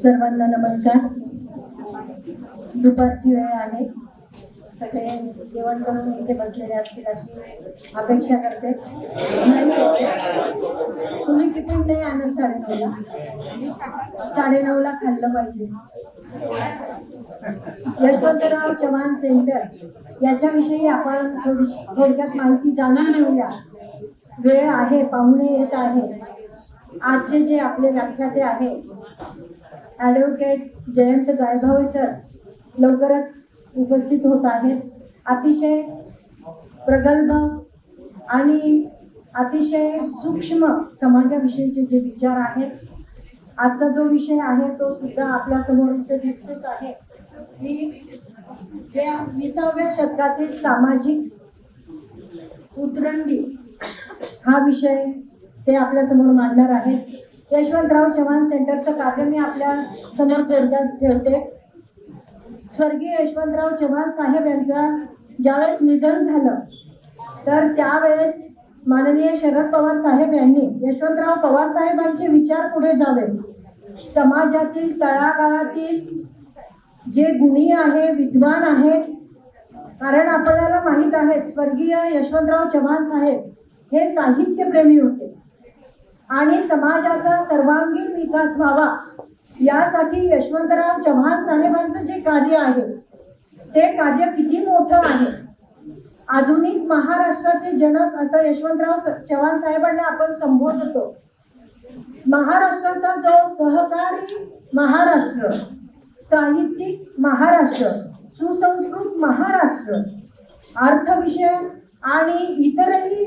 सर्वांना नमस्कार. दुपारची वेळ आहे, सगळे जेवण करून इथे बसलेले असतील अशी अपेक्षा करते. तुम्ही किती नाही आणत? 9:30ला? 9:30ला खाल्लं पाहिजे. यशवंतराव चव्हाण सेंटर याच्याविषयी आपण थोडक्यात माहिती जाणून घेऊया. वेळ आहे, पाहुणे येत आहे. आजचे जे आपले व्याख्याते आहे ॲडव्होकेट जयंत जायभावे सर लवकरच उपस्थित होत आहेत. अतिशय प्रगल्भ आणि अतिशय सूक्ष्म समाजाविषयीचे जे विचार आहेत. आजचा जो विषय आहे तो सुद्धा आपल्या समोर इथे दिसतोच आहे की जे 20व्या शतकातील सामाजिक उतरंडी हा विषय ते आपल्या समोर मांडणार आहेत. यशवंतराव चव्हाण सेंटरचं कार्य मी आपल्या समोर ठेवते. स्वर्गीय यशवंतराव चव्हाण साहेब यांचं ज्यावेळेस निधन झालं तर त्यावेळेस माननीय शरद पवार साहेब यांनी यशवंतराव पवार साहेबांचे विचार पुढे जावे, समाजातील तळागाळातील जे गुणी आहे, विद्वान आहेत, कारण आपल्याला माहीत आहे स्वर्गीय यशवंतराव चव्हाण साहेब हे साहित्यप्रेमी होते आणि समाजाचा सर्वांगीण विकास व्हावा यासाठी यशवंतराव चव्हाण साहेबांचं जे कार्य आहे ते कार्य किती मोठं आहे. आधुनिक महाराष्ट्राचे जनक असं यशवंतराव चव्हाण साहेबांना आपण संबोधतो. महाराष्ट्राचा जो सहकारी महाराष्ट्र, साहित्यिक महाराष्ट्र, सुसंस्कृत महाराष्ट्र, अर्थविषय आणि इतरही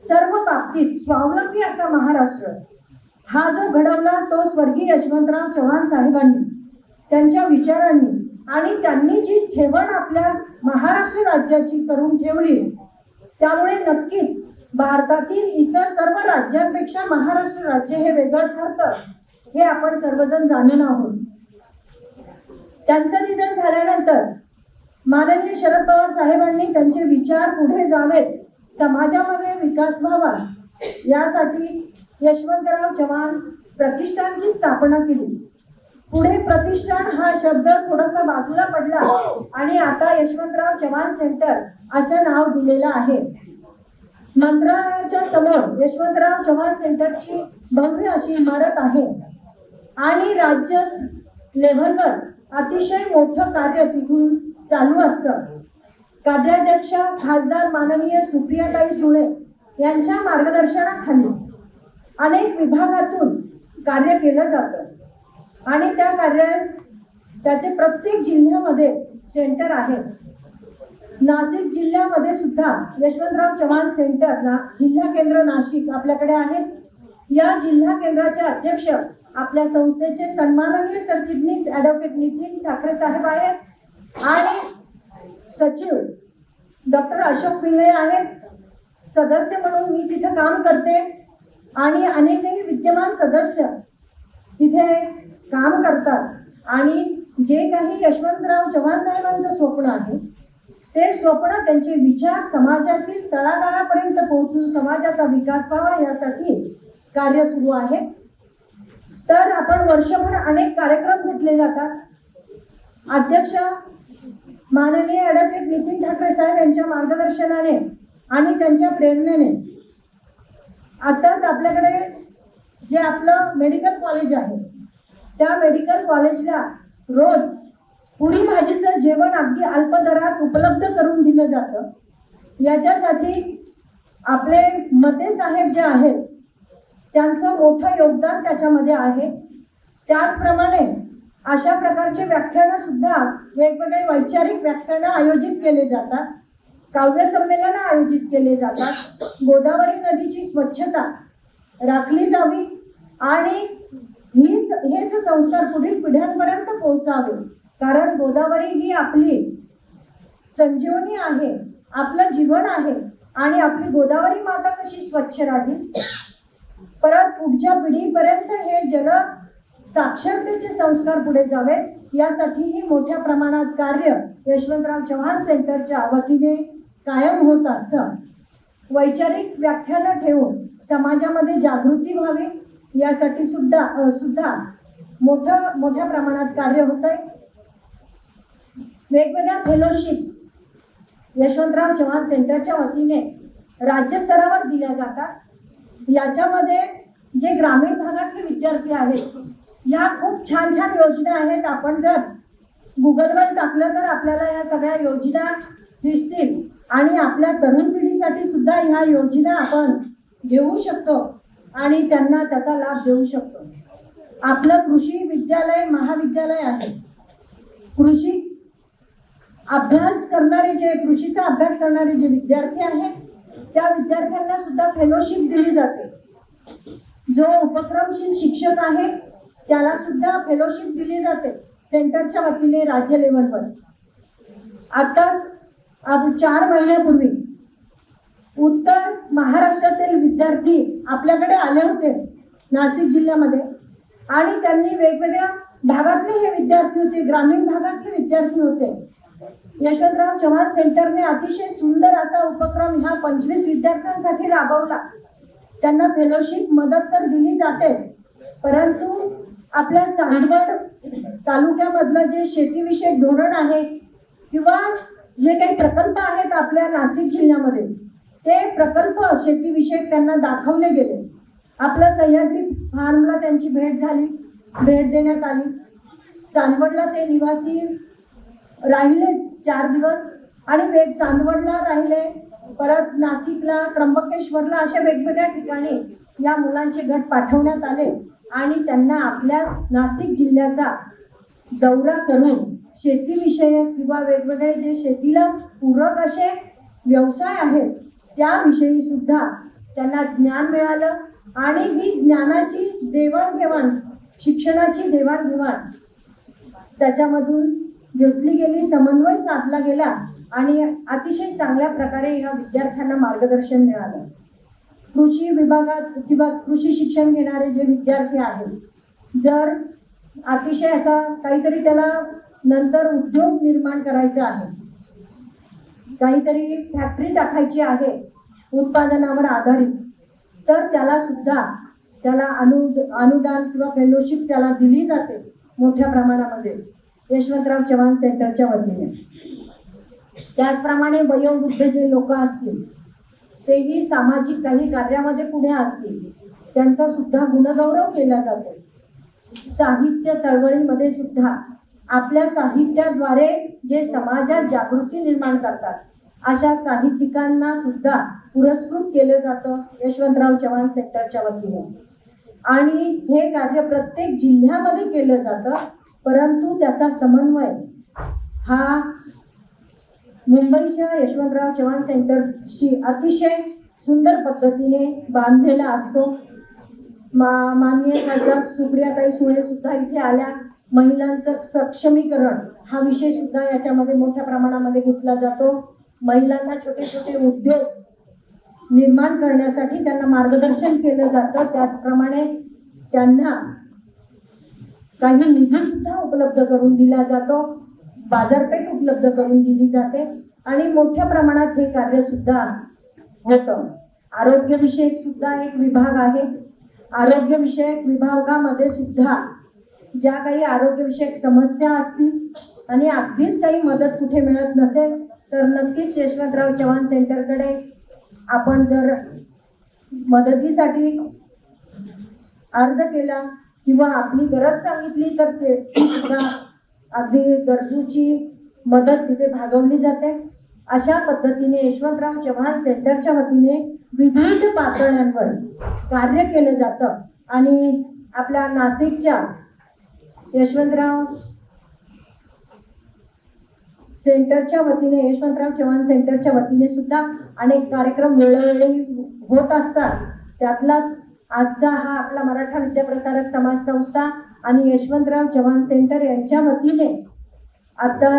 सर्व बाबतीत स्वावलंबी असा महाराष्ट्र हा जो घडवला तो स्वर्गीय यशवंतराव चव्हाण साहेबांनी, त्यांच्या विचारांनी आणि त्यांनी जी ठेवण आपल्या महाराष्ट्र राज्याची करून ठेवली. त्यामुळे नक्कीच भारतातील इतर सर्व राज्यांपेक्षा महाराष्ट्र राज्य हे वेगळं ठरतं हे आपण सर्वजण जाणून आहोत. त्यांचं निधन झाल्यानंतर माननीय शरद पवार साहेबांनी त्यांचे विचार पुढे जावेत, समाजामध्ये विकास व्हावा यासाठी यशवंतराव चव्हाण प्रतिष्ठानची स्थापना केली. पुढे प्रतिष्ठान हा शब्द थोडासा बाजूला पडला आणि आता यशवंतराव चव्हाण सेंटर असं नाव दिलेलं आहे. मंत्रालयाच्या समोर यशवंतराव चव्हाण सेंटरची भव्य अशी इमारत आहे आणि राज्य लेव्हलवर अतिशय मोठं कार्य तिथून चालू असतं. कार्याध्यक्ष खासदार माननीय सुप्रियाताई सुळे यांच्या मार्गदर्शनाखाली अनेक विभागातून कार्य केलं जातं आणि त्या कार्यात त्याचे प्रत्येक जिल्ह्यामध्ये सेंटर आहे. नाशिक जिल्ह्यामध्ये सुद्धा यशवंतराव चव्हाण सेंटर जिल्हा केंद्र नाशिक आपल्याकडे आहे. या जिल्हा केंद्राचे अध्यक्ष आपल्या संस्थेचे सन्माननीय सरचिटणीस ॲडव्होकेट नितीन ठाकरे साहेब आहेत आणि सचिव डॉक्टर अशोक पिंगळे आहेत. सदस्य म्हणून मी तिथे काम करते आणि अनेकही विद्यमान सदस्य तिथे काम करतात आणि जे काही यशवंतराव चव्हाण साहेबांचं स्वप्न आहे ते स्वप्न, त्यांचे विचार समाजातील तळागाळापर्यंत पोहोचून समाजाचा विकास व्हावा यासाठी कार्य सुरू आहे. तर आपण वर्षभर अनेक कार्यक्रम घेतले जातात. अध्यक्ष माननीय ॲडव्होकेट नितीन ठाकरे साहेब यांच्या मार्गदर्शनाने आणि त्यांच्या प्रेरणेने आताच आपल्याकडे जे आपलं मेडिकल कॉलेज आहे त्या मेडिकल कॉलेजला रोज पुरी भाजीचं जेवण अगदी अल्प दरात उपलब्ध करून दिलं जातं. याच्यासाठी आपले मते साहेब जे आहेत त्यांचं मोठं योगदान त्याच्यामध्ये आहे. त्याचप्रमाणे अशा प्रकारचे व्याख्यानं सुद्धा वेगवेगळे वैचारिक व्याख्यानं आयोजित केले जातात, काव्य संमेलनं आयोजित केले जातात. गोदावरी नदीची स्वच्छता राखली जावी आणि हेच संस्कार पुढील पिढ्यांपर्यंत पोहोचावे, कारण गोदावरी ही आपली संजीवनी आहे, आपलं जीवन आहे आणि आपली गोदावरी माता कशी स्वच्छ राहील, परत पुढच्या पिढीपर्यंत हे जल साक्षरतेचे संस्कार पुढे जावेत यासाठीही मोठ्या प्रमाणात कार्य यशवंतराव चव्हाण सेंटरच्या वतीने कायम होत असतं. वैचारिक व्याख्यानं ठेवून समाजामध्ये जागृती व्हावी यासाठी सुद्धा मोठ्या प्रमाणात कार्य होत आहे. वेगवेगळ्या फेलोशिप यशवंतराव चव्हाण सेंटरच्या वतीने राज्यस्तरावर दिल्या जातात. याच्यामध्ये जे ग्रामीण भागातले विद्यार्थी आहेत, या खूप छान छान योजना आहेत. आपण जर गुगलवर टाकलं तर आपल्याला या सगळ्या योजना दिसतील आणि आपल्या तरुण पिढीसाठी सुद्धा ह्या योजना आपण घेऊ शकतो आणि त्यांना त्याचा लाभ देऊ शकतो. आपलं कृषी विद्यालय महाविद्यालय आहे. कृषीचा अभ्यास करणारे जे विद्यार्थी आहेत त्या विद्यार्थ्यांना सुद्धा फेलोशिप दिली जाते. जो उपक्रमशील शिक्षक आहे त्याला सुद्धा फेलोशिप दिली जाते सेंटरच्या वतीने राज्य लेवलवर. आताच 4 महिन्यापूर्वी उत्तर महाराष्ट्रातील विद्यार्थी आपल्याकडे आले होते नाशिक जिल्ह्यामध्ये आणि त्यांनी वेगवेगळ्या भागातले हे विद्यार्थी होते, ग्रामीण भागातले विद्यार्थी होते. यशवंतराव चव्हाण सेंटरने अतिशय सुंदर असा उपक्रम ह्या 25 विद्यार्थ्यांसाठी राबवला. त्यांना फेलोशिप मदत तर दिली जातेच, परंतु आपल्या चांदवड तालुक्यामधलं जे शेतीविषयक धोरण आहे किंवा जे काही प्रकल्प आहेत आपल्या नाशिक जिल्ह्यामध्ये, ते प्रकल्प शेतीविषयक त्यांना दाखवले गेले. आपलं सह्याद्री फार्मला त्यांची भेट देण्यात आली. चांदवडला ते निवासी राहिले 4 दिवस आणि चांदवडला राहिले, परत नाशिकला, त्र्यंबकेश्वरला अशा वेगवेगळ्या ठिकाणी या मुलांचे गट पाठवण्यात आले आणि त्यांना आपल्या नाशिक जिल्ह्याचा दौरा करून शेतीविषयक किंवा वेगवेगळे जे शेतीला पूरक असे व्यवसाय आहेत त्याविषयी सुद्धा त्यांना ज्ञान मिळालं आणि ही ज्ञानाची देवाणघेवाण, शिक्षणाची देवाणघेवाण त्याच्यामधून घेतली गेली, समन्वय साधला गेला आणि अतिशय चांगल्या प्रकारे ह्या विद्यार्थ्यांना मार्गदर्शन मिळालं. कृषी विभागात किंवा कृषी शिक्षण घेणारे जे विद्यार्थी आहेत, जर अतिशय असा काहीतरी त्याला नंतर उद्योग निर्माण करायचा आहे, काहीतरी फॅक्टरी टाकायची आहे उत्पादनावर आधारित, तर त्याला अनुदान किंवा फेलोशिप त्याला दिली जाते मोठ्या प्रमाणामध्ये यशवंतराव चव्हाण सेंटरच्या वतीने. त्याचप्रमाणे वयोवृद्ध जे लोक असतील तेही सामाजिक काही कार्यामध्ये पुढे असतील, त्यांचा सुद्धा गुणगौरव केला जातो. साहित्य चळवळीमध्ये सुद्धा आपल्या साहित्याद्वारे जे समाजात जागृती निर्माण करतात अशा साहित्यिकांना सुद्धा पुरस्कृत केलं जातं यशवंतराव चव्हाण सेंटरच्या वतीने. आणि हे कार्य प्रत्येक जिल्ह्यामध्ये केलं जातं, परंतु त्याचा समन्वय हा मुंबईच्या यशवंतराव चव्हाण सेंटरशी अतिशय सुंदर पद्धतीने बांधलेला असतो. माननीय खासदार सुप्रियाताई सुळे सुद्धा इथे आल्या. महिलांचं सक्षमीकरण हा विषय सुद्धा याच्यामध्ये मोठ्या प्रमाणामध्ये घेतला जातो. महिलांना छोटे छोटे उद्योग निर्माण करण्यासाठी त्यांना मार्गदर्शन केलं जातं. त्याचप्रमाणे त्यांना काही निधी सुद्धा उपलब्ध करून दिला जातो, बाजारपेठ उपलब्ध करून दिली जाते आणि मोठ्या प्रमाणात हे कार्य सुद्धा होतं. आरोग्यविषयक सुद्धा एक विभाग आहे. आरोग्यविषयक विभागामध्ये सुद्धा ज्या काही आरोग्यविषयक समस्या असतील आणि अगदीच काही मदत कुठे मिळत नसेल तर नक्कीच यशवंतराव चव्हाण सेंटरकडे आपण जर मदतीसाठी अर्ज केला किंवा आपली गरज सांगितली तर ते सुद्धा अगदी गरजूची मदत तिथे भागवली जाते. अशा पद्धतीने यशवंतराव चव्हाण सेंटरच्या वतीने विविध पातळ्यांवर कार्य केलं जातं आणि आपल्या नाशिकच्या यशवंतराव सेंटरच्या वतीने, यशवंतराव चव्हाण सेंटरच्या वतीने सुद्धा अनेक कार्यक्रम वेळोवेळी होत असतात. त्यातलाच आजचा हा आपला मराठा विद्याप्रसारक समाज संस्था आणि यशवंतराव चव्हाण सेंटर यांच्या वतीने आता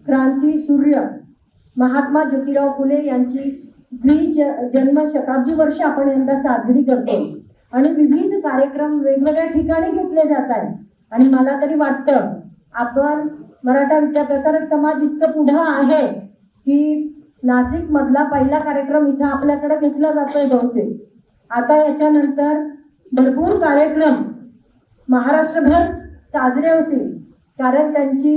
क्रांती सूर्य महात्मा ज्योतिराव फुले यांची जन्म शताब्दी वर्ष आपण यंदा साजरी करतो आणि विविध कार्यक्रम वेगवेगळ्या ठिकाणी घेतले जात आहेत. आणि मला तरी वाटतं आपण मराठा विद्याप्रसारक समाज इतकं पुढं आहे की नाशिक मधला पहिला कार्यक्रम इथं आपल्याकडे घेतला जातोय बहुतेक. आता याच्यानंतर भरपूर कार्यक्रम महाराष्ट्रभर साजरे होतील, कारण त्यांची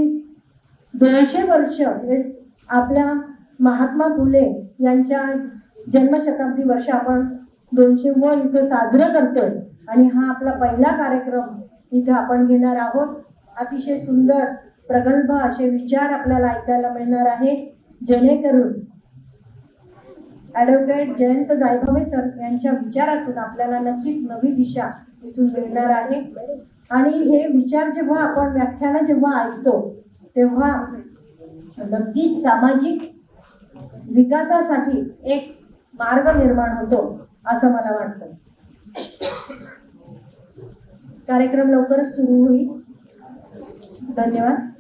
200 वर्ष आपल्या महात्मा फुले यांच्या जन्मशताब्दी वर्ष आपण 200 इथं साजरं करतोय आणि हा आपला पहिला कार्यक्रम इथं आपण घेणार आहोत. अतिशय सुंदर प्रगल्भ असे विचार आपल्याला ऐकायला मिळणार आहे, जेणेकरून ॲडव्होकेट जयंत जायभावे सर यांच्या विचारातून आपल्याला नक्कीच नवी दिशा इथून मिळणार आहे. आणि हे विचार जेव्हा आपण व्याख्यानं जेव्हा ऐकतो तेव्हा नक्कीच सामाजिक विकासासाठी एक मार्ग निर्माण होतो असं मला वाटतं. कार्यक्रम लवकरच सुरू होईल. धन्यवाद.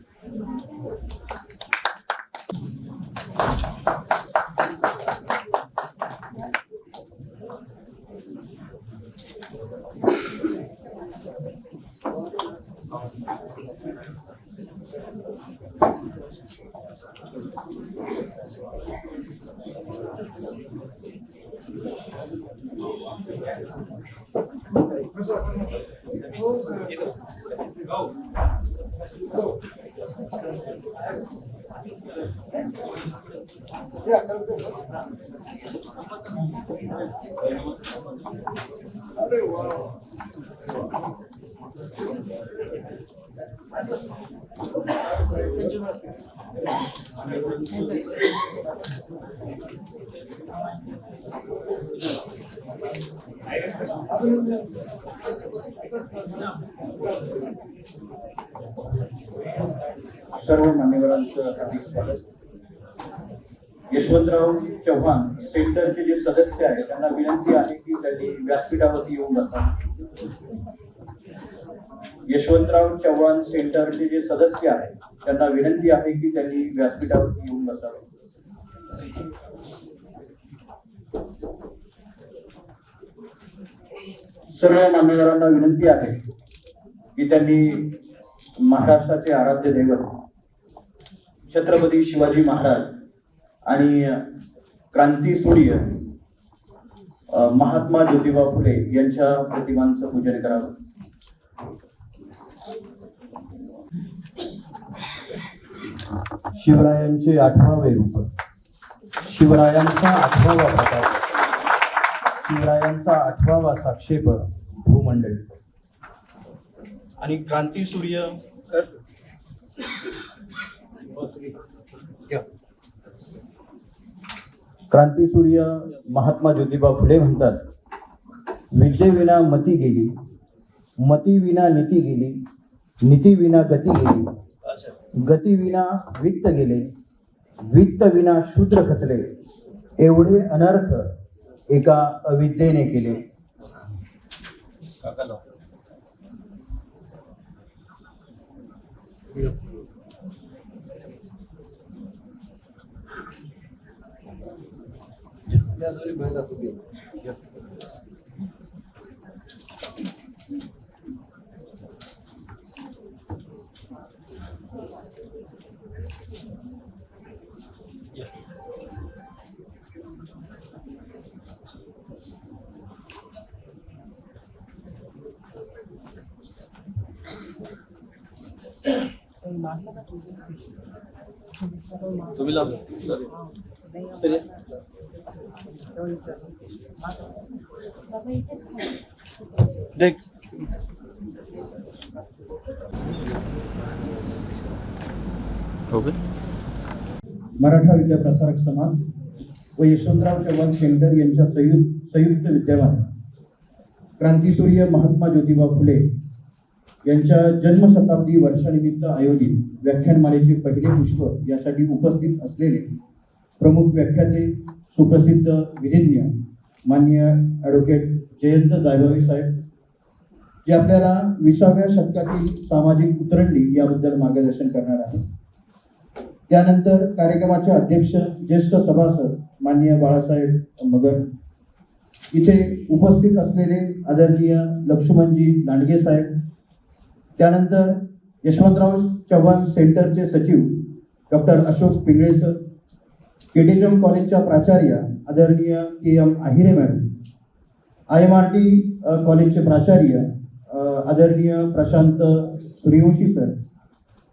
सर्व मान्यवरांचं हार्दिक स्वागत. यशवंतराव चव्हाण सेंटरचे जे सदस्य आहेत त्यांना विनंती आहे की त्यांनी व्यासपीठावरती येऊन बसावे. यशवंतराव चव्हाण सेंटरचे जे सदस्य आहेत त्यांना विनंती आहे की त्यांनी व्यासपीठावरती येऊन बसावे. सर्व मान्यवरांना विनंती आहे की त्यांनी महाराष्ट्राचे आराध्य दैवत छत्रपती शिवाजी महाराज आणि क्रांतीसूर्य महात्मा ज्योतिबा फुले यांच्या प्रतिमांचं पूजन करावं. शिवरायांचे 8वे रूप, शिवरायांचा 8वा प्रताप, शिवरायांचा 8वा साक्षेप भूमंडळ आणि क्रांतीसूर्य क्रांतीसूर्य महात्मा ज्योतिबा फुले म्हणतात, विद्येविना मती गेली, मती विना नीती गेली, नीती विना गती गेली, गती विना वित्त गेले, वित्त विना शूद्र खचले, एवढे अनर्थ एका अविद्येने केले. तुम्ही लाव सर देख मराठा विद्याप्रसारक समाज व यशवंतराव चव्हाण सेंटर यांच्या संयुक्त विद्यमान क्रांतीसूर्य महात्मा ज्योतिबा फुले यांच्या जन्मशताब्दी वर्षानिमित्त आयोजित व्याख्यानमालेचे पहिले पुष्प यासाठी उपस्थित असलेले प्रमुख व्याख्याते सुप्रसिद्ध विधिज्ञ माननीय ॲडव्होकेट जयंत जायभावे साहेब, जे आपल्याला 20व्या शतकातील सामाजिक उतरंडी याबद्दल मार्गदर्शन करणार आहेत. त्यानंतर कार्यक्रमाचे अध्यक्ष ज्येष्ठ सभासद माननीय बाळासाहेब मगर, इथे उपस्थित असलेले आदरणीय लक्ष्मणजी दांडगे साहेब, त्यानंतर यशवंतराव चव्हाण सेंटरचे सचिव डॉक्टर अशोक पिंगळे सर, केटेजम कॉलेजच्या प्राचार्य आदरणीय KM आहिरे मॅडम, IMRT कॉलेजचे प्राचार्य आदरणीय प्रशांत सूर्यवंशी सर,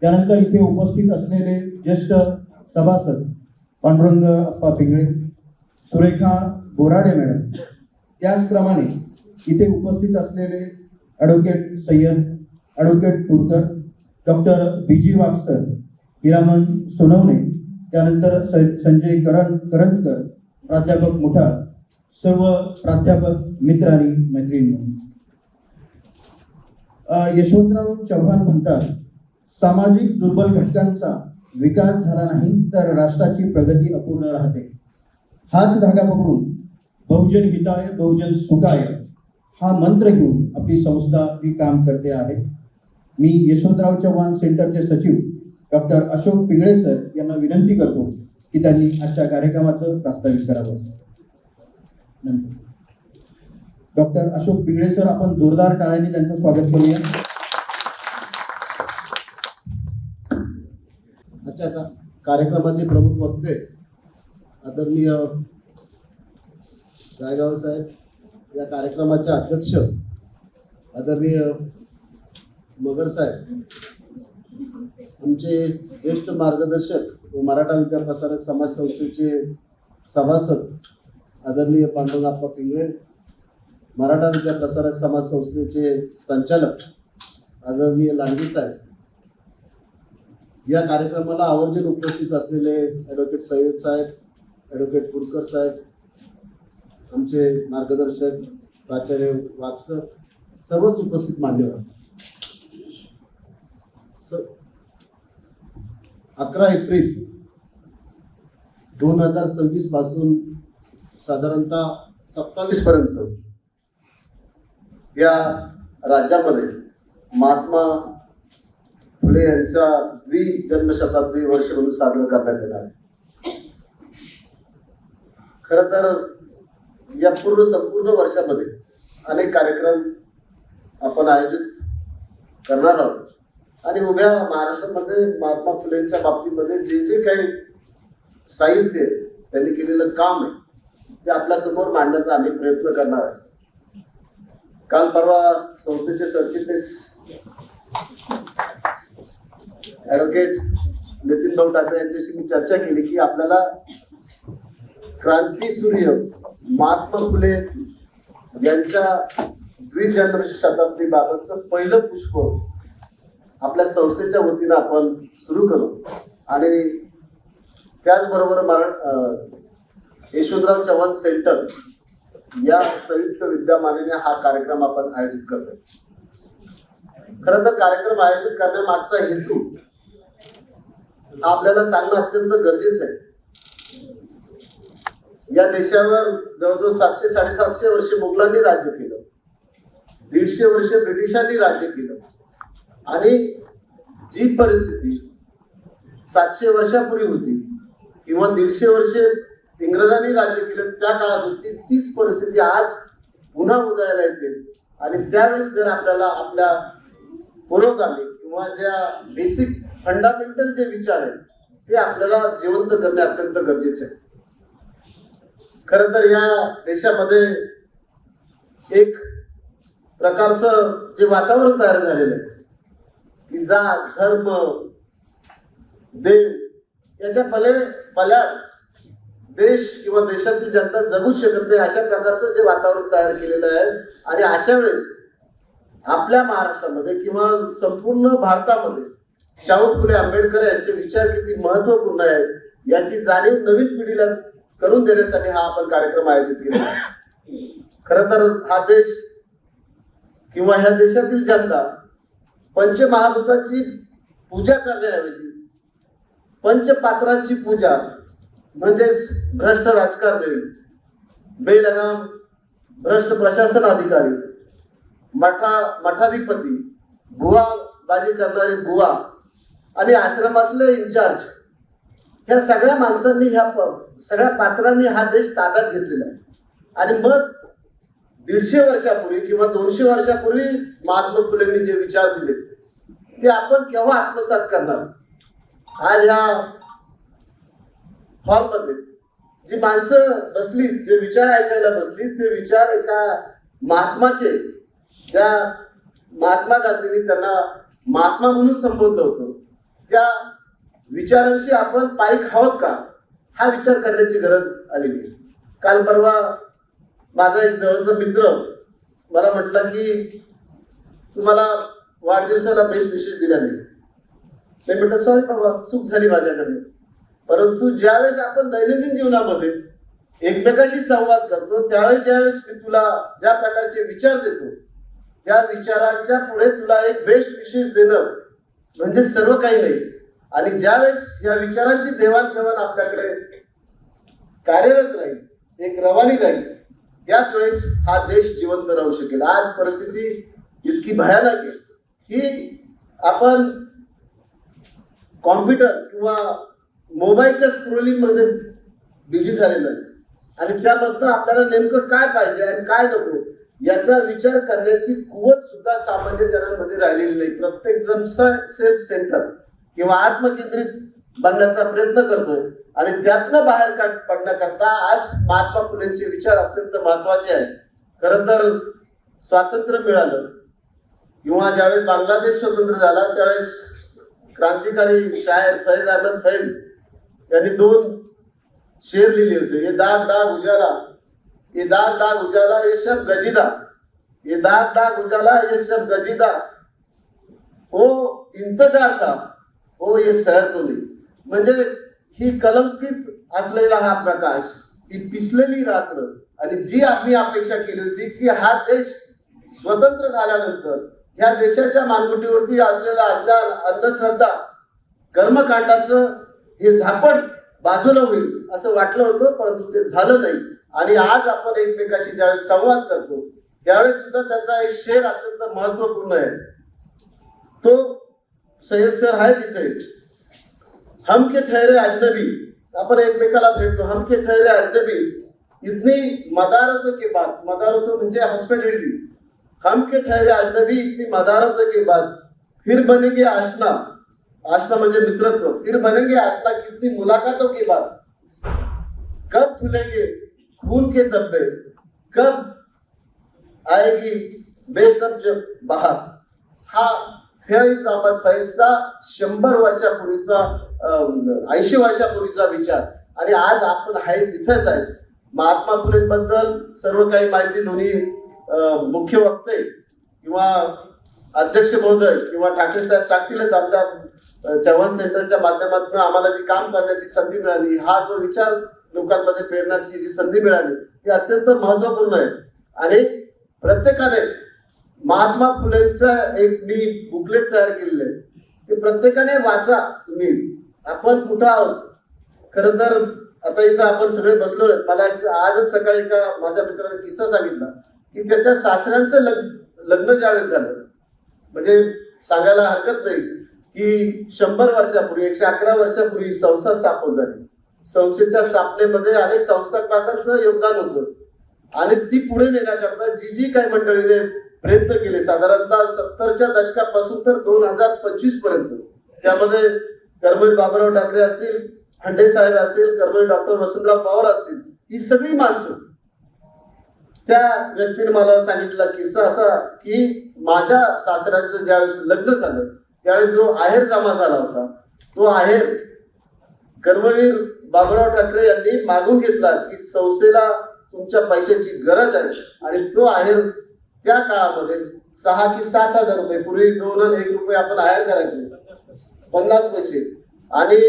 त्यानंतर इथे उपस्थित असलेले ज्येष्ठ सभासद पांडुरंग अप्पा पिंगळे, सुरेखा बोराडे मॅडम, त्याचप्रमाणे इथे उपस्थित असलेले advocate Sayyed, advocate Purkar, doctor BG Wagh sir, Hiraman Sonawane, त्यानंतर संजय करंजकर, प्राध्यापक मुठाळ, सर्व प्राध्यापक मित्र आणि मैत्रिणी. यशवंतराव चव्हाण म्हणतात, सामाजिक दुर्बल घटकांचा विकास झाला नाही तर राष्ट्राची प्रगती अपूर्ण राहते. हाच धागा पकडून बहुजन हिताय बहुजन सुखाय हा मंत्र घेऊन आपली संस्था ही काम करते आहे. मी यशवंतराव चव्हाण सेंटरचे सचिव डॉक्टर अशोक पिंगळे सर यांना विनंती करतो की त्यांनी आजच्या कार्यक्रमाचं प्रास्ताविक करावं. डॉक्टर अशोक पिंगळे सर, आपण जोरदार टाळ्यांनी त्यांचं स्वागत करूया. आजच्या कार्यक्रमाचे प्रमुख वक्ते आदरणीय रायगाव साहेब, या कार्यक्रमाचे अध्यक्ष आदरणीय मगर साहेब, आमचे ज्येष्ठ मार्गदर्शक व मराठा विद्याप्रसारक समाज संस्थेचे सभासद आदरणीय पांडुरंग पिंगळे, मराठा विद्याप्रसारक समाज संस्थेचे संचालक आदरणीय लांडगे साहेब, या कार्यक्रमाला आवर्जून उपस्थित असलेले ॲडव्होकेट सय्यद साहेब, ॲडव्होकेट पुरकर साहेब, आमचे मार्गदर्शक प्राचार्य वाघ सर, सर्वच उपस्थित मान्यवर. 11 एप्रिल 2026 पासून साधारणतः 27 पर्यंत या राज्यामध्ये महात्मा फुले यांचा द्विजन्मशताब्दी वर्ष म्हणून साजरं करण्यात येणार आहे. खरं तर या संपूर्ण वर्षामध्ये अनेक कार्यक्रम आपण आयोजित करणार आहोत आणि उभ्या महाराष्ट्रामध्ये महात्मा फुलेंच्या बाबतीमध्ये जे जे काही साहित्य त्यांनी केलेलं काम आहे ते आपल्यासमोर मांडण्याचा आम्ही प्रयत्न करणार आहे. काल परवा संस्थेचे सरचिटणीस ॲडव्होकेट नितीन भाऊ ठाकरे यांच्याशी मी चर्चा केली की आपल्याला क्रांतीसूर्य महात्मा फुले यांच्या द्विजन्म शताब्दी बाबतचं पहिलं पुष्प आपल्या संस्थेच्या वतीनं आपण सुरू करू आणि त्याचबरोबर यशवंतराव चव्हाण सेंटर या संयुक्त विद्यमानेने हा कार्यक्रम आपण आयोजित करतोय. खरं तर कार्यक्रम आयोजित करण्यामागचा हेतू आपल्याला सांगणं अत्यंत गरजेचं आहे. या देशावर जवळजवळ 700-750 वर्षे मुघलांनी राज्य केलं, 150 वर्षे ब्रिटिशांनी राज्य केलं आणि जी परिस्थिती 700 वर्षापूर्वी होती किंवा 150 वर्षे इंग्रजांनी राज्य केलं त्या काळात होती, तीच परिस्थिती आज पुन्हा उदयाला येते. आणि त्यावेळेस जर आपल्याला आपल्या पुरोगामी किंवा ज्या बेसिक फंडामेंटल जे विचार आहेत ते आपल्याला जिवंत करणे अत्यंत गरजेचे आहे. खरं तर या देशामध्ये एक प्रकारचं जे वातावरण तयार झालेलं आहे की जात धर्म देव याच्या पल्याड देश किंवा देशातील जनता जगूच शकत नाही, अशा प्रकारचं जे वातावरण तयार केलेलं आहे. आणि अशा वेळेस आपल्या महाराष्ट्रामध्ये किंवा संपूर्ण भारतामध्ये शाहू फुले आंबेडकर यांचे विचार किती महत्वपूर्ण आहे याची जाणीव नवीन पिढीला करून देण्यासाठी हा आपण कार्यक्रम आयोजित केला आहे. खरं तर हा देश किंवा ह्या देशातील जनता पंचमहाभूतांची पूजा करण्याऐवजी पंचपात्रांची पूजा म्हणजेच भ्रष्ट राजकारणी, बेलगाम भ्रष्ट प्रशासन अधिकारी, मठाधिपती, बुवाबाजी करणारे बुवा आणि आश्रमातले इन्चार्ज, ह्या सगळ्या माणसांनी ह्या सगळ्या पात्रांनी हा देश ताब्यात घेतलेला आहे. आणि मग 150 वर्षापूर्वी किंवा 200 वर्षापूर्वी महात्मा फुलेंनी जे विचार दिले ते आपण केव्हा आत्मसात करणार? आज ह्या हॉलमध्ये जी माणसं बसली, जे विचार ऐकायला बसली, ते विचार एका महात्माचे, त्या महात्मा गांधींनी त्यांना महात्मा म्हणून संबोधलं होतं, त्या विचारांशी आपण पायी खावत का, हा विचार करण्याची गरज आलेली आहे. काल परवा माझा एक जवळचा मित्र मला म्हटला की तुम्हाला वाढदिवसाला बेस्ट विशेष दिल्या नाही. मी म्हटलं सॉरी बाबा, चूक झाली माझ्याकडनं. परंतु ज्यावेळेस आपण दैनंदिन जीवनामध्ये एकमेकाशी संवाद करतो, ज्यावेळेस मी तुला ज्या प्रकारचे विचार देतो, त्या विचारांच्या पुढे तुला एक बेस्ट विशेष देणं म्हणजे सर्व काही नाही. आणि ज्यावेळेस या विचारांची देवाणघेवाण आपल्याकडे कार्यरत राहील, एक रवानी राहील, त्याच वेळेस हा देश जिवंत राहू शकेल. आज परिस्थिती इतकी भयानक आहे की आपण कॉम्प्युटर किंवा मोबाईलच्या स्क्रोलिंगमध्ये बिझी झालेलं आहे आणि त्यामधनं आपल्याला नेमकं काय पाहिजे आणि काय नको याचा विचार करण्याची कुवत सुद्धा सामान्य जनांमध्ये राहिलेली नाही. प्रत्येक जण सेल्फ सेंटर किंवा आत्मकेंद्रित बनण्याचा प्रयत्न करतोय आणि त्यातनं बाहेर पडण्याकरता आज महात्मा फुलेंचे विचार अत्यंत महत्वाचे आहेत. खरं तर स्वातंत्र्य मिळालं किंवा ज्यावेळेस बांगलादेश स्वतंत्र झाला त्यावेळेस क्रांतिकारी शायर फैज अहमद फैज यांनी 2 शेर लिहिले होते. ये दाग दाग उजाला, ये दाग दाग उजाला, ये शब गजीदा, ये दाग दाग उजाला, ये शब गजीदा, ओ इंतजार था, ओ ये सहर तो नहीं. म्हणजे ही कलंकित असलेला हा प्रकाश, ही पिसलेली रात्र आणि जी आम्ही अपेक्षा केली होती की हा देश स्वतंत्र झाल्यानंतर ह्या देशाच्या मानगुटीवरती असलेला अज्ञान, अंधश्रद्धा, कर्मकांडाचं हे झापड बाजूला होईल असं वाटलं होतं, परंतु ते झालं नाही. आणि आज आपण एकमेकाशी ज्यावेळेस संवाद करतो त्यावेळेस सुद्धा त्याचा एक शेर अत्यंत महत्वपूर्ण आहे. तो सय्यद सर आहे तिथे, हम के ठहरे अजनबी, आपण एकमेकाला भेटतो, हम के ठहरे अजनबी, इतनी मदारतों के बाद, मदारतों म्हणजे हॉस्पिटॅलिटी, हम के ठहरे अजनबी इतनी मदारतों के बाद फिर बनेंगे आशना, आशना म्हणजे मित्रत्व, फिर बनेंगे आशना कितनी मुलाकातों के बाद, कब खुलेंगे खून के धब्बे, कब आएगी बेसब्ज बहार. हा फैज अहमद फैजचा 100 वर्षापूर्वीचा 80 वर्षापूर्वीचा विचार आणि आज आपण आहे तिथेच आहे. महात्मा फुलेंबद्दल सर्व काही माहिती दोन्ही मुख्य वक्ते किंवा अध्यक्ष महोदय किंवा ठाकरे साहेब सांगतीलच. आमच्या चव्हाण सेंटरच्या माध्यमातून आम्हाला जी काम करण्याची संधी मिळाली, हा जो विचार लोकांमध्ये पेरण्याची जी संधी मिळाली ती अत्यंत महत्वपूर्ण आहे. आणि प्रत्येकाने महात्मा फुलेंचा एक मी बुकलेट तयार केलेलं आहे, ते प्रत्येकाने वाचा. तुम्ही आपण कुठं आहोत, खरं तर आता इथं आपण सगळे बसलो आहेत. मला आजच सकाळी एका माझ्या मित्राने किस्सा सांगितला की त्याच्या सासऱ्यांचं लग्न ज्यावेळेस झालं, म्हणजे सांगायला हरकत नाही की 100 वर्षापूर्वी 111 वर्षापूर्वी संस्था स्थापन झाली. संस्थेच्या स्थापनेमध्ये अनेक संस्थापकांचं योगदान होतं आणि ती पुढे नेण्याकरता जी काही मंडळीने प्रयत्न केले, साधारणतः 70च्या दशकापासून तर 2025 पर्यंत, त्यामध्ये कर्मवीर बाबूराव ठाकरे असतील, हंडे साहेब असतील, कर्मवीर डॉक्टर वसंतराव पवार असतील, ही सगळी माणसं. त्या व्यक्तीने मला सांगितला किस्सा असा की माझ्या सासऱ्यांचं ज्यावेळेस लग्न झालं त्यावेळेस जो आहेर जमा झाला होता, तो आहेर कर्मवीर बाबूराव ठाकरे यांनी मागून घेतला की संस्थेला तुमच्या पैशाची गरज आहे. आणि तो आहेर त्या काळामध्ये 6 की 7 हजार रुपये, पूर्वी 2 आणि 1 रुपये आपण आहेर करायचे, 50 पैसे. आणि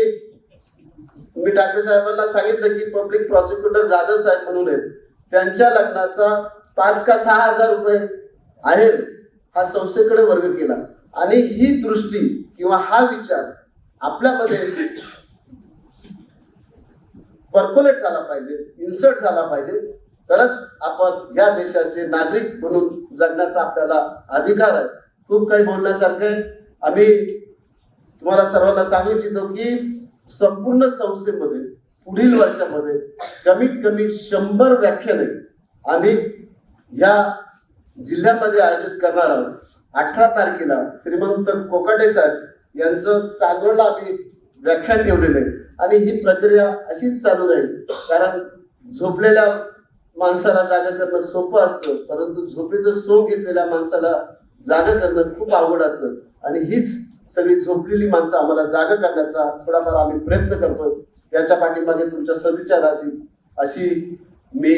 मी ठाकरे साहेबांना सांगितलं की पब्लिक प्रॉसिक्युटर जाधव साहेब म्हणून आहेत, त्यांच्या लग्नाचा 5 का 6 हजार रुपये आहेर हा संस्थेकडे वर्ग केला. आणि ही दृष्टी किंवा हा विचार आपल्यामध्ये पर्कोलेट झाला पाहिजे, इन्सर्ट झाला पाहिजे, तरच आपण या देशाचे नागरिक म्हणून जगण्याचा आपल्याला अधिकार आहे. खूप काही बोलण्यासारखं आहे. आम्ही तुम्हाला सर्वांना सांगू इच्छितो की संपूर्ण संस्थेमध्ये पुढील वर्षामध्ये कमीत कमी 100 व्याख्याने आम्ही या जिल्ह्यामध्ये आयोजित करणार आहोत. 18 तारखेला श्रीमंत कोकाटे साहेब यांचं चांदोडला आम्ही व्याख्यान ठेवलेलं आहे आणि ही प्रक्रिया अशीच चालू राहील. कारण झोपलेल्या माणसाला जागा करणं सोपं असतं, परंतु झोपेचं सोंग घेतलेल्या माणसाला जागा करणं खूप अवघड असतं आणि हीच सगळी झोपलेली माणसं आम्हाला जागा करण्याचा थोडाफार आम्ही प्रयत्न करतो. त्याच्या पाठीमागे तुमच्या सदिच्छा राहायची अशी मी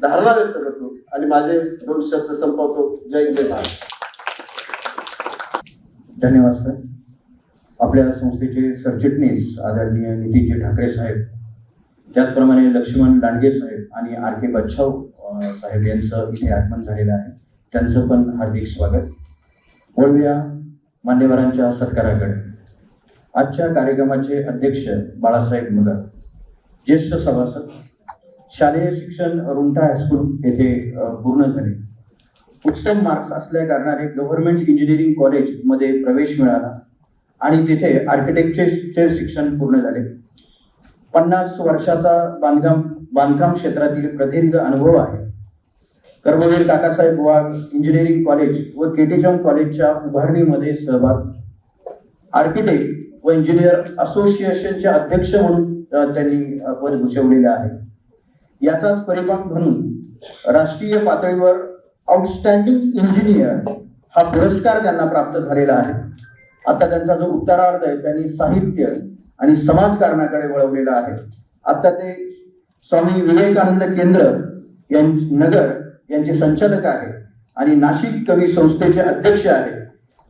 धारणा व्यक्त करतो आणि माझे 2 शब्द संपवतो. जय हिंद, जय महाराष्ट्र. धन्यवाद सर. आपल्या संस्थेचे सरचिटणीस आदरणीय नितीनजी ठाकरे साहेब, त्याचप्रमाणे लक्ष्मण लांडगे साहेब आणि RK बच्छाव साहेब यांचं इथे आगमन झालेलं आहे. त्यांचं पण हार्दिक स्वागत. वळूया मान्यवरांच्या सत्काराकडे. आजच्या कार्यक्रमाचे अध्यक्ष बाळासाहेब मगर, ज्येष्ठ सभासद, शालेय शिक्षण रुंठा हायस्कूल येथे पूर्ण झाले. उत्तम मार्क्स असल्या कारणाने गव्हर्नमेंट इंजिनिअरिंग कॉलेजमध्ये प्रवेश मिळाला आणि तिथे आर्किटेक्चरचे शिक्षण पूर्ण झाले. 50 वर्षाचा बांधकाम क्षेत्रातील प्रदीर्घ अनुभव आहे. कर्मवीर काकासाहेब वाघ इंजिनिअरिंग कॉलेज व केटीचम कॉलेजच्या उभारणीमध्ये सहभाग. आर्किटेक्ट व इंजिनियर असोसिएशनचे अध्यक्ष म्हणून त्यांनी पद भूषवलेले आहे. याचाच परिणाम म्हणून राष्ट्रीय पातळीवर आउटस्टँडिंग इंजिनियर हा पुरस्कार त्यांना प्राप्त झालेला आहे. आता त्यांचा जो उत्तरार्ध आहे त्यांनी साहित्य आणि समाजकारणाकडे वळवलेला आहे. आता ते स्वामी विवेकानंद केंद्र नगर यांचे संचालक आहे आणि नाशिक कवी संस्थेचे अध्यक्ष आहे.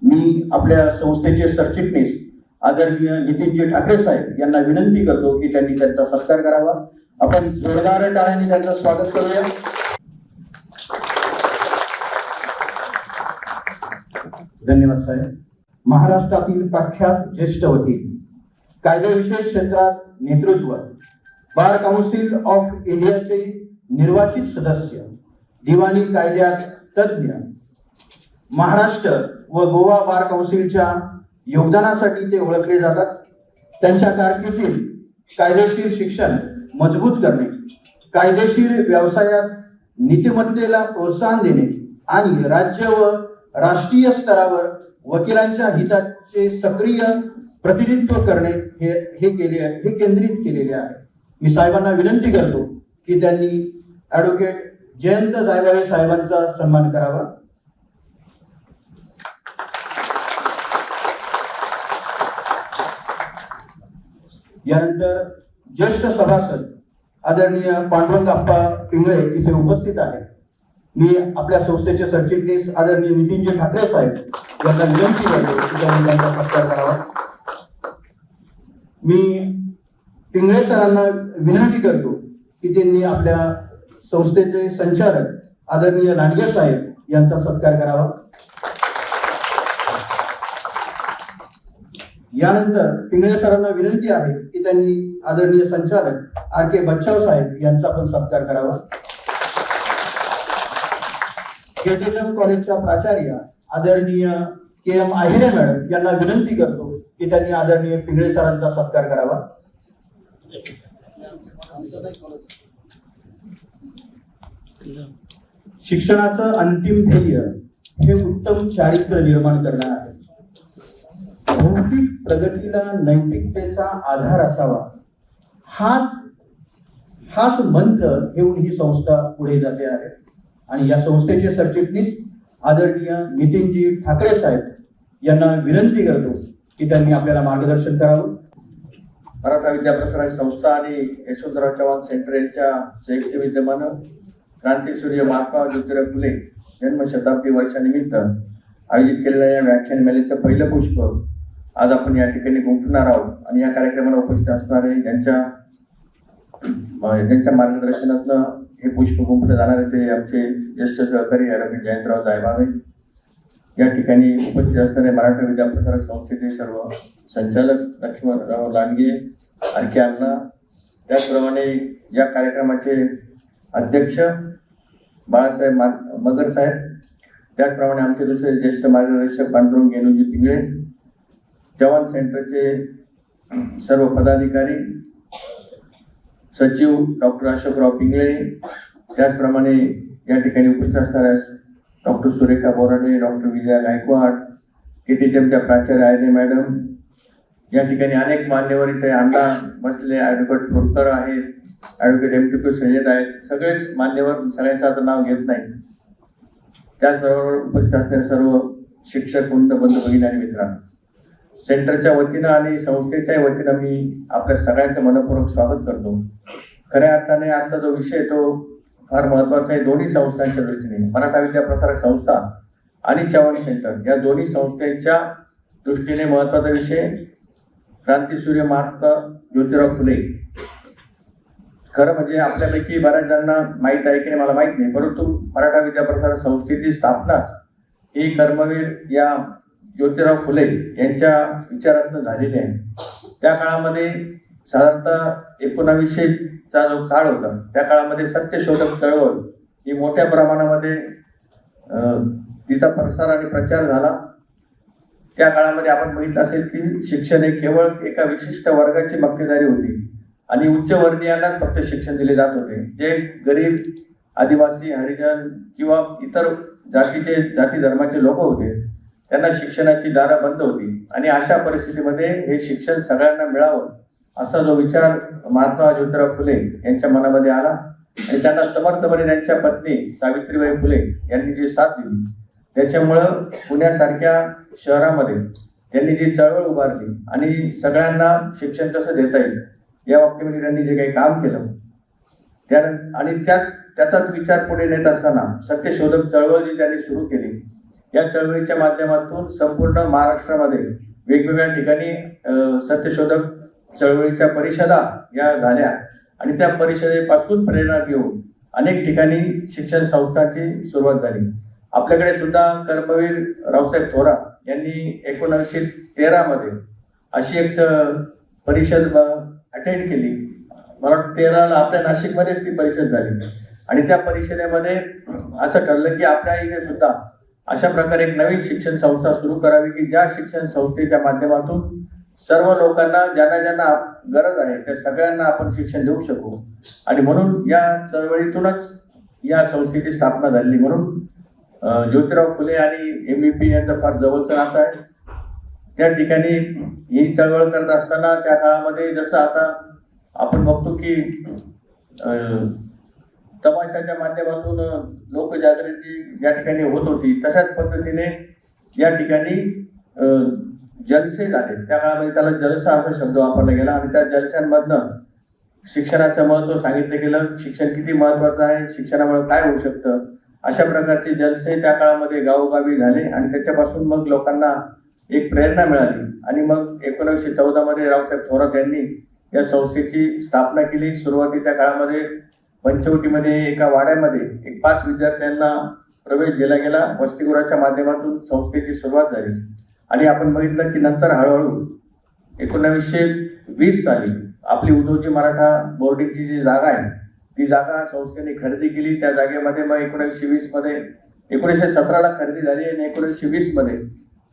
मी आपल्या संस्थेचे सरचिटणीस आदरणीय नितीनजी ठाकरे साहेब यांना विनंती करतो की त्यांनी त्यांचा सत्कार करावा. आपण जोरदार टाळ्यांनी त्यांचं स्वागत करूया. धन्यवाद साहेब. महाराष्ट्रातील प्रख्यात ज्येष्ठ वकील, कायदेविषयक क्षेत्रात नेतृत्व, बार काउन्सिल ऑफ इंडियाचे निर्वाचित सदस्य, दिवाणी कायद्यात तज्ज्ञ, महाराष्ट्र व गोवा बार काउन्सिलच्या योगदानासाठी ते ओळखले जातात. त्यांच्या कारकिर्दीत कायदेशीर शिक्षण मजबूत करणे, कायदेशीर व्यवसायात नीतिमत्तेला प्रोत्साहन देणे आणि राज्य व राष्ट्रीय स्तरावर वकिलांच्या हिताचे सक्रिय प्रतिनिधित्व करणे हे केंद्रित केलेले आहे. मी साहेबांना विनंती करतो की त्यांनी ॲडव्होकेट जयंत जायभावे साहेबांचा सन्मान करावा. यानंतर ज्येष्ठ सभासद आदरणीय पांडुरंग आप्पा पिंगळे इथे उपस्थित आहेत. मी आपल्या संस्थेचे सरचिटणीस आदरणीय नितीनजी ठाकरे साहेब यांना विनंती करतो की त्यांनी त्यांचा सत्कार करावा. मी पिंगळे सरांना विनंती करतो की त्यांनी आपल्या संस्थेचे संचालक आदरणीय लांडगे साहेब यांचा सत्कार करावा. यानंतर पिंगळे सरांना विनंती आहे की त्यांनी आदरणीय संचालक RK बच्छाव साहेब यांचा पण सत्कार करावा. केटीचम कॉलेजच्या प्राचार्य आदरणीय KM आहिरे मॅडम यांना विनंती करतो की त्यांनी आदरणीय पिंगळे सरांचा सत्कार करावा. शिक्षणाचं अंतिम ध्येय हे उत्तम चारित्र्य निर्माण करणं आहे. भौतिक प्रगतीला नैतिकतेचा आधार असावा, हाच मंत्र घेऊन ही संस्था पुढे जाते आहे. आणि या संस्थेचे सरचिटणीस आदरणीय नितीनजी ठाकरे साहेब यांना विनंती करतो की त्यांनी आपल्याला मार्गदर्शन करावं. मराठा विद्याप्रसारक संस्था आणि यशवंतराव चव्हाण सेंटर यांच्या संयुक्त विद्यमानं क्रांतीसूर्य महात्मा ज्योतिराव फुले जन्मशताब्दी वर्षानिमित्त आयोजित केलेल्या या व्याख्यानमालेचं पहिलं पुष्प आज आपण या ठिकाणी गुंफणार आहोत. आणि या कार्यक्रमाला उपस्थित असणारे ज्यांच्या मार्गदर्शनातनं हे पुष्प गुंफलं जाणार आहे ते आमचे ज्येष्ठ सहकारी ॲडव्होकेट जयंतराव जायभावे, या ठिकाणी उपस्थित असणारे मराठा विद्याप्रसारक संस्थेचे सर्व संचालक लक्ष्मणराव लांडगे, RK अण्णा, त्याचप्रमाणे या कार्यक्रमाचे अध्यक्ष बाळासाहेब मगर साहेब, त्याचप्रमाणे आमचे दुसरे ज्येष्ठ मार्गदर्शक पांडुरंग गेनुजी पिंगळे, चव्हाण सेंटरचे सर्व पदाधिकारी, सचिव डॉक्टर अशोकराव पिंगळे, त्याचप्रमाणे या ठिकाणी उपस्थित असणाऱ्या डॉक्टर सुरेखा बोराडे, डॉक्टर विजया गायकवाड, KTHMच्या प्राचार्य आयने मॅडम, या ठिकाणी अनेक मान्यवर इथे अण्णा बसले, ॲडव्होकेट फुरकर आहेत, ॲडव्होकेट MTQ सय्यद आहेत, सगळेच मान्यवर, सगळ्यांचं आता नाव घेत नाही. त्याचबरोबर उपस्थित असणारे सर्व शिक्षक वृंद, बंधू भगिनी आणि मित्रांनो, सेंटरच्या वतीनं आणि संस्थेच्या वतीनं मी आपल्या सगळ्यांचं मनपूर्वक स्वागत करतो. खऱ्या अर्थाने आजचा जो विषय तो फार महत्त्वाचा आहे दोन्ही संस्थांच्या दृष्टीने. मराठा विद्या प्रसारक संस्था आणि चव्हाण सेंटर या दोन्ही संस्थांच्या दृष्टीने महत्त्वाचा विषय क्रांतीसूर्य महात्मा ज्योतिराव फुले. खरं म्हणजे आपल्यापैकी बऱ्याच जणांना माहीत आहे की नाही मला माहीत नाही, परंतु मराठा विद्या प्रसारक संस्थेची स्थापनाच ही कर्मवीर या ज्योतिराव फुले यांच्या विचारातनं झालेली आहे. त्या काळामध्ये साधारणतः 1900चा जो काळ होता त्या काळामध्ये सत्यशोधक चळवळ ही मोठ्या प्रमाणामध्ये तिचा प्रसार आणि प्रचार झाला. त्या काळामध्ये आपण बघितलं असेल की शिक्षण हे केवळ एका विशिष्ट वर्गाची मक्तेदारी होती आणि उच्चवर्णीयांनाच फक्त शिक्षण दिले जात होते. जे गरीब, आदिवासी, हरिजन किंवा इतर जाती धर्माचे लोक होते त्यांना शिक्षणाची दारं बंद होती आणि अशा परिस्थितीमध्ये हे शिक्षण सगळ्यांना मिळावं असा जो विचार महात्मा ज्योतिराव फुले यांच्या मनामध्ये आला आणि त्यांना समर्थपणे त्यांच्या पत्नी सावित्रीबाई फुले यांनी जी साथ दिली त्याच्यामुळं पुण्यासारख्या शहरामध्ये त्यांनी जी चळवळ उभारली आणि सगळ्यांना शिक्षण कसं देता येईल या बाबतीमध्ये त्यांनी जे काही काम केलं आणि त्याचाच विचार पुढे नेत असताना सत्यशोधक चळवळ जी त्यांनी सुरू केली, या चळवळीच्या माध्यमातून संपूर्ण महाराष्ट्रामध्ये वेगवेगळ्या ठिकाणी सत्यशोधक चळवळीच्या परिषदा या झाल्या आणि त्या परिषदेपासून प्रेरणा घेऊन अनेक ठिकाणी शिक्षण संस्थांची सुरुवात झाली. आपल्याकडे सुद्धा कर्मवीर रावसाहेब थोरात यांनी 1913 अशी एक परिषद अटेंड केली. मला वाटतं 13ला आपल्या नाशिकमध्येच ती परिषद झाली आणि त्या परिषदेमध्ये असं ठरलं की आपल्या इथे सुद्धा अशा प्रकारे एक नवीन शिक्षण संस्था सुरू करावी की ज्या शिक्षण संस्थेच्या माध्यमातून सर्व लोकांना ज्यांना गरज आहे त्या सगळ्यांना आपण शिक्षण देऊ शकू. आणि म्हणून या चळवळीतूनच या संस्थेची स्थापना झाली. म्हणून ज्योतिराव फुले आणि MVP यांचं फार जवळचं नातं आहे. त्या ठिकाणी ही चळवळ करत असताना त्या काळामध्ये जसं आता आपण बघतो की तमाशाच्या माध्यमातून लोकजागृती या ठिकाणी होत होती, तशाच पद्धतीने या ठिकाणी जलसे झाले. त्या काळामध्ये त्याला जलसा असा शब्द वापरला गेला आणि त्या जलशांमधनं शिक्षणाचं महत्त्व सांगितलं गेलं. शिक्षण किती महत्त्वाचं आहे, शिक्षणामुळे काय होऊ शकतं, अशा प्रकारचे जलसे त्या काळामध्ये गावोगावी झाले आणि त्याच्यापासून मग लोकांना एक प्रेरणा मिळाली आणि मग 1914 रावसाहेब थोरात यांनी या संस्थेची स्थापना केली. सुरुवातीच्या काळामध्ये पंचवटीमध्ये एका वाड्यामध्ये एक 5 विद्यार्थ्यांना प्रवेश दिला गेला. वसतिगृहाच्या माध्यमातून संस्थेची सुरुवात झाली आणि आपण बघितलं की नंतर हळूहळू 1920 साली आपली उदोजी मराठा बोर्डिंगची जी जागा आहे ती जागा संस्थेने खरेदी केली. त्या जागेमध्ये मग 1917ला खरेदी झाली आणि 1920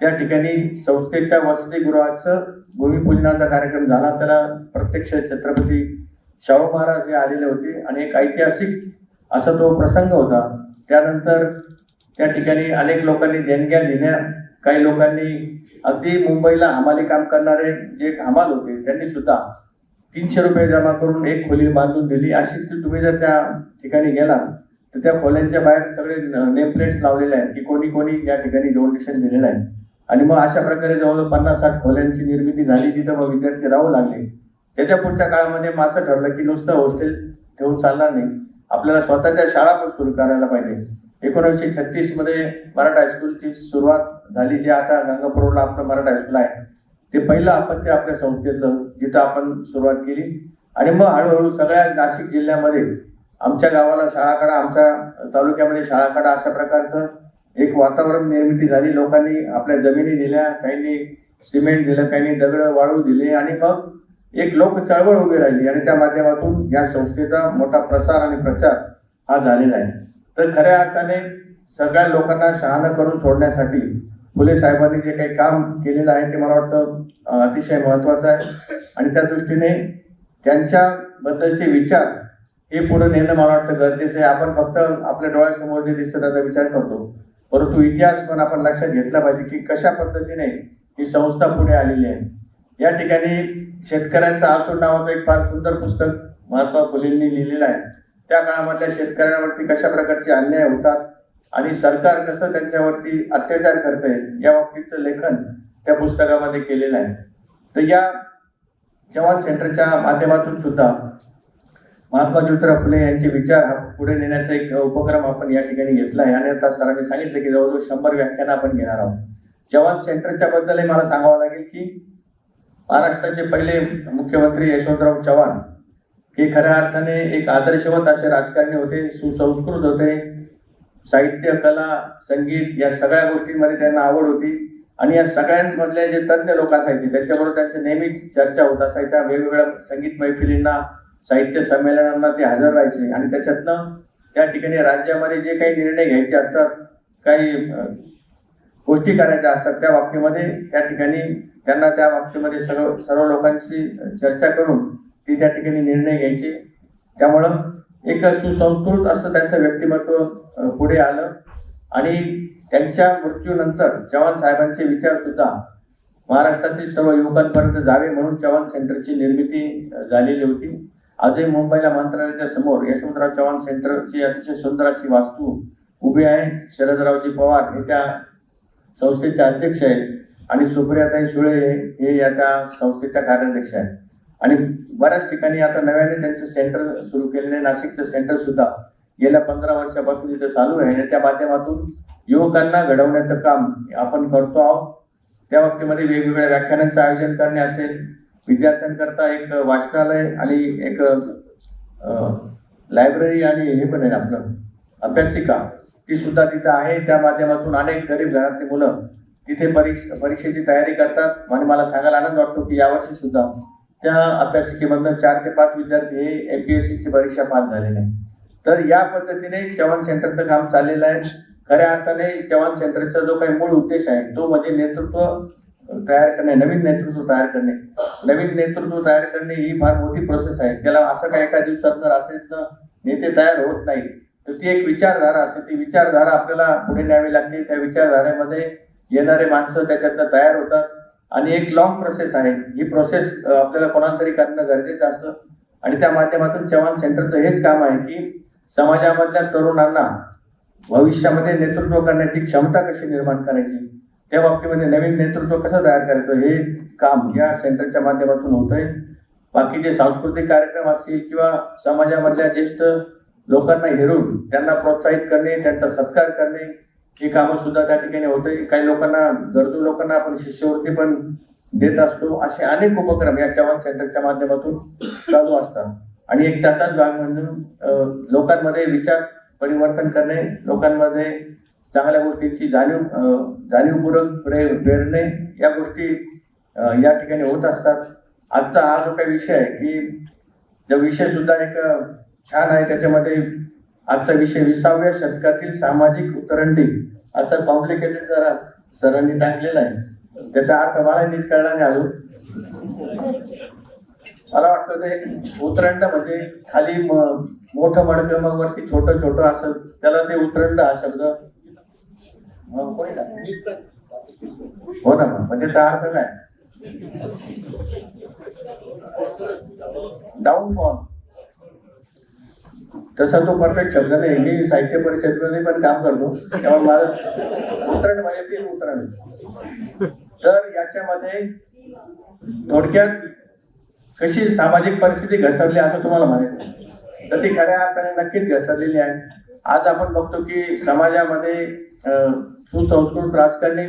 त्या ठिकाणी संस्थेच्या वसतिगृहाचं भूमिपूजनाचा कार्यक्रम झाला. त्याला प्रत्यक्ष छत्रपती शाहू महाराज हे आलेले होते आणि एक ऐतिहासिक असा तो प्रसंग होता. त्यानंतर त्या ठिकाणी अनेक लोकांनी देणग्या दिल्या. काही लोकांनी अगदी मुंबईला हमाली काम करणारे जे हमाल होते त्यांनी सुद्धा 300 रुपये जमा करून एक खोली बांधून दिली. अशी तुम्ही जर त्या ठिकाणी गेला तर त्या खोल्यांच्या बाहेर सगळे नेमप्लेट्स लावलेले आहेत की कोणी कोणी या ठिकाणी डोनेशन दिलेलं आहे आणि मग अशा प्रकारे जवळजवळ 50-60 खोल्यांची निर्मिती झाली. तिथं मग विद्यार्थी राहू लागले. त्याच्या पुढच्या काळामध्ये मग असं ठरलं की नुसतं हॉस्टेल ठेवून चालणार नाही, आपल्याला स्वतःच्या शाळा पण सुरू करायला पाहिजे. 1936 मराठा हायस्कूलची सुरुवात झाली, जे आता गंगापूर रोडला आपलं मराठा हायस्कूल आहे. ते पहिलं अपत्य आपल्या संस्थेतलं जिथं आपण सुरुवात केली आणि मग हळूहळू सगळ्या नाशिक जिल्ह्यामध्ये आमच्या गावाला शाळा काढा, आमच्या तालुक्यामध्ये शाळा काढा, अशा प्रकारचं एक वातावरण निर्मिती झाली. लोकांनी आपल्या जमिनी दिल्या, काहींनी सिमेंट दिलं, काहींनी दगड वाळू दिले आणि मग एक लोक चळवळ उभी राहिली आणि त्या माध्यमातून या संस्थेचा मोठा प्रसार आणि प्रचार हा झालेला आहे. तर खऱ्या अर्थाने सगळ्या लोकांना शहाणं करून सोडण्यासाठी फुले साहेबांनी जे काही काम केलेलं आहे ते मला वाटतं अतिशय महत्त्वाचं आहे आणि त्या दृष्टीने त्यांच्याबद्दलचे विचार हे पुढे नेणं मला वाटतं गरजेचं आहे. आपण फक्त आपल्या डोळ्यासमोर जे दिसतं त्याचा विचार करतो, परंतु इतिहास पण आपण लक्षात घेतला पाहिजे की कशा पद्धतीने ही संस्था पुढे आलेली आहे. या ठिकाणी शेतकऱ्यांचा आसूड नावाचं एक फार सुंदर पुस्तक महात्मा फुलेंनी लिहिलेलं आहे. त्या काळामधल्या शेतकऱ्यांवरती कशा प्रकारचे अन्याय होतात आणि सरकार कसं त्यांच्यावरती अत्याचार करतंय या बाबतीचं लेखन त्या पुस्तकामध्ये केलेलं आहे. तर या जवान सेंटरच्या माध्यमातून सुद्धा महात्मा ज्योतिराव फुले यांचे विचार पुढे नेण्याचा एक उपक्रम आपण या ठिकाणी घेतला आहे आणि आता सरांनी सांगितलं की जवळजवळ 100 व्याख्यानं आपण घेणार आहोत. जवान सेंटरच्या बद्दलही मला सांगावं लागेल की महाराष्ट्राचे पहिले मुख्यमंत्री यशवंतराव चव्हाण हे खऱ्या अर्थाने एक आदर्शवत असे राजकारणी होते, सुसंस्कृत होते. साहित्य, कला, संगीत या सगळ्या गोष्टींमध्ये त्यांना आवड होती आणि या सगळ्यांमधले जे तज्ज्ञ लोक असायचे त्यांच्याबरोबर त्यांचं नेहमीच चर्चा होत असायच्या. वेगवेगळ्या संगीत मैफिलींना, साहित्य संमेलनांना ते हजर राहायचे आणि त्याच्यातनं त्या ठिकाणी राज्यामध्ये जे काही निर्णय घ्यायचे असतात, काही गोष्टी करायच्या असतात त्या बाबतीमध्ये त्या ठिकाणी त्यांना त्या बाबतीमध्ये सर्व लोकांशी चर्चा करून ती त्या ठिकाणी निर्णय घ्यायचे. त्यामुळं एक सुसंस्कृत असं त्यांचं व्यक्तिमत्व पुढे आलं आणि त्यांच्या मृत्यूनंतर चव्हाण साहेबांचे विचार सुद्धा महाराष्ट्रातील सर्व युवकांपर्यंत जावे म्हणून चव्हाण सेंटरची निर्मिती झालेली होती. आजही मुंबईला मंत्रालयाच्या समोर यशवंतराव चव्हाण सेंटरची अतिशय सुंदर अशी वास्तू उभी आहे. शरदरावजी पवार हे त्या संस्थेचे अध्यक्ष आहेत आणि सुप्रियाताई सुळे हे या त्या संस्थेच्या कार्याध्यक्ष आहेत आणि बऱ्याच ठिकाणी आता नव्याने त्यांचं सेंटर सुरू केलेलं आहे. नाशिकचं सेंटर सुद्धा गेल्या 15 वर्षापासून इथं चालू आहे आणि त्या माध्यमातून युवकांना घडवण्याचं काम आपण करतो आहोत. त्या बाबतीमध्ये वेगवेगळ्या व्याख्यानांचं आयोजन करणे असेल, विद्यार्थ्यांकरता एक वाचनालय आणि एक लायब्ररी आणि हे पण आहे आपलं अभ्यासिका ती सुद्धा तिथं आहे. त्या माध्यमातून अनेक गरीब घरातली मुलं तिथे परीक्षेची तयारी करतात आणि मला सांगायला आनंद वाटतो की यावर्षी सुद्धा त्या अभ्यासिकेमधनं 4 ते 5 विद्यार्थी हे MPSCची परीक्षा पास झालेले आहेत. तर या पद्धतीने चव्हाण सेंटरचं काम चाललेलं आहे. खऱ्या अर्थाने चव्हाण सेंटरचा जो काही मूळ उद्देश आहे तो म्हणजे नेतृत्व तयार करणे, नवीन नेतृत्व तयार करणे. नवीन नेतृत्व तयार करणे ही फार मोठी प्रोसेस आहे. त्याला असं काय एका दिवसातनं रात्रीतनं नेते तयार होत नाही. तर ती एक विचारधारा असते, ती विचारधारा आपल्याला पुढे न्यावी लागते. त्या विचारधारेमध्ये येणारे माणसं त्याच्यातनं तयार होतात आणि एक लॉंग प्रोसेस आहे. ही प्रोसेस आपल्याला कोणाला तरी करणं गरजेचं असतं आणि त्या माध्यमातून चव्हाण सेंटरचं हेच काम आहे की समाजामधल्या तरुणांना भविष्यामध्ये नेतृत्व करण्याची क्षमता कशी निर्माण करायची, त्या बाबतीमध्ये नवीन नेतृत्व कसं तयार करायचं हे काम या सेंटरच्या माध्यमातून होतंय. बाकीचे सांस्कृतिक कार्यक्रम असतील किंवा समाजामधल्या ज्येष्ठ लोकांना हेरून त्यांना प्रोत्साहित करणे, त्यांचा सत्कार करणे ही कामं सुद्धा त्या ठिकाणी होते. काही लोकांना, गरजू लोकांना आपण शिष्यवृत्ती पण देत असतो. असे अनेक उपक्रम या चव्हाण सेंटरच्या माध्यमातून चालू असतात आणि एक त्याचाच भाग म्हणून लोकांमध्ये विचार परिवर्तन करणे, लोकांमध्ये चांगल्या गोष्टींची जाणीवपूर्वक प्रेरणे या गोष्टी या ठिकाणी होत असतात. आजचा हा जो काही विषय आहे की जो विषय सुद्धा एक छान आहे. त्याच्यामध्ये आजचा विषय 20व्या शतकातील सामाजिक उतरंडी असं कॉम्प्लिकेटेड जरा सरांनी टाकलेला आहे. त्याचा अर्थ मला नीट कळला नाही अजून. मला वाटतं ते उतरंड म्हणजे खाली मोठं मडकं मग वरती छोटं छोटं असं, त्याला ते उतरंड हा शब्द हो ना. मग त्याचा अर्थ काय? डाऊनफॉल. तसा तो परफेक्ट शब्द नाही. मी साहित्य परिषदेमध्ये पण काम करतो त्यामुळे मला उतरण म्हणजे ते उतरण. तर याच्यामध्ये थोडक्यात कशी सामाजिक परिस्थिती घसरली असं तुम्हाला म्हणायचं तर ती खऱ्या अर्थाने नक्कीच घसरलेली आहे. आज आपण बघतो की समाजामध्ये सुसंस्कृत राजकारणी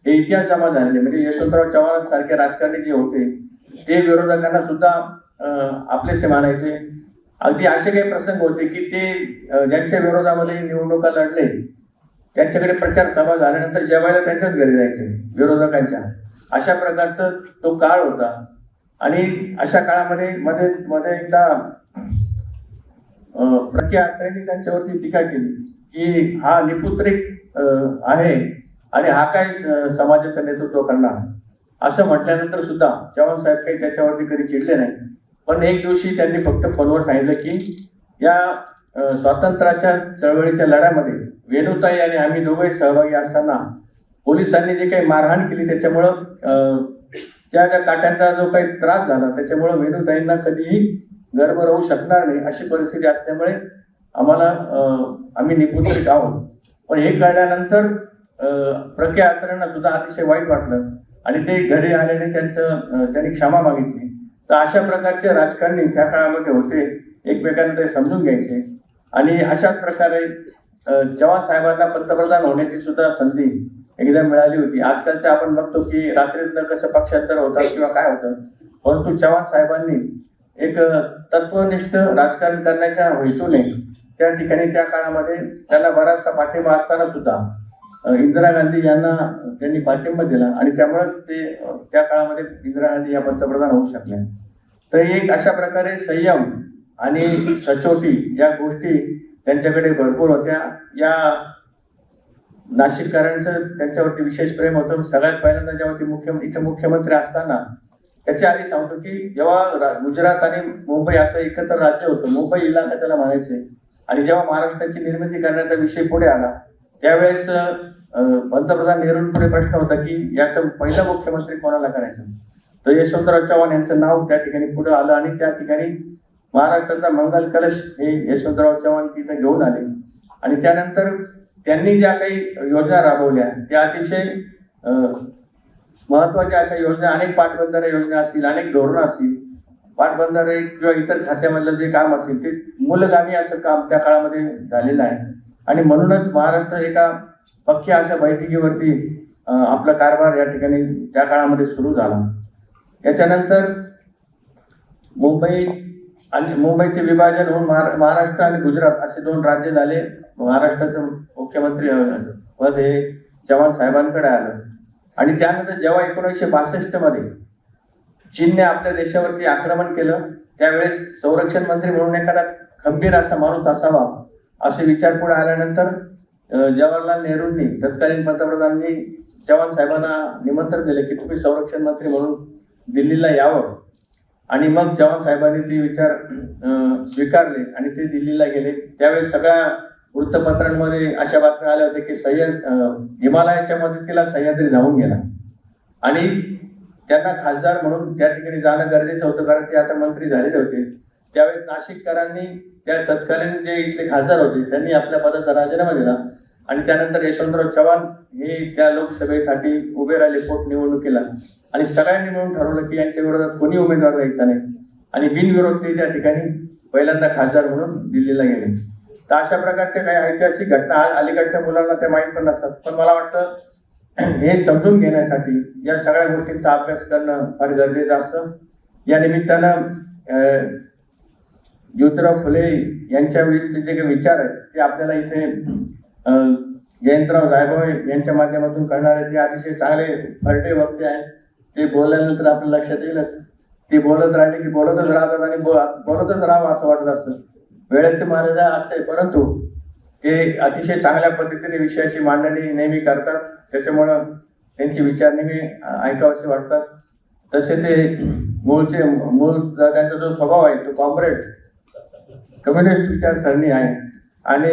हे इतिहास जमा झालेले म्हणजे यशवंतराव चव्हाण सारखे राजकारणी जे होते ते विरोधकांना सुद्धा आपलेसे मानायचे. अगदी असे काही प्रसंग होते की ते ज्यांच्या विरोधामध्ये निवडणुका लढले त्यांच्याकडे प्रचार सभा झाल्यानंतर जेवायला त्यांच्याच घरी जायचे विरोधकांच्या. अशा प्रकारचा तो काळ होता आणि अशा काळामध्ये मध्ये एकदा प्रख्या अत्र्यांनी त्यांच्यावरती टीका केली की हा निपुत्रिक आहे आणि हा काय समाजाचं नेतृत्व करणार. असं म्हटल्यानंतर सुद्धा चव्हाण साहेब काही त्याच्यावरती कधी चिडले नाही. पण एक दिवशी त्यांनी फक्त फोनवर सांगितलं की या स्वातंत्र्याच्या चळवळीच्या लढ्यामध्ये वेणुताई आणि आम्ही दोघे सहभागी असताना पोलिसांनी जे काही मारहाण केली त्याच्यामुळं ज्या काट्यांचा जो काही त्रास झाला त्याच्यामुळं वेणुताईंना कधीही गर्भ राहू शकणार नाही अशी परिस्थिती असल्यामुळे आम्हाला आम्ही निपुत्रिक आहोत. पण हे कळल्यानंतर प्रज्ञा अत्रेंना सुद्धा अतिशय वाईट वाटलं आणि ते घरी आल्याने त्यांनी क्षमा मागितली. तर अशा प्रकारचे राजकारणी त्या काळामध्ये होते, एकमेकांना ते समजून घ्यायचे आणि अशाच प्रकारे चव्हाण साहेबांना पंतप्रधान होण्याची सुद्धा संधी एकदा मिळाली होती. आजकालच्या आपण बघतो की रात्रीतनं कसं पक्षांतर होतात किंवा काय होतं, परंतु चव्हाण साहेबांनी एक तत्वनिष्ठ राजकारण करण्याच्या हेतूने त्या ठिकाणी त्या काळामध्ये त्यांना बराचसा पाठिंबा असताना सुद्धा इंदिरा गांधी यांना त्यांनी पाठिंबा दिला आणि त्यामुळेच ते त्या काळामध्ये इंदिरा गांधी या पंतप्रधान होऊ शकल्या. तर एक अशा प्रकारे संयम आणि सचोटी या गोष्टी त्यांच्याकडे भरपूर होत्या. या नाशिककरांचं त्यांच्यावरती विशेष प्रेम होतं. सगळ्यात पहिल्यांदा जेव्हा ते इथं मुख्यमंत्री असताना त्याच्या आधी सांगतो की जेव्हा गुजरात आणि मुंबई असं एकत्र राज्य होतं, मुंबई इलाका त्याला म्हणायचे, आणि जेव्हा महाराष्ट्राची निर्मिती करण्याचा विषय पुढे आला त्यावेळेस पंतप्रधान नेहरूंपुढे प्रश्न होता की याचं पहिलं मुख्यमंत्री कोणाला करायचं. तर यशवंतराव चव्हाण यांचं नाव त्या ठिकाणी पुढे आलं आणि त्या ठिकाणी महाराष्ट्राचा मंगल कलश हे यशवंतराव चव्हाण तिथे घेऊन आले आणि त्यानंतर त्यांनी ज्या काही योजना राबवल्या त्या अतिशय महत्वाच्या अशा योजना, अनेक पाटबंधारे योजना असतील, अनेक धोरणं असतील, पाटबंधारे किंवा इतर खात्यामधलं जे काम असेल ते मूलगामी असं काम त्या काळामध्ये झालेलं आहे. आणि म्हणूनच महाराष्ट्र एका पक्क्या अशा बैठकीवरती आपला कारभार या ठिकाणी त्या काळामध्ये सुरू झाला. त्याच्यानंतर मुंबईचे विभाजन होऊन महाराष्ट्र आणि गुजरात असे 2 राज्य झाले. महाराष्ट्राचं मुख्यमंत्री पद हे चव्हाण साहेबांकडे आलं आणि त्यानंतर जेव्हा 1962 मध्ये चीनने आपल्या देशावरती आक्रमण केलं त्यावेळेस संरक्षण मंत्री म्हणून एखादा खंबीर असा माणूस असावा असे विचार पुढे आल्यानंतर जवाहरलाल नेहरूंनी तत्कालीन पंतप्रधानांनी चव्हाण साहेबांना निमंत्रण दिले की तुम्ही संरक्षण मंत्री म्हणून दिल्लीला यावं. आणि मग चव्हाण साहेबांनी ते विचार स्वीकारले आणि ते दिल्लीला गेले. त्यावेळेस सगळ्या वृत्तपत्रांमध्ये अशा बातम्या आल्या होत्या की हिमालयाच्या मदतीला सह्याद्री धावून गेला आणि त्यांना खासदार म्हणून त्या ठिकाणी जाणं गरजेचं होतं कारण ते आता मंत्री झालेले होते. त्यावेळेस नाशिककरांनी त्या तत्कालीन जे इथले खासदार होते त्यांनी आपल्या पदाचा राजीनामा दिला आणि त्यानंतर यशवंतराव चव्हाण हे त्या लोकसभेसाठी उभे राहिले पोटनिवडणुकीला आणि सगळ्यांनी मिळून ठरवलं की यांच्या विरोधात कोणी उमेदवार द्यायचा नाही आणि बिनविरोध ते त्या ठिकाणी पहिल्यांदा खासदार म्हणून दिल्लीला गेले. तर अशा प्रकारच्या काही ऐतिहासिक घटना अलीकडच्या मुलांना त्या माहीत पण नसतात. पण मला वाटतं हे समजून घेण्यासाठी या सगळ्या गोष्टींचा अभ्यास करणं फार गरजेचं असतं. या निमित्तानं ज्योतिराव फुले यांच्या जे काही विचार आहेत ते आपल्याला इथे जयंतराव जायभावे यांच्या माध्यमातून कळणार आहे. ते अतिशय चांगले फरटे वक्ते आहेत. ते बोलल्यानंतर आपल्या लक्षात येईलच. ते बोलत राहिले की बोलतच राहतात आणि बोलतच राहावं असं वाटत असतं. वेळेची मर्यादा असते परंतु ते अतिशय चांगल्या पद्धतीने विषयाची मांडणी नेहमी करतात. त्याच्यामुळं त्यांचे विचार नेहमी ऐकावेसे वाटतात. तसे ते मूळ त्यांचा जो स्वभाव आहे तो कॉम्रेड कम्युनिस्ट विचारसरणी आहे आणि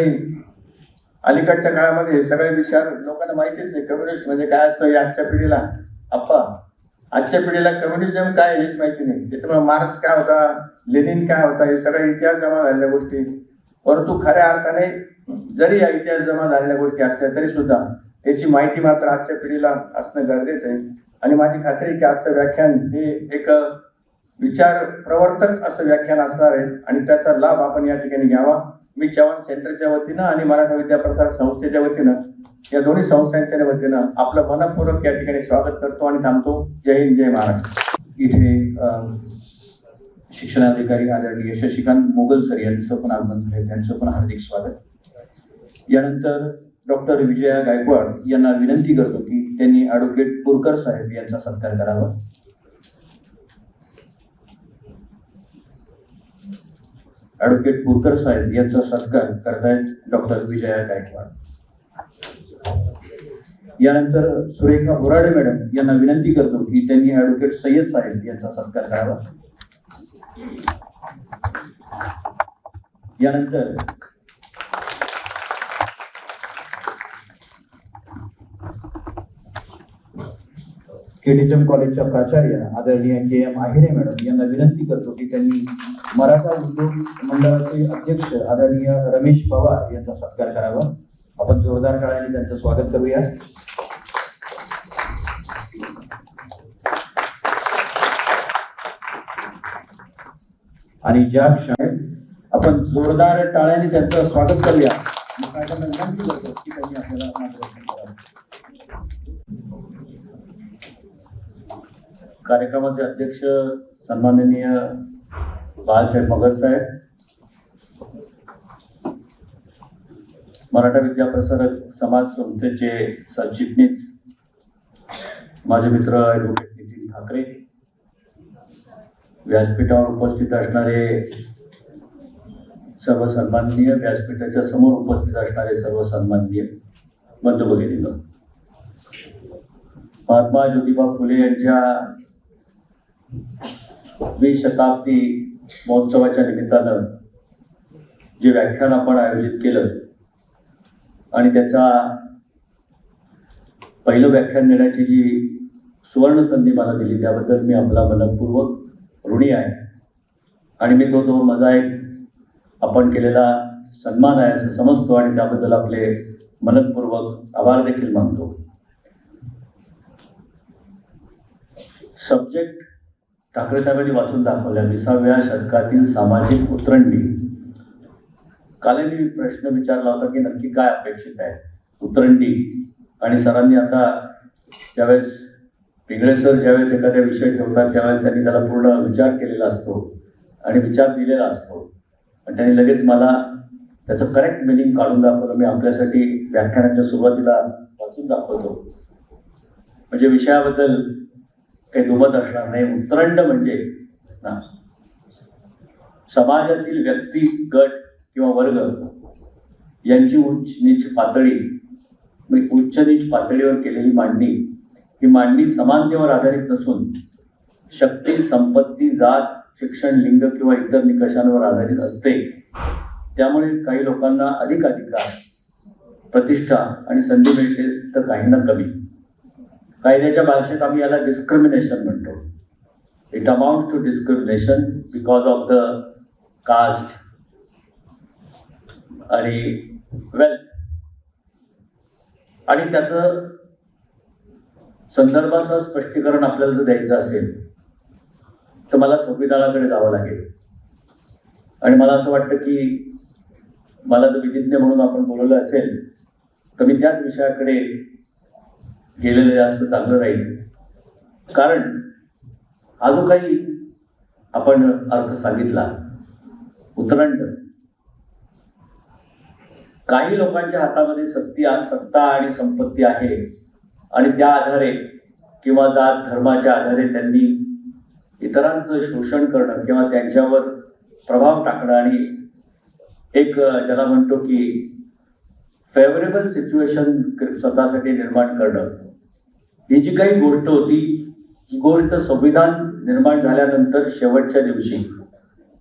अलीकडच्या काळामध्ये सगळे विचार लोकांना माहितीच नाही. कम्युनिस्ट म्हणजे काय असतं हे आजच्या पिढीला आजच्या पिढीला कम्युनिझम काय हेच माहिती नाही. त्याच्यामुळे मार्क्स काय होता, लेनिन काय होता हे सगळे इतिहास जमा झालेल्या गोष्टी. परंतु खऱ्या अर्थाने जरी या इतिहास जमा झालेल्या गोष्टी असल्या तरी सुद्धा त्याची माहिती मात्र आजच्या पिढीला असणं गरजेचं आहे. आणि माझी खात्री आहे की आजचं व्याख्यान हे एक विचार प्रवर्तक असं व्याख्यान असणार आहे आणि त्याचा लाभ आपण या ठिकाणी घ्यावा. मी चव्हाण सेंटरच्या वतीनं आणि मराठा विद्याप्रसारक संस्थेच्या वतीनं या दोन्ही संस्थांच्या वतीनं आपलं मनपूर्वक या ठिकाणी स्वागत करतो आणि थांबतो. जय हिंद, जय महाराष्ट्र. इथे शिक्षणाधिकारी आदरणीय शशिकांत मोगल सर यांचं पण आगमन झाले, त्यांचं पण हार्दिक स्वागत. यानंतर डॉक्टर विजया गायकवाड यांना विनंती करतो की त्यांनी ॲडव्होकेट पुरकर साहेब यांचा सत्कार करावा. ॲडव्होकेट पुरकर साहेब यांचा सत्कार करतायत डॉक्टर विजया गायकवाड. यानंतर सुरेखा बोराडे मॅडम यांना विनंती करतो की त्यांनी ॲडव्होकेट सय्यद साहेब यांचा सत्कार करावा. यानंतर केटीचम कॉलेजच्या प्राचार्य आदरणीय KM आहिरे मॅडम यांना विनंती करतो की त्यांनी मराठा उद्योग मंडळाचे अध्यक्ष आदरणीय रमेश पवार यांचा सत्कार करावा. आपण जोरदार टाळ्यांनी त्यांचं स्वागत करूया. आणि ज्या क्षणी आपण जोरदार टाळ्यांनी त्यांचं स्वागत करूया. मी साहेबांना विनंती करतो की त्यांनी आपल्याला मार्गदर्शन करावं. कार्यक्रमाचे अध्यक्ष सन्माननीय बाळासाहेब मगर साहेब, मराठा विद्याप्रसारक समाज संस्थेचे सरचिटणीस माझे मित्र ॲडव्होकेट नितीन ठाकरे, व्यासपीठावर उपस्थित असणारे सर्व सन्माननीय, व्यासपीठाच्या समोर उपस्थित असणारे सर्व सन्माननीय बंधू भगिनींनो, महात्मा ज्योतिबा फुले यांच्या 20 शताब्दी महोत्सवाच्या निमित्तानं जे व्याख्यान आपण आयोजित केलं आणि त्याचा पहिलं व्याख्यान देण्याची जी सुवर्ण संधी मला दिली त्याबद्दल मी आपला मनपूर्वक ऋणी आहे. आणि मी तो माझा एक आपण केलेला सन्मान आहे असं समजतो आणि त्याबद्दल आपले मनपूर्वक आभार देखील मानतो. सब्जेक्ट ठाकरे साहेबांनी वाचून दाखवल्या, 20व्या शतकातील सामाजिक उतरंडी. काल मी प्रश्न विचारला होता की नक्की काय अपेक्षित आहे उतरंडी, आणि सरांनी आता ज्यावेळेस पिंगळे सर ज्यावेळेस एखाद्या विषय ठेवतात त्यावेळेस त्यांनी त्याला पूर्ण विचार केलेला असतो आणि विचार दिलेला असतो आणि त्यांनी लगेच मला त्याचं करेक्ट मिनिंग काढून दाखवलं. मी आपल्यासाठी व्याख्यानाच्या सुरुवातीला वाचून दाखवतो म्हणजे विषयाबद्दल काही दुमत असणार नाही. उतरंड म्हणजे समाजातील व्यक्ती, गट किंवा वर्ग यांची उच्च नीच पातळी, उच्च नीच पातळीवर केलेली मांडणी. ही मांडणी समानतेवर आधारित नसून शक्ती, संपत्ती, जात, शिक्षण, लिंग किंवा इतर निकषांवर आधारित असते. त्यामुळे काही लोकांना अधिक अधिकार, प्रतिष्ठा आणि संधी मिळते तर काहींना कमी. कायद्याच्या भाषेत आम्ही याला डिस्क्रिमिनेशन म्हणतो. It amounts to discrimination because of the caste आणि वेल्थ. आणि त्याचं संदर्भासह स्पष्टीकरण आपल्याला जर द्यायचं असेल तर मला संविधानाकडे जावं लागेल. आणि मला असं वाटतं की मला जर विधिज्ञ म्हणून आपण बोलवलं असेल तर मी त्याच विषयाकडे गेलेलं जास्त चांगलं राहील. कारण हा जो काही आपण अर्थ सांगितला उतरंड, काही लोकांच्या हातामध्ये सत्ता आणि संपत्ती आहे आणि त्या आधारे किंवा जात धर्माच्या आधारे त्यांनी इतरांचं शोषण करणं किंवा त्यांच्यावर प्रभाव टाकणं आणि एक ज्याला म्हणतो की फेवरेबल सिच्युएशन स्वतःसाठी निर्माण करणं, ही जी काही गोष्ट होती ही गोष्ट संविधान निर्माण झाल्यानंतर शेवटच्या दिवशी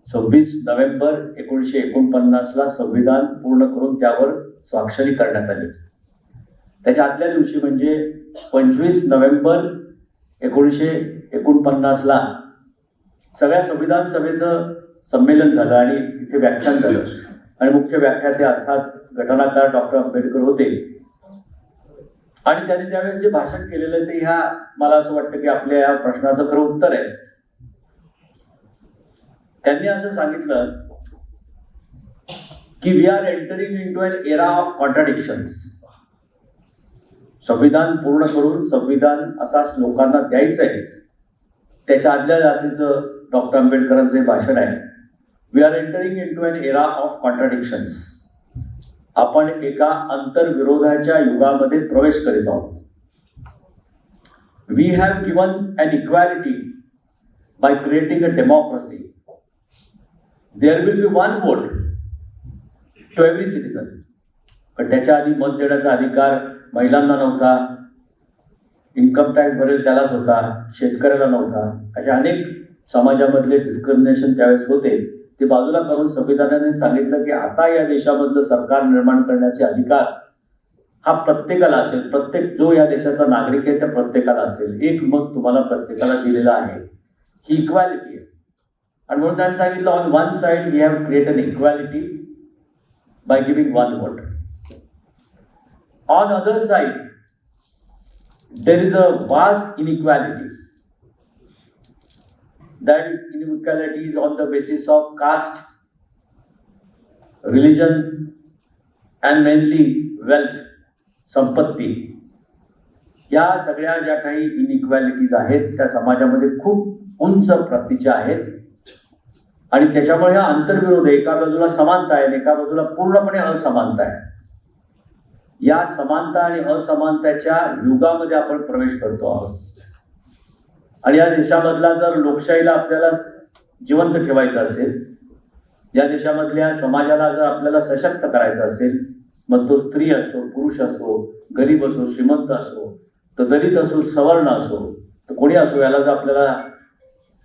26 नोव्हेंबर 1949ला संविधान पूर्ण करून त्यावर स्वाक्षरी करण्यात आली. त्याच्या आदल्या दिवशी म्हणजे 25 नोव्हेंबर 1949ला सगळ्या संविधान सभेचं संमेलन झालं आणि तिथे व्याख्यान झालं आणि मुख्य व्याख्याते अर्थात घटनाकार डॉक्टर आंबेडकर होते. आणि त्यांनी त्यावेळेस जे भाषण केलेलं ते ह्या मला असं वाटतं की आपल्या या प्रश्नाचं खरं उत्तर आहे. त्यांनी असं सांगितलं की we are entering into an era of contradictions. संविधान पूर्ण करून संविधान आता लोकांना द्यायचं आहे. त्याच्या आदल्या रात्रीचं डॉक्टर आंबेडकरांचं हे भाषण आहे. We are entering into an era of contradictions. आपण एका आंतरविरोधाच्या युगामध्ये प्रवेश करीत आहोत. We have given an equality by creating a democracy. There will be one vote to every citizen. पण त्याच्या आधी मत देण्याचा अधिकार महिलांना नव्हता, इन्कम टॅक्स भरेल त्यालाच होता, शेतकऱ्याला नव्हता. अशा अनेक समाजामधले डिस्क्रिमिनेशन त्यावेळेस होते. ते बाजूला करून संविधानाने सांगितलं की आता या देशामधलं सरकार निर्माण करण्याचे अधिकार हा प्रत्येकाला असेल, प्रत्येक जो या देशाचा नागरिक आहे त्या प्रत्येकाला असेल. एक मत तुम्हाला प्रत्येकाला दिलेलं आहे, ही इक्वॅलिटी आहे. आणि म्हणून त्यांनी सांगितलं on one side we have created equality by giving one vote. On other side there is a vast inequality. That inequality is on the basis of caste, religion and mainly wealth, संपत्ती. या सगळ्या ज्या काही इनइक्वॅलिटीज आहेत त्या समाजामध्ये खूप उंच प्रतीच्या आहेत आणि त्याच्यामुळे हा आंतरविरोध आहे. एका बाजूला समानता आहे आणि एका बाजूला पूर्णपणे असमानता आहे. या समानता आणि असमानतेच्या युगामध्ये आपण प्रवेश करतो आहोत. आणि या देशामधला जर लोकशाहीला आपल्याला जिवंत ठेवायचं असेल, या देशामधल्या समाजाला जर आपल्याला सशक्त करायचं असेल, मग तो स्त्री असो, पुरुष असो, गरीब असो, श्रीमंत असो, तर दलित असो, सवर्ण असो, तर कोणी असो, याला जर आपल्याला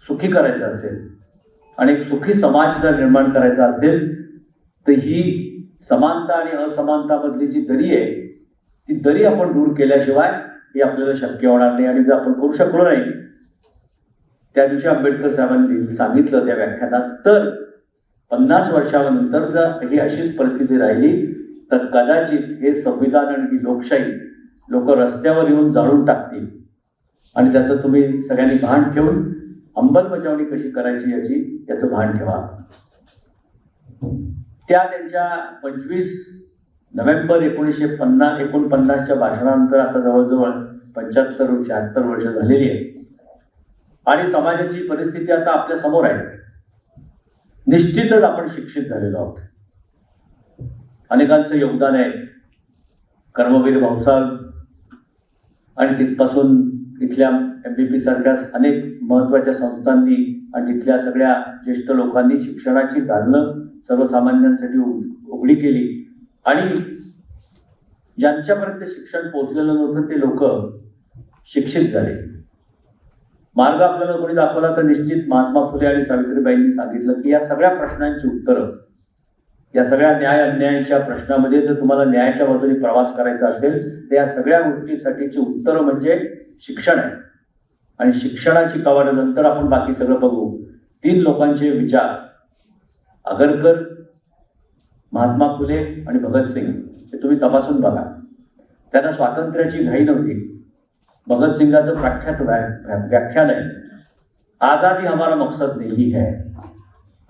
सुखी करायचं असेल आणि एक सुखी समाज जर निर्माण करायचा असेल, तर ही समानता आणि असमानतामधली जी दरी आहे ती दरी आपण दूर केल्याशिवाय ही आपल्याला शक्य होणार नाही. आणि जर आपण करू शकलो नाही, त्या दिवशी आंबेडकर साहेबांनी सांगितलं त्या व्याख्यानात, तर 50 वर्षानंतर जर ही अशीच परिस्थिती राहिली तर कदाचित हे संविधान आणि ही लोकशाही लोक रस्त्यावर येऊन जाळून टाकतील. आणि त्याचं तुम्ही सगळ्यांनी भान ठेवून अंमलबजावणी कशी करायची याचं भान ठेवा. त्या त्यांच्या 25 नोव्हेंबर 1949च्या भाषणानंतर आता जवळजवळ 75-76 वर्ष झालेली आहे आणि समाजाची परिस्थिती आता आपल्या समोर आहे. निश्चितच आपण शिक्षित झालेलो आहोत. अनेकांचं योगदान आहे. कर्मवीर भाऊसाहेब आणि तिथपासून इथल्या MBP सारख्या अनेक महत्त्वाच्या संस्थांनी आणि इथल्या सगळ्या ज्येष्ठ लोकांनी शिक्षणाची दालनं सर्वसामान्यांसाठी उघडी केली आणि ज्यांच्यापर्यंत शिक्षण पोहोचलेलं नव्हतं ते लोक शिक्षित झाले. मार्ग आपल्याला कोणी दाखवला तर निश्चित महात्मा फुले आणि सावित्रीबाईंनी सांगितलं की या सगळ्या प्रश्नांची उत्तरं, या सगळ्या न्याय अन्यायांच्या प्रश्नामध्ये जर तुम्हाला न्यायाच्या बाजूने प्रवास करायचा असेल तर या सगळ्या गोष्टीसाठीची उत्तरं म्हणजे शिक्षण आहे. आणि शिक्षणाची कवाडानंतर आपण बाकी सगळं बघू. 3 लोकांचे विचार, आगरकर, महात्मा फुले आणि भगतसिंग, हे तुम्ही तपासून बघा. त्यांना स्वातंत्र्याची घाई नव्हती. भगतसिंगाचं प्रख्यात व्याख्यान आहे, आजादी हमारा मकसद नहीं है.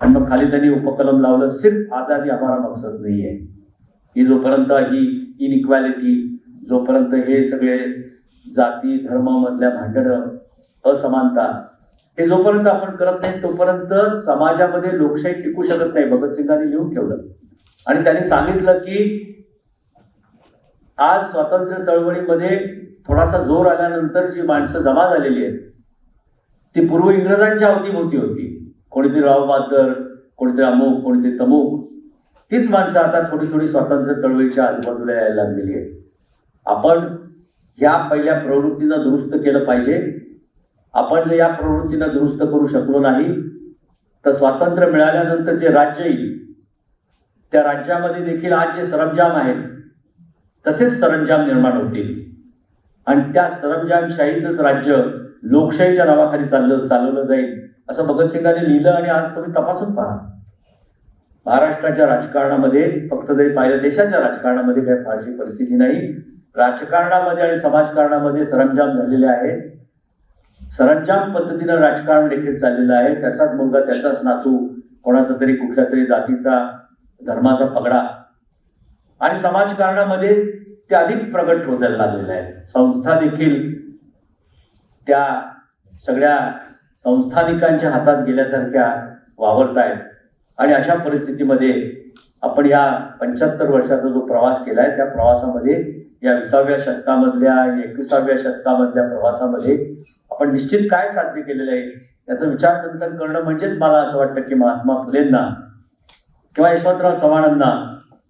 आणि मग खाली त्यांनी उपकलम लावलं, सिर्फ आजादी हमारा मकसद नहीं है. ही जोपर्यंत ही इनइक्वॅलिटी, जोपर्यंत हे सगळे जाती धर्मामधल्या भांडणं, असमानता, हे जोपर्यंत आपण करत नाही तोपर्यंत समाजामध्ये लोकशाही टिकू शकत नाही. भगतसिंगांनी लिहून ठेवलं आणि त्यांनी सांगितलं की आज स्वातंत्र्य चळवळीमध्ये थोडासा जोर आल्यानंतर जी माणसं जमा झालेली आहेत ती पूर्व इंग्रजांच्या अवतीभोवती होती. कोणीतरी राव बहादर, कोणीतरी अमुक, कोणीतरी तमुक, तीच माणसं आता थोडी थोडी स्वातंत्र्य चळवळीच्या आजूबाजूला यायला लागलेली आहे. आपण ह्या पहिल्या प्रवृत्तींना दुरुस्त केलं पाहिजे. आपण जर या प्रवृत्तींना दुरुस्त करू शकलो नाही तर स्वातंत्र्य मिळाल्यानंतर जे राज्य येईल त्या राज्यामध्ये देखील आज जे सरंजाम आहेत तसेच सरंजाम निर्माण होतील आणि त्या सरंजामशाहीचंच राज्य लोकशाहीच्या नावाखाली चालवलं जाईल असं भगतसिंगांनी लिहिलं. आणि आज तुम्ही तपासून पहा, महाराष्ट्राच्या राजकारणामध्ये, फक्त जरी पाहिलं देशाच्या राजकारणामध्ये काही फारशी परिस्थिती नाही. राजकारणामध्ये आणि समाजकारणामध्ये सरंजाम झालेले आहे. सरंजाम पद्धतीनं राजकारण देखील चाललेलं आहे. त्याचाच मुलगा, त्याचाच नातू, कोणाचा तरी कुठल्या तरी जातीचा, धर्माचा पगडा. आणि समाजकारणामध्ये ते अधिक प्रगट होताना लागलेलं आहे. संस्था देखील त्या सगळ्या संस्थानिकांच्या हातात गेल्यासारख्या वावरत आहेत. आणि अशा परिस्थितीमध्ये आपण या 75 वर्षाचा जो प्रवास केला आहे त्या प्रवासामध्ये, या 20व्या शतकामधल्या, 21व्या शतकामधल्या प्रवासामध्ये आपण निश्चित काय साध्य केलेलं आहे याचं विचारमंथन करणं म्हणजेच मला असं वाटतं की महात्मा फुलेंना किंवा यशवंतराव चव्हाणांना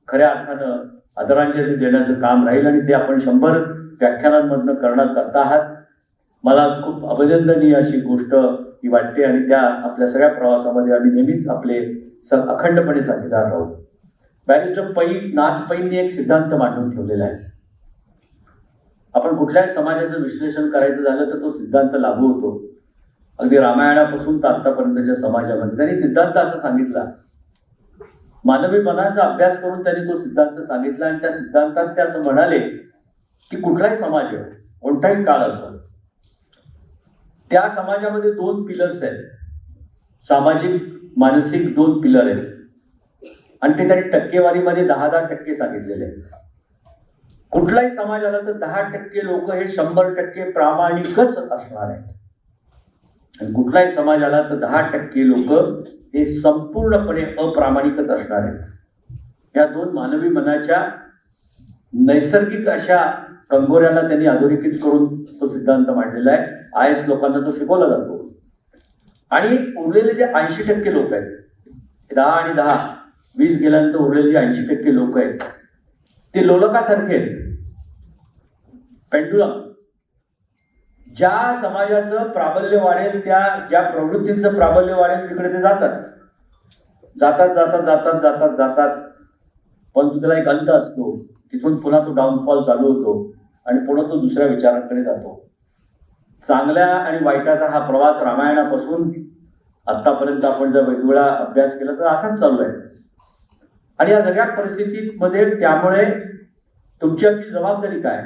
खऱ्या अर्थानं आदरांजली देण्याचं काम राहील. आणि ते आपण 100 व्याख्यानांमधनं करता आहात. मला खूप अभिनंदनीय अशी गोष्ट ही वाटते आणि त्या आपल्या सगळ्या प्रवासामध्ये आम्ही नेहमीच आपले अखंडपणे साथीदार राहू. बॅरिस्टर नाथ पैंनी एक सिद्धांत मांडून ठेवलेला आहे. आपण कुठल्याही समाजाचं विश्लेषण करायचं झालं तर तो सिद्धांत लागू होतो. अगदी रामायणापासून तर आतापर्यंतच्या समाजामध्ये त्यांनी सिद्धांत असा सांगितला. मानवी मनाचा अभ्यास करून त्यांनी तो सिद्धांत सांगितला आणि त्या सिद्धांतात ते असं म्हणाले की कुठलाही समाज आहे, कोणताही काळ असो, त्या समाजामध्ये 2 पिलर्स आहेत, सामाजिक मानसिक 2 पिलर आहेत आणि ते त्यांनी टक्केवारीमध्ये 10% सांगितलेले आहेत. कुठलाही समाज आला तर 10% लोक हे 100% प्रामाणिकच असणार आहेत आणि कुठलाही समाज आला तर 10% लोक हे संपूर्णपणे अप्रामाणिकच असणार आहेत. या 2 मानवी मनाच्या नैसर्गिक अशा कंगोऱ्याला त्यांनी अधोरेखित करून तो सिद्धांत मांडलेला आहे. IAS लोकांना तो शिकवला जातो. आणि उरलेले जे 80% लोक आहेत, 10 आणि 10 20 गेल्यानंतर उरलेले जे 80% लोक आहेत ते लोलकासारखे आहेत, पेंडुलम. ज्या समाजाचं प्राबल्य वाढेल, त्या ज्या प्रवृत्तींचं प्राबल्य वाढेल तिकडे ते जातात जातात जातात जातात जातात जातात पण त्याला एक अंत असतो. तिथून पुन्हा तो डाऊनफॉल चालू होतो आणि पुन्हा तो दुसऱ्या विचारांकडे जातो. चांगल्या आणि वाईटाचा हा प्रवास रामायणापासून आतापर्यंत आपण जर वेगवेगळा अभ्यास केला तर असाच चालू आहे. आणि या सगळ्या परिस्थितीमध्ये त्यामुळे तुमची आमची जबाबदारी काय?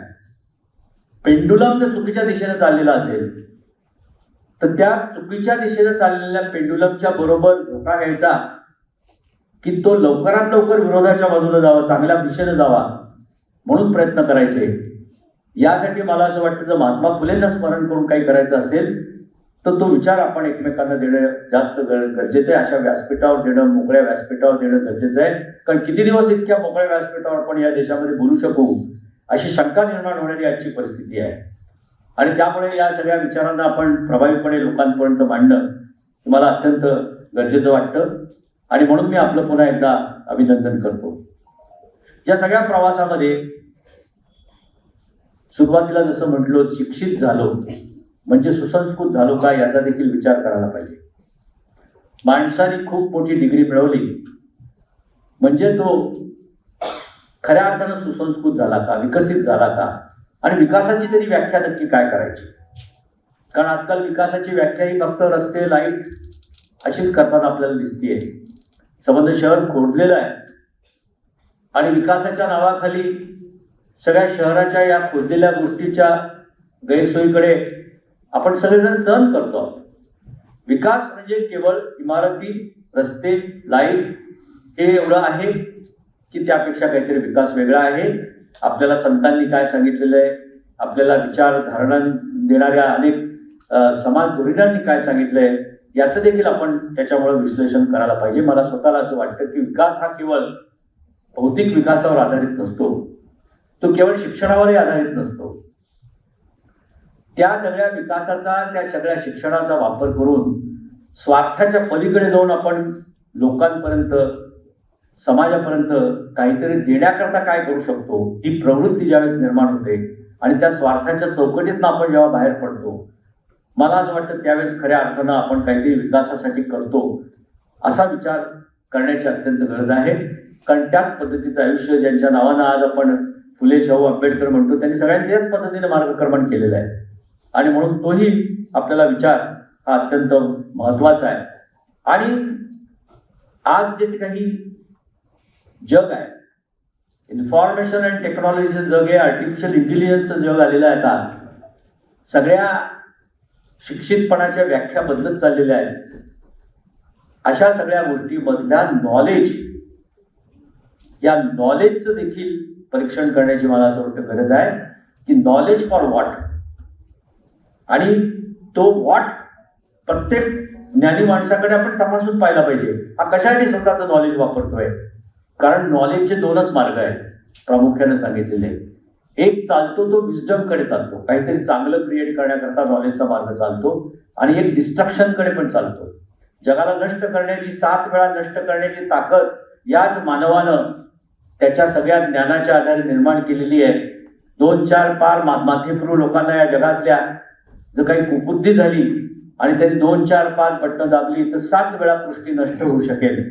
पेंडुलम जर चुकीच्या दिशेने चाललेला असेल तर त्या चुकीच्या दिशेने चाललेल्या पेंडुलमच्या बरोबर झोका घ्यायचा की तो लवकरात लवकर विरोधाच्या बाजूने जावा, चांगल्या दिशेने जावा म्हणून प्रयत्न करायचे. यासाठी मला असं वाटतं जर महात्मा फुलेंना स्मरण करून काही करायचं असेल तर तो विचार आपण एकमेकांना देणं जास्त गरजेचं आहे. अशा व्यासपीठावर देणं, मोकळ्या व्यासपीठावर देणं गरजेचं आहे. कारण किती दिवस इतक्या मोकळ्या व्यासपीठावर आपण या देशामध्ये बोलू शकू अशी शंका निर्माण होणारी आजची परिस्थिती आहे. आणि त्यामुळे या सगळ्या विचारांना आपण प्रभावीपणे लोकांपर्यंत मांडणं मला अत्यंत गरजेचं वाटतं. आणि म्हणून मी आपलं पुन्हा एकदा अभिनंदन करतो. या सगळ्या प्रवासामध्ये सुरुवातीला जसं म्हटलो, शिक्षित झालो म्हणजे सुसंस्कृत झालो का याचा देखील विचार करायला पाहिजे. माणसाने खूप मोठी डिग्री मिळवली म्हणजे तो खऱ्या अर्थानं सुसंस्कृत झाला का, विकसित झाला का? आणि विकासाची तरी व्याख्या नक्की काय करायची? कारण आजकाल विकासाची व्याख्या ही फक्त रस्ते, लाईट अशीच करताना आपल्याला दिसतीये. संबंध शहर खोदलेलं आहे आणि विकासाच्या नावाखाली सगळ्या शहराच्या या खोदलेल्या गोष्टीच्या गैरसोयीकडे आपण सगळेजण सहन करतो. विकास म्हणजे केवळ इमारती, रस्ते, लाईट हे एवढं आहे की त्यापेक्षा काहीतरी विकास वेगळा आहे? आपल्याला संतांनी काय सांगितलेलं आहे, आपल्याला विचारधारणा देणाऱ्या अनेक समाज धोरणांनी काय सांगितलंय याचं देखील आपण त्याच्यामुळे विश्लेषण करायला पाहिजे. मला स्वतःला असं वाटतं की विकास हा केवळ भौतिक विकासावर आधारित नसतो, तो केवळ शिक्षणावरही आधारित नसतो. त्या सगळ्या विकासाचा, त्या सगळ्या शिक्षणाचा वापर करून स्वार्थाच्या पलीकडे जाऊन आपण लोकांपर्यंत, समाजापर्यंत काहीतरी देण्याकरता काय करू शकतो ही प्रवृत्ती ज्यावेळेस निर्माण होते आणि त्या स्वार्थाच्या चौकटीतनं आपण जेव्हा बाहेर पडतो, मला असं वाटतं त्यावेळेस खऱ्या अर्थानं आपण काहीतरी विकासासाठी करतो असा विचार करण्याची अत्यंत गरज आहे. कारण त्याच पद्धतीचं आयुष्य ज्यांच्या नावानं आज आपण फुले, शाहू, आंबेडकर म्हणतो त्यांनी सगळ्यांनी त्याच पद्धतीने मार्गक्रमण केलेलं आहे. आणि म्हणून तोही आपल्याला विचार हा अत्यंत महत्त्वाचा आहे. आणि आज जे काही जग आहे, इन्फॉर्मेशन अँड टेक्नॉलॉजीचं जग आहे, आर्टिफिशियल इंटेलिजन्सचं जग आलेलं आहे. आता सगळ्या शिक्षितपणाच्या व्याख्या बदलत चाललेल्या आहेत. अशा सगळ्या गोष्टीमधल्या नॉलेज, या नॉलेजचं देखील परीक्षण करण्याची मला असं वाटतं गरज आहे की नॉलेज फॉर व्हॉट. आणि तो व्हॉट प्रत्येक ज्ञानी माणसाकडे आपण तपासून पाहिला पाहिजे. हा कशासाठी स्वतःचं नॉलेज वापरतोय? कारण नॉलेजचे 2च मार्ग आहेत प्रामुख्याने सांगितलेले. एक चालतो तो विस्डमकडे चालतो, काहीतरी चांगलं क्रिएट करण्याकरता नॉलेजचा मार्ग चालतो. आणि एक डिस्ट्रक्शनकडे पण चालतो. जगाला नष्ट करण्याची, 7 वेळा नष्ट करण्याची ताकद याच मानवानं त्याच्या सगळ्या ज्ञानाच्या आधारे निर्माण केलेली आहे. 2-4 पार माथे फिरू लोकांना या जगातल्या जर काही कुबुद्धी झाली आणि त्यांनी 2-4-5 बटणं दाबली तर 7 वेळा पृष्ठी नष्ट होऊ शकेल.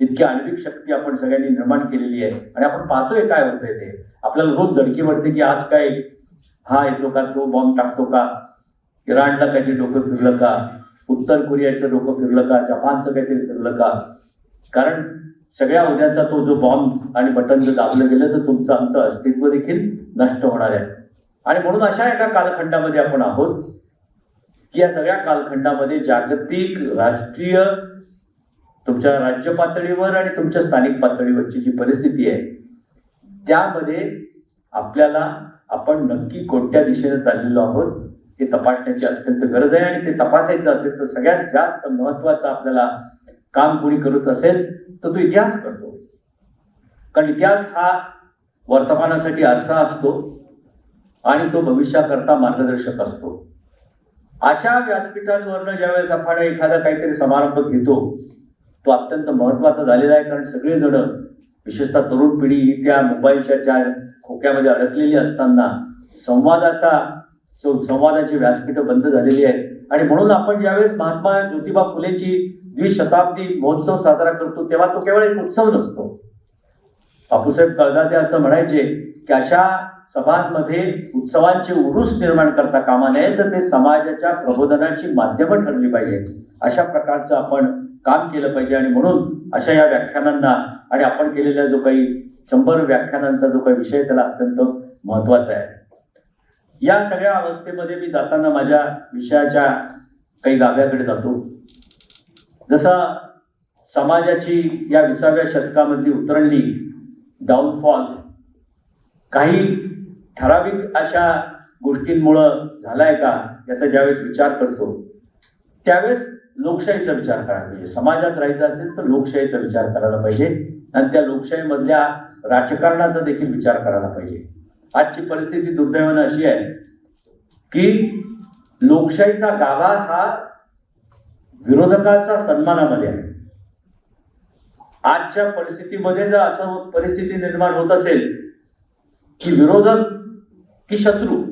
इतकी आण्विक शक्ती आपण सगळ्यांनी निर्माण केलेली आहे. आणि आपण पाहतोय काय होतंय ते. आपल्याला रोज धडकी वाटते की आज काय हा येतो का, तो बॉम्ब टाकतो का, इराणला काहीतरी डोकं फिरलं का, उत्तर कोरियाचं डोकं फिरलं का, जपानचं काहीतरी फिरलं का. कारण सगळ्या उद्याचा तो जो बॉम्ब आणि बटन जर दाबलं गेलं तर तुमचं आमचं अस्तित्व देखील नष्ट होणार आहे. आणि म्हणून अशा एका कालखंडामध्ये आपण आहोत की या सगळ्या कालखंडामध्ये जागतिक, राष्ट्रीय, तुमच्या राज्य पातळीवर आणि तुमच्या स्थानिक पातळीवरची जी परिस्थिती आहे त्यामध्ये आपल्याला आपण नक्की कोणत्या दिशेने चाललेलो आहोत हे तपासण्याची अत्यंत गरज आहे. आणि ते तपासायचं असेल तर सगळ्यात जास्त महत्त्वाचं आपल्याला काम कोणी करत असेल तर तो इतिहास करतो. कारण इतिहास हा वर्तमानासाठी आरसा असतो आणि तो भविष्याकरता मार्गदर्शक असतो. अशा व्यासपीठांवरनं ज्यावेळेस आपण एखादा काहीतरी समारंभ घेतो तो अत्यंत महत्त्वाचा झालेला आहे. कारण सगळेजण, विशेषतः तरुण पिढी ही त्या मोबाईलच्या ज्या खोक्यामध्ये अडकलेली असताना संवादाची व्यासपीठं बंद झालेली आहेत. आणि म्हणून आपण ज्यावेळेस महात्मा ज्योतिबा फुलेंची द्विशताब्दी महोत्सव साजरा करतो तेव्हा तो केवळ एक उत्सव नसतो. बापूसाहेब कळदाते असं म्हणायचे की अशा सभांमध्ये उत्सवांचे उरूस निर्माण करता कामा नये, तर ते समाजाच्या प्रबोधनाची माध्यमं ठरली पाहिजेत. अशा प्रकारचं आपण काम केलं पाहिजे. आणि म्हणून अशा या व्याख्यानांना आणि आपण केलेल्या जो काही 100 व्याख्यानांचा जो काही विषय त्याला अत्यंत महत्त्वाचा आहे. या सगळ्या अवस्थेमध्ये मी जाताना माझ्या विषयाच्या काही गाभ्याकडे जातो. जसं समाजाची या 20व्या शतकामधली उतरंडी, डाऊनफॉल काही ठराविक अशा गोष्टींमुळं झालाय का याचा ज्यावेळेस विचार करतो त्यावेळेस लोकशाहीचा विचार करायला पाहिजे. समाजात राहायचं असेल तर लोकशाहीचा विचार करायला पाहिजे आणि त्या लोकशाहीमधल्या राजकारणाचा देखील विचार करायला पाहिजे. आजची परिस्थिती दुर्दैवानं अशी आहे की लोकशाहीचा गाभा हा विरोधकाचा सन्मानामध्ये आहे. आजच्या परिस्थितीमध्ये जर असं परिस्थिती निर्माण होत असेल की विरोधक की शत्रू,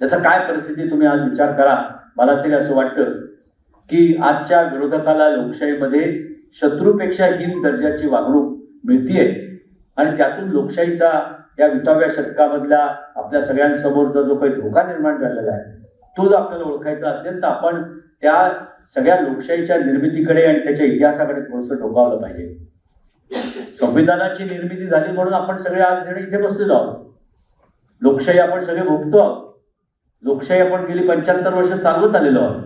त्याचा काय परिस्थिती तुम्ही आज विचार करा. मला तरी असं वाटतं की आजच्या विरोधकाला लोकशाहीमध्ये शत्रूपेक्षा हीन दर्जाची वागणूक मिळतीये. आणि त्यातून लोकशाहीचा या 20व्या शतकामधल्या आपल्या सगळ्यांसमोरचा जो काही धोका निर्माण झालेला आहे तो जर आपल्याला ओळखायचा असेल तर आपण त्या सगळ्या लोकशाहीच्या निर्मितीकडे आणि त्याच्या इतिहासाकडे थोडंसं डोकावलं पाहिजे. संविधानाची निर्मिती झाली म्हणून आपण सगळे आज इथे बसलेलो आहोत. लोकशाही आपण सगळे भोगतो आहोत. लोकशाही आपण गेली 75 वर्ष चालवत आलेलो आहोत.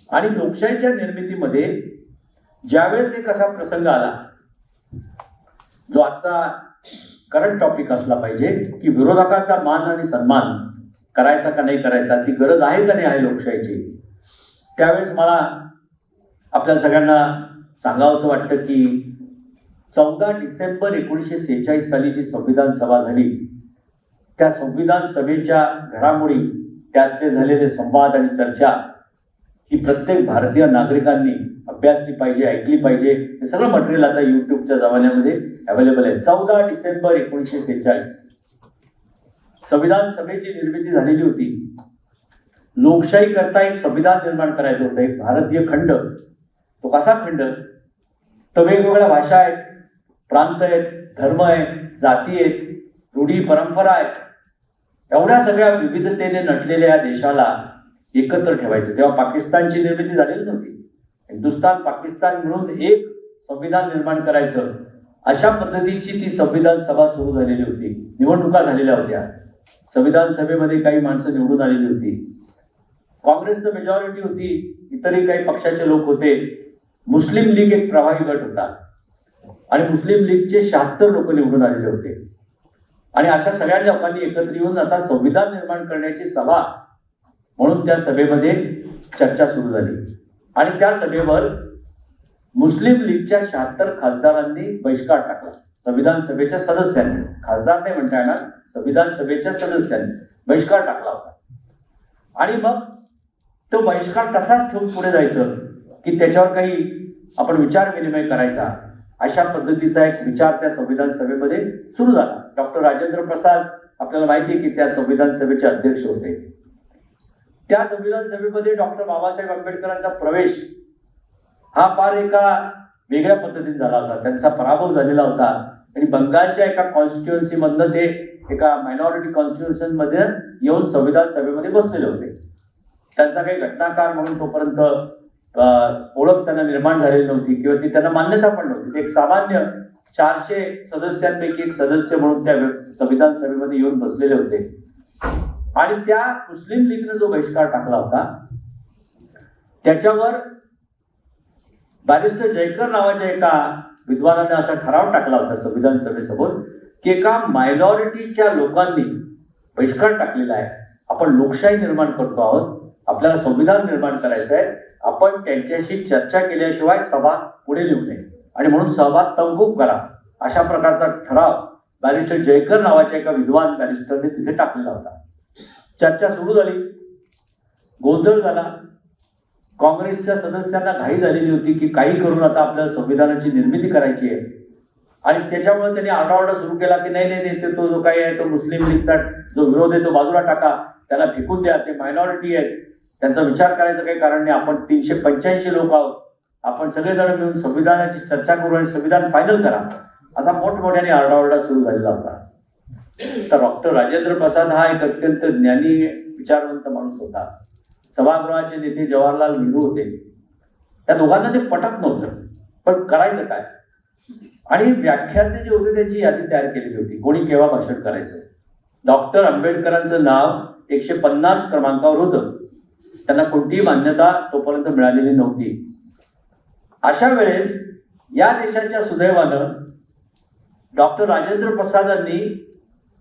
आणि लोकशाहीच्या निर्मितीमध्ये ज्यावेळेस एक असा प्रसंग आला जो आजचा करंट टॉपिक असला पाहिजे की विरोधकाचा मान आणि सन्मान करायचा का नाही करायचा, ती गरज आहे का नाही आहे लोकशाहीची, त्यावेळेस मला आपल्या सगळ्यांना सांगावंसं वाटतं की 14 डिसेंबर 1946 साली जी संविधान सभा झाली त्या संविधान सभेच्या घडामोडी, त्यात झालेले संवाद आणि चर्चा ही प्रत्येक भारतीय नागरिकांनी अभ्यासली पाहिजे, ऐकली पाहिजे. हे सगळं मटेरियल आता युट्यूबच्या जमान्यामध्ये अवेलेबल आहे. 14 डिसेंबर 1946 संविधान सभेची निर्मिती झालेली होती. लोकशाही करता एक संविधान निर्माण करायचं होतं, एक भारतीय खंड. तो कसा खंड? तर वेगवेगळ्या भाषा आहेत, प्रांत आहेत, धर्म आहेत, जाती आहेत, रूढी परंपरा आहेत. एवढ्या सगळ्या विविधतेने नटलेल्या या देशाला एकत्र ठेवायचं. तेव्हा पाकिस्तानची निर्मिती झालेली नव्हती. हिंदुस्थान पाकिस्तान मिळून एक संविधान निर्माण करायचं अशा पद्धतीची ती संविधान सभा सुरू झालेली होती. निवडणुका झालेल्या होत्या. संविधान सभेमध्ये काही माणसं निवडून आलेली होती. काँग्रेसचं मेजॉरिटी होती, इतरही काही पक्षाचे लोक होते. मुस्लिम लीग एक प्रभावी गट होता आणि मुस्लिम लीगचे 76 लोक निवडून आलेले होते. आणि अशा सगळ्या लोकांनी एकत्र येऊन आता संविधान निर्माण करण्याची सभा म्हणून त्या सभेमध्ये चर्चा सुरू झाली. आणि त्या सभेवर मुस्लिम लीगच्या 76 खासदारांनी बहिष्कार टाकला. संविधान सभेच्या सदस्यांनी, खासदार नाही म्हणता येणार, संविधान सभेच्या सदस्यांनी बहिष्कार टाकला होता. आणि मग तो बहिष्कार तसाच ठेवून पुढे जायचं की त्याच्यावर काही आपण विचार विनिमय करायचा, अशा पद्धतीचा एक विचार त्या संविधान सभेमध्ये सुरू झाला. डॉक्टर राजेंद्र प्रसाद आपल्याला माहिती आहे की त्या संविधान सभेचे अध्यक्ष होते. त्या संविधान सभेमध्ये डॉक्टर बाबासाहेब आंबेडकरांचा प्रवेश हा फार एका वेगळ्या पद्धतीने झाला होता. त्यांचा पराभव झालेला होता. आणि बंगालच्या एका कॉन्स्टिट्युएन्सी मधनं ते एका मायनॉरिटी कॉन्स्टिट्युएन्सी मध्ये येऊन संविधान सभेमध्ये बसलेले होते. त्यांचा काही घटनाकार म्हणून तोपर्यंत ओळख त्यांना निर्माण झालेली नव्हती किंवा ती त्यांना मान्यता पण नव्हती. ते एक सामान्य 400 सदस्यांपैकी एक सदस्य म्हणून त्या संविधान सभेमध्ये येऊन बसलेले होते. आणि त्या मुस्लिम लीगनं जो बहिष्कार टाकला होता त्याच्यावर बॅरिस्टर जयकर नावाच्या एका विद्वानाने असा ठराव टाकला होता संविधान सभेसमोर की एका मायनॉरिटीच्या लोकांनी बहिष्कार टाकलेला आहे. आपण लोकशाही निर्माण करतो आहोत, आपल्याला संविधान निर्माण करायचं आहे, आपण त्यांच्याशी चर्चा केल्याशिवाय सभा पुढे नेऊ नये आणि म्हणून सभा तहकूब करा, अशा प्रकारचा ठराव बॅरिस्टर जयकर नावाच्या एका विद्वान बॅरिस्टरने तिथे टाकलेला होता. चर्चा सुरू झाली, गोंधळ झाला. काँग्रेसच्या सदस्यांना घाई झालेली होती की काही करून आता आपल्याला संविधानाची निर्मिती करायची आहे. आणि त्याच्यामुळे त्यांनी आरडाओरडा सुरू केला की नाही नाही नाही, तो जो काही आहे तो मुस्लिम लीगचा जो विरोध आहे तो बाजूला टाका, त्याला फेकून द्या, ते मायनॉरिटी आहेत, त्यांचा विचार करायचं काही कारण नाही, आपण 385 लोक आहोत, आपण सगळेजण मिळून संविधानाची चर्चा करू आणि संविधान फायनल करा, असा मोठमोठ्याने आरडाओरडा सुरू झालेला होता. तर डॉक्टर राजेंद्र प्रसाद हा एक अत्यंत ज्ञानी विचारवंत माणूस होता. सभागृहाचे नेते जवाहरलाल नेहरू होते. त्या दोघांना ते पटत नव्हतं, पण करायचं काय. आणि व्याख्याते जे होते त्यांची यादी तयार केलेली होती, कोणी केव्हा भाषण करायचं. डॉक्टर आंबेडकरांचं नाव 150 क्रमांकावर होतं. त्यांना कोणतीही मान्यता तोपर्यंत मिळालेली नव्हती. अशा वेळेस या देशाच्या सुदैवानं डॉक्टर राजेंद्र प्रसादांनी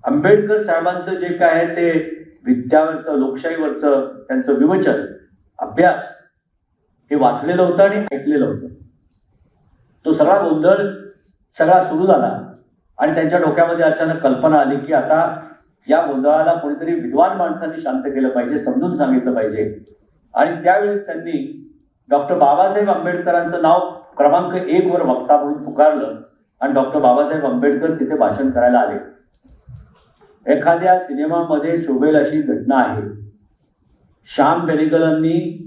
आंबेडकर साहेबांचं जे काय आहे ते विद्यावरचं, लोकशाहीवरचं त्यांचं विवेचन, अभ्यास हे वाचलेलं होतं आणि ऐकलेलं होतं. तो सगळा गोंधळ सगळा सुरू झाला आणि त्यांच्या डोक्यामध्ये अचानक कल्पना आली की आता या गोंधळाला कोणीतरी विद्वान माणसांनी शांत केलं पाहिजे, समजून सांगितलं पाहिजे. आणि त्यावेळेस त्यांनी डॉक्टर बाबासाहेब आंबेडकरांचं नाव क्रमांक 1 वर वक्ता म्हणून पुकारलं आणि डॉक्टर बाबासाहेब आंबेडकर तिथे भाषण करायला आले. एखाद्या सिनेमामध्ये शोभेल अशी घटना आहे. श्याम बेनेगलांनी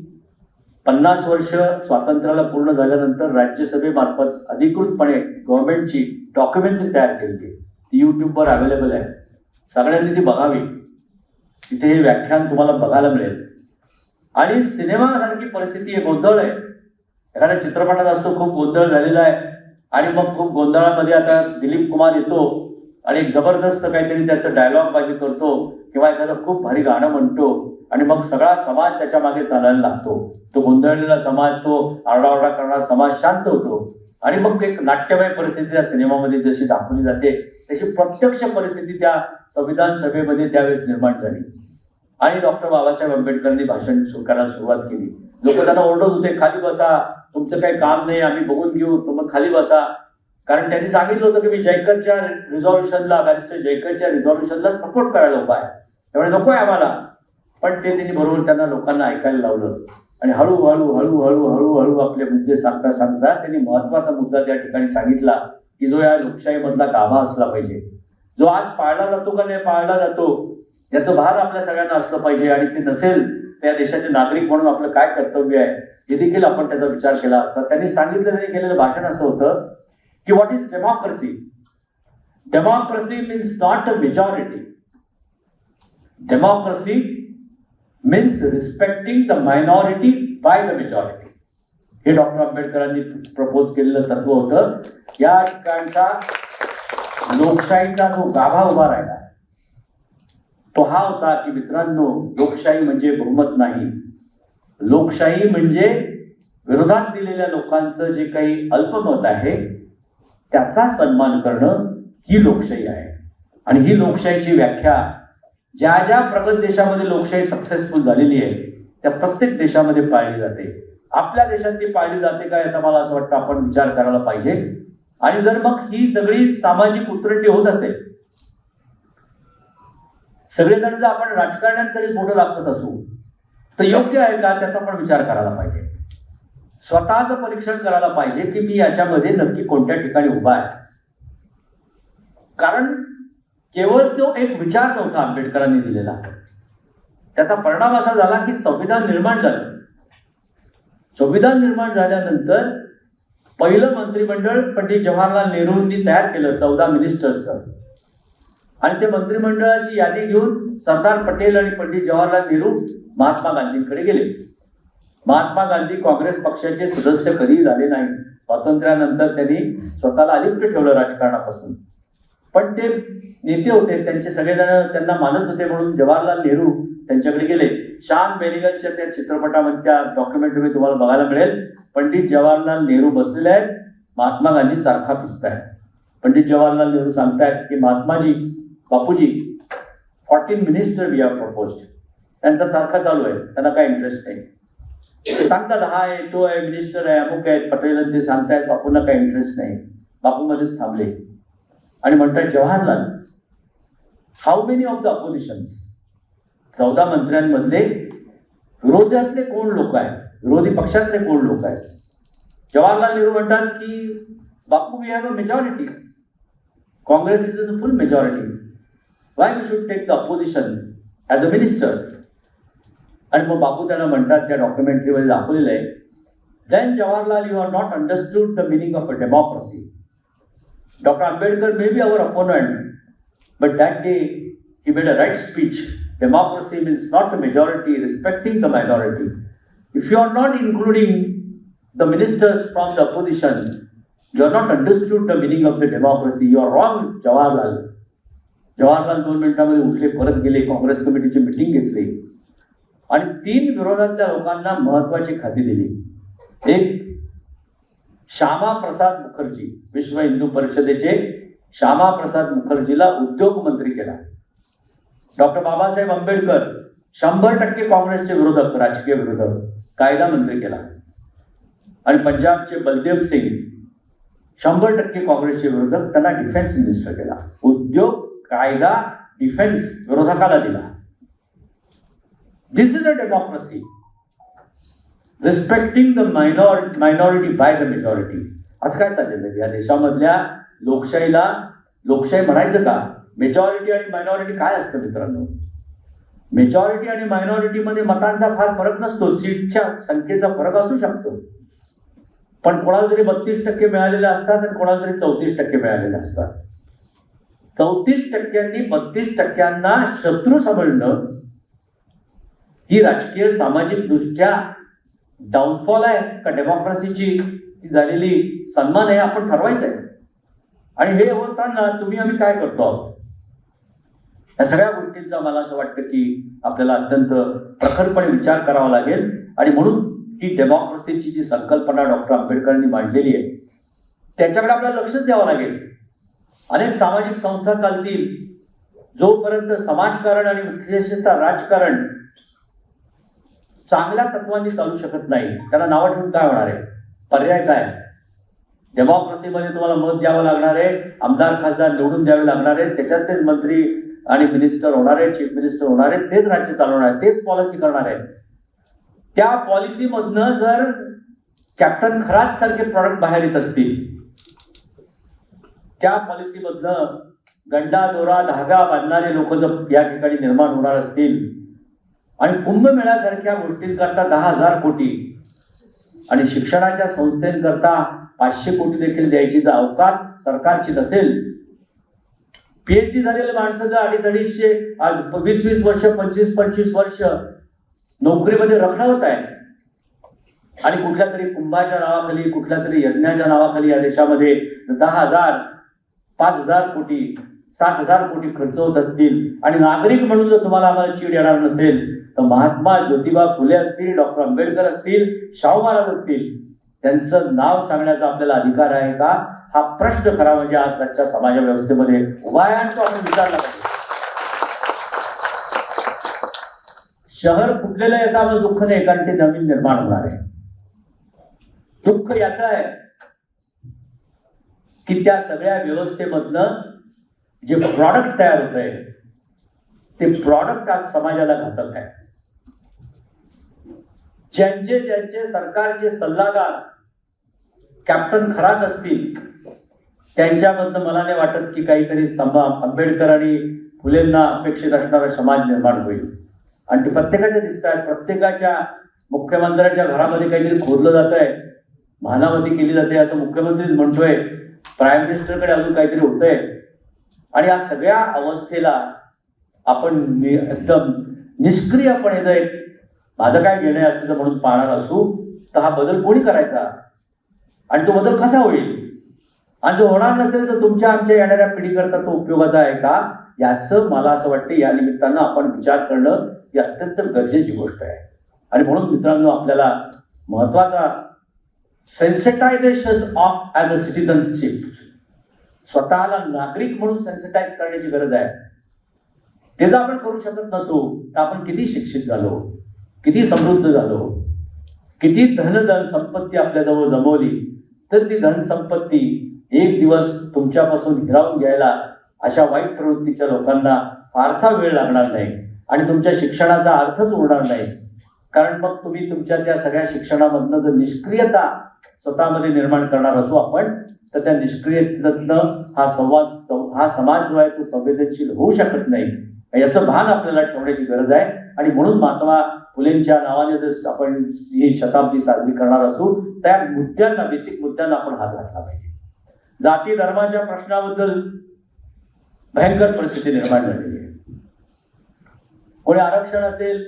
50 वर्ष स्वातंत्र्याला पूर्ण झाल्यानंतर राज्यसभेमार्फत अधिकृतपणे गव्हर्नमेंटची डॉक्युमेंटरी तयार केली आहे. ती यूट्यूबवर अवेलेबल आहे, सगळ्यांनी ती बघावी. तिथे हे व्याख्यान तुम्हाला बघायला मिळेल. आणि सिनेमासारखी परिस्थिती आहे, गोंधळ आहे. एखाद्या चित्रपटात असतो खूप गोंधळ झालेला आहे आणि मग खूप गोंधळामध्ये आता दिलीप कुमार येतो आणि एक जबरदस्त काहीतरी त्याचं डायलॉगबाजी करतो किंवा एखादं खूप भारी गाणं म्हणतो आणि मग सगळा समाज त्याच्या मागे चालायला लागतो. तो गोंधळलेला समाज, तो आरडाओरडा करणारा समाज शांत होतो आणि मग एक नाट्यमय परिस्थिती त्या सिनेमामध्ये जशी दाखवली जाते तशी प्रत्यक्ष परिस्थिती त्या संविधान सभेमध्ये त्यावेळेस निर्माण झाली. आणि डॉक्टर बाबासाहेब आंबेडकरांनी भाषण करायला सुरुवात केली. लोक त्यांना ओरडत होते, खाली बसा, तुमचं काही काम नाही, आम्ही बघून घेऊ, तुम्ही खाली बसा. कारण त्यांनी सांगितलं होतं की मी जयकरच्या रिझॉल्युशनला, बॅरिस्टर जयकरच्या रिझॉल्युशनला सपोर्ट करायला उभा आहे, त्यामुळे नको आहे आम्हाला. पण ते त्यांनी बरोबर त्यांना लोकांना ऐकायला लावलं आणि हळूहळू हळूहळू हळूहळू आपले मुद्दे सांगता सांगता त्यांनी महत्वाचा मुद्दा त्या ठिकाणी सांगितला की जो या लोकशाहीमधला गाभा असला पाहिजे, जो आज पाळला जातो का नाही पाळला जातो याचं भार आपल्या सगळ्यांना असलं पाहिजे. आणि ते नसेल त्या देशाचे नागरिक म्हणून आपलं काय कर्तव्य आहे हे देखील आपण त्याचा विचार केला असता. त्यांनी सांगितलं, त्यांनी केलेलं भाषण असं होतं की what is democracy. Democracy means not a majority. Democracy means respecting the minority by the majority. हे डॉक्टर आंबेडकरांनी प्रपोज केलेलं तत्व होतं. या ठिकाणचा लोकशाहीचा जो गाभा उभा राहिला तो हा होता की मित्रांनो, लोकशाही म्हणजे बहुमत नाही. लोकशाही म्हणजे विरोधात दिलेल्या लोकांचं जे काही अल्पमत आहे त्याचा सन्मान करणं ही लोकशाही आहे. आणि ही लोकशाहीची व्याख्या ज्या ज्या प्रगत देशामध्ये लोकशाही सक्सेसफुल झालेली आहे त्या प्रत्येक देशामध्ये पाळली जाते. आपल्या देशात ती पाळली जाते का याचा मला असं वाटतं आपण विचार करायला पाहिजे. आणि जर मग ही सगळी सामाजिक उतरंडी होत असेल, सगळेजण जर आपण राजकारण्यांकडे बोटं दाखवत असू तर योग्य आहे का त्याचा पण विचार करायला पाहिजे. स्वतःचं परीक्षण करायला पाहिजे की मी याच्यामध्ये नक्की कोणत्या ठिकाणी उभा आहे. कारण केवळ तो एक विचार नव्हता आंबेडकरांनी दिलेला, त्याचा परिणाम असा झाला की संविधान निर्माण झालं. संविधान निर्माण झाल्यानंतर पहिलं मंत्रिमंडळ पंडित जवाहरलाल नेहरूंनी तयार केलं 14 मिनिस्टर्सचं. आणि ते मंत्रिमंडळाची यादी घेऊन सरदार पटेल आणि पंडित जवाहरलाल नेहरू महात्मा गांधींकडे गेले. महात्मा गांधी काँग्रेस पक्षाचे सदस्य कधीही झाले नाही. स्वातंत्र्यानंतर त्यांनी स्वतःला अलिप्त ठेवलं राजकारणापासून. पण ते नेते होते, त्यांचे सगळेजण त्यांना मानत होते, म्हणून जवाहरलाल नेहरू त्यांच्याकडे गेले. शान बेनिगलच्या त्या चित्रपटामध्ये, त्या डॉक्युमेंटरी तुम्हाला बघायला मिळेल, पंडित जवाहरलाल नेहरू बसलेले आहेत, महात्मा गांधी चारखा पिसतायत. पंडित जवाहरलाल नेहरू सांगतायत की Mahatmaji, Bapuji, 14 minister we have proposed. त्यांचा चारखा चालू आहे, त्यांना काय इंटरेस्ट नाही. ते सांगतात हा आहे, तो आहे, मिनिस्टर आहे, अमुक आहेत, पटेल, ते सांगतायत, बापूंना काही इंटरेस्ट नाही. बापूमध्येच थांबले आणि म्हणतात Jawaharlal, how many of the oppositions, 14 मंत्र्यांमधले विरोधातले कोण लोक आहेत, विरोधी पक्षातले कोण लोक आहेत. जवाहरलाल नेहरू म्हणतात की Bapu, we have a majority, Congress is in full majority, why we should take the opposition as a minister. आणि मग बापू त्यांना म्हणतात, त्या डॉक्युमेंटरीमध्ये दाखवलेलं आहे, then Jawaharlal, you are not understood the meaning of a democracy. Dr. Ambedkar may be our opponent, but that day he made a right speech. Democracy means not the majority respecting the minority. If you are not including the ministers from the oppositions, you are not understood the meaning of the democracy. You are wrong, Jawaharlal. Jawaharlal 2 मिनिटांमध्ये उठले, परत गेले, काँग्रेस कमिटीची meeting घेतली आणि 3 विरोधातल्या लोकांना महत्वाची खाती दिली. एक, श्यामा प्रसाद मुखर्जी, विश्व हिंदू परिषदेचे श्यामा प्रसाद मुखर्जीला उद्योग मंत्री केला. डॉक्टर बाबासाहेब आंबेडकर 100% काँग्रेसचे विरोधक, राजकीय विरोधक, कायदा मंत्री केला. आणि पंजाबचे बलदेव सिंग 100% काँग्रेसचे विरोधक, त्यांना डिफेन्स मिनिस्टर केला. उद्योग, कायदा, डिफेन्स विरोधकाला दिला. This is a democracy, respecting the minority by the majority. आज काय चाललेलं आहे या देशामधल्या लोकशाहीला? लोकशाही म्हणायचं का? मेजॉरिटी आणि मायनॉरिटी काय असतं मित्रांनो? मेजॉरिटी आणि मायनॉरिटीमध्ये मतांचा फार फरक नसतो, सीटच्या संख्येचा फरक असू शकतो. पण कोणाला तरी 32% मिळालेले असतात आणि कोणाला तरी 34% मिळालेले असतात. 34%नी 32%ना शत्रू समजणं ही राजकीय सामाजिक दृष्ट्या डाऊनफॉल आहे का डेमोक्रेसीची ती झालेली सन्मान आहे? आपण ठरवायचं आहे. आणि हे होताना तुम्ही आम्ही काय करतो आहोत? या सगळ्या गोष्टींचा मला असं वाटतं की आपल्याला अत्यंत प्रखरपणे विचार करावा लागेल. आणि म्हणून ही डेमोक्रेसीची जी संकल्पना डॉक्टर आंबेडकरांनी मांडलेली आहे त्याच्याकडे आपल्याला लक्षच द्यावं लागेल. अनेक सामाजिक संस्था चालतील जोपर्यंत समाजकारण आणि विशेषतः राजकारण चांगल्या तत्वांनी चालू शकत नाही, त्याला नावं ठेवून काय होणार आहे? पर्याय काय? डेमोक्रेसीमध्ये तुम्हाला मत द्यावं लागणार आहे, आमदार खासदार निवडून द्यावे लागणार आहे, त्याच्यातलेच मंत्री आणि मिनिस्टर होणार आहे, चीफ मिनिस्टर होणार आहे, तेच राज्य चालवणार आहे, तेच पॉलिसी करणार आहे. त्या पॉलिसीमधनं जर कॅप्टन खरात सारखे प्रॉडक्ट बाहेर येत असतील, त्या पॉलिसीमधनं गंडा दोरा धागा बांधणारे लोक जर या ठिकाणी निर्माण होणार असतील आणि कुंभमेळ्यासारख्या गोष्टींकरता 10,000 कोटी आणि शिक्षणाच्या संस्थेकरता 500 कोटी देखील द्यायची जर अवकात सरकारची नसेल, PhD झालेले माणसं जर 250 20 वर्ष 25 वर्ष नोकरीमध्ये रखडवत आहेत आणि कुठल्या तरी कुंभाच्या नावाखाली, कुठल्या तरी यज्ञाच्या नावाखाली या देशामध्ये 10,000 5,000 कोटी 7,000 कोटी खर्च होत असतील आणि नागरिक म्हणून जर तुम्हाला आम्हाला चीड येणार नसेल तर महात्मा ज्योतिबा फुले असतील, डॉक्टर आंबेडकर असतील, शाहू महाराज असतील, त्यांचं नाव सांगण्याचा आपल्याला अधिकार आहे का? हा प्रश्न खरा म्हणजे आज आजच्या समाज व्यवस्थेमध्ये उभा आहे आणि तो आपण विचारला पाहिजे. शहर फुटलेलं याचं आम्हाला दुःख नाही, कारण ते नवीन निर्माण होणार आहे. दुःख याचं आहे की त्या सगळ्या व्यवस्थेमधनं जे प्रॉडक्ट तयार होत आहे ते प्रॉडक्ट आज समाजाला घातक आहे. ज्यांचे सरकारचे सल्लागार कॅप्टन खरात असतील त्यांच्यामधनं मला नाही वाटत की काहीतरी आंबेडकर आणि फुलेंना अपेक्षित असणारा समाज निर्माण होईल. आणि ते प्रत्येकाच्या दिसत आहेत. प्रत्येकाच्या मुख्यमंत्र्याच्या घरामध्ये काहीतरी खोदलं जात आहे महानावती केली जाते असं मुख्यमंत्रीच म्हणतोय, प्राईम मिनिस्टरकडे अजून काहीतरी होतंय. आणि या सगळ्या अवस्थेला आपण एकदम निष्क्रियपणे जर माझं काय घेणं आहे असं जर म्हणून पाहणार असू तर हा बदल कोणी करायचा आणि तो बदल कसा होईल आणि जो होणार नसेल तर तुमच्या आमच्या येणाऱ्या पिढीकरता तो उपयोगाचा आहे का, याचं मला असं वाटतं या निमित्तानं आपण विचार करणं ही अत्यंत गरजेची गोष्ट आहे. आणि म्हणून मित्रांनो, आपल्याला महत्वाचा sensitisation of as a citizenship, स्वतःला नागरिक म्हणून सेन्सिटाईज करण्याची गरज आहे. ते जर आपण करू शकत नसू तर आपण किती शिक्षित झालो, किती समृद्ध झालो, किती धन संपत्ती आपल्याजवळ जमवली, तर ती धनसंपत्ती एक दिवस तुमच्यापासून हिरावून घ्यायला अशा वाईट प्रवृत्तीच्या लोकांना फारसा वेळ लागणार नाही आणि तुमच्या शिक्षणाचा अर्थच उरणार नाही. कारण मग तुम्ही तुमच्या त्या सगळ्या शिक्षणामधनं जर निष्क्रियता स्वतःमध्ये निर्माण करणार असू आपण, तर त्या निष्क्रियतेतनं हा समाज जो आहे तो संवेदनशील होऊ शकत नाही. याचं भान आपल्याला ठेवण्याची गरज आहे. आणि म्हणून महात्मा फुलेंच्या नावाने जर आपण ही शताब्दी साजरी करणार असू त्या मुद्द्यांना, बेसिक मुद्द्यांना आपण हात घातला पाहिजे. जाती धर्माच्या प्रश्नाबद्दल भयंकर परिस्थिती निर्माण झालेली आहे. कोणी आरक्षण असेल,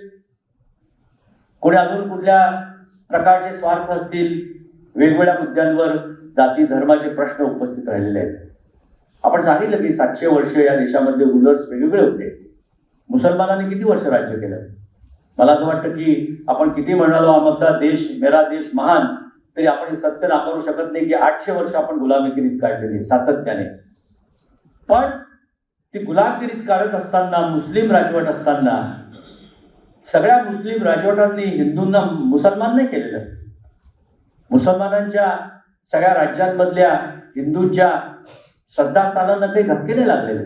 कोणी अजून कुठल्या प्रकारचे स्वार्थ असतील, वेगवेगळ्या मुद्द्यांवर जाती धर्माचे प्रश्न उपस्थित राहिलेले आहेत. आपण सांगितलं की 700 वर्ष या देशामधले रूलर्स वेगवेगळे होते. मुसलमानांनी किती वर्ष राज्य केलं? मला असं वाटतं की आपण किती म्हणालो आमचा देश मेरा देश महान, तरी आपण हे सत्य नाकारू शकत नाही की 800 वर्ष आपण गुलामगिरीत काढलेली सातत्याने. पण ती गुलामगिरीत काढत असताना, मुस्लिम राजवट असताना, सगळ्या मुस्लिम राजवटांनी हिंदूंना मुसलमान नाही केलेलं. मुसलमानांच्या सगळ्या राज्यांमधल्या हिंदूंच्या श्रद्धास्थानांना काही धक्के नाही लागलेले.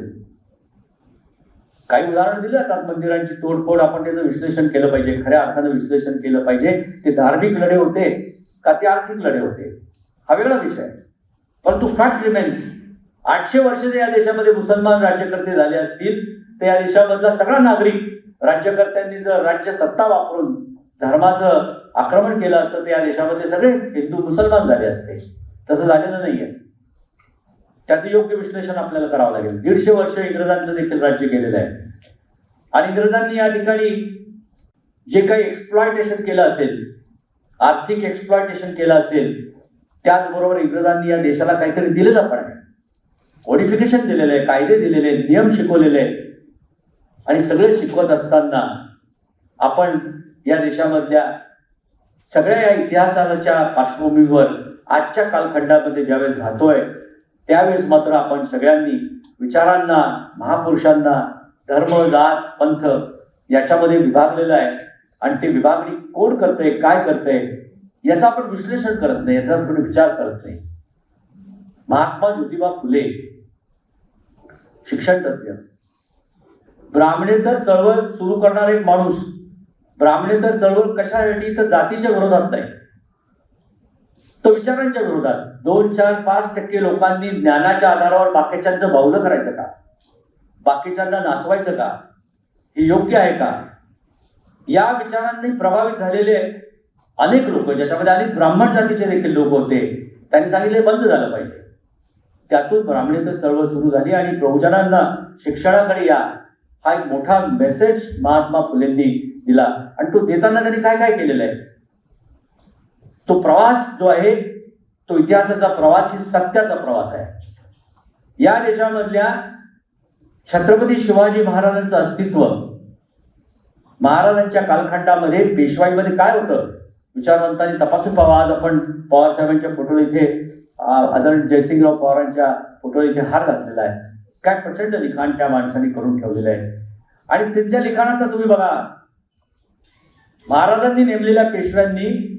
काही उदाहरण दिले जातात, मंदिरांची तोडफोड, आपण त्याचं विश्लेषण केलं पाहिजे, खऱ्या अर्थानं विश्लेषण केलं पाहिजे. ते धार्मिक लढे होते का ते आर्थिक लढे होते हा वेगळा विषय. परंतु फॅक्ट रिमेन्स, 800 वर्ष जर या देशामध्ये मुसलमान राज्यकर्ते झाले असतील तर या देशामधला सगळा नागरिक राज्यकर्त्यांनी जर राज्य सत्ता वापरून धर्माचं आक्रमण केलं असतं तर या देशामधले सगळे हिंदू मुसलमान झाले असते. तसं झालेलं नाहीये. त्याचं योग्य विश्लेषण आपल्याला करावं लागेल. 150 वर्ष इंग्रजांचं देखील राज्य केलेलं आहे आणि इंग्रजांनी या ठिकाणी जे काही एक्सप्लॉयटेशन केलं असेल, आर्थिक एक्सप्लॉयटेशन केलं असेल, त्याचबरोबर इंग्रजांनी या देशाला काहीतरी दिलेलं पण आहे. कोडिफिकेशन दिलेलं आहे, कायदे दिलेले आहेत, नियम शिकवलेले आहेत. आणि सगळे शिकवत असताना आपण या देशामधल्या सगळ्या या इतिहासाच्या पार्श्वभूमीवर आजच्या कालखंडामध्ये ज्यावेळेस राहतोय त्यावेळेस मात्र आपण सगळ्यांनी विचारांना, महापुरुषांना धर्म, जात, पंथ याच्यामध्ये विभागलेलं आहे. आणि ते विभागणी कोण करतंय, काय करतंय याचं आपण विश्लेषण करत नाही, याचा आपण विचार करत नाही. महात्मा ज्योतिबा फुले शिक्षणतज्ञ, ब्राह्मणेतर चळवळ सुरू करणारा एक माणूस. ब्राह्मणेतर चळवळ कशासाठी? तर जातीच्या विरोधात नाही, तो विचारांच्या विरोधात. 2, 4, 5% लोकांनी ज्ञानाच्या आधारावर बाकीच्यांचं बाहुलं करायचं का? बाकीच्यांना नाचवायचं का? हे योग्य आहे का? या विचारांनी प्रभावित झालेले अनेक लोक, ज्याच्यामध्ये अनेक ब्राह्मण जातीचे देखील लोक होते, त्यांनी सांगितले बंद झालं पाहिजे. त्यातून ब्राह्मणेतर चळवळ सुरू झाली आणि बहुजनांना शिक्षणाकडे या हा एक मोठा मेसेज महात्मा फुलेंनी दिला. आणि तो देताना त्यांनी काय काय केलेलं आहे? तो प्रवास जो आहे तो इतिहासाचा प्रवास, ही सत्याचा प्रवास आहे. या देशामधल्या छत्रपती शिवाजी महाराजांचं अस्तित्व, महाराजांच्या कालखंडामध्ये पेशवाईमध्ये काय होतं विचारवंतांनी तपासून पाहावं. आज आपण पवार साहेबांच्या फोटोला इथे आदरणीय जयसिंगराव पवारांच्या फोटोला इथे हार घातलेला आहे. काय प्रचंड लिखाण त्या माणसांनी करून ठेवलेलं आहे. आणि त्यांच्या लिखाणात तुम्ही बघा, महाराजांनी नेमलेल्या पेशव्यांनी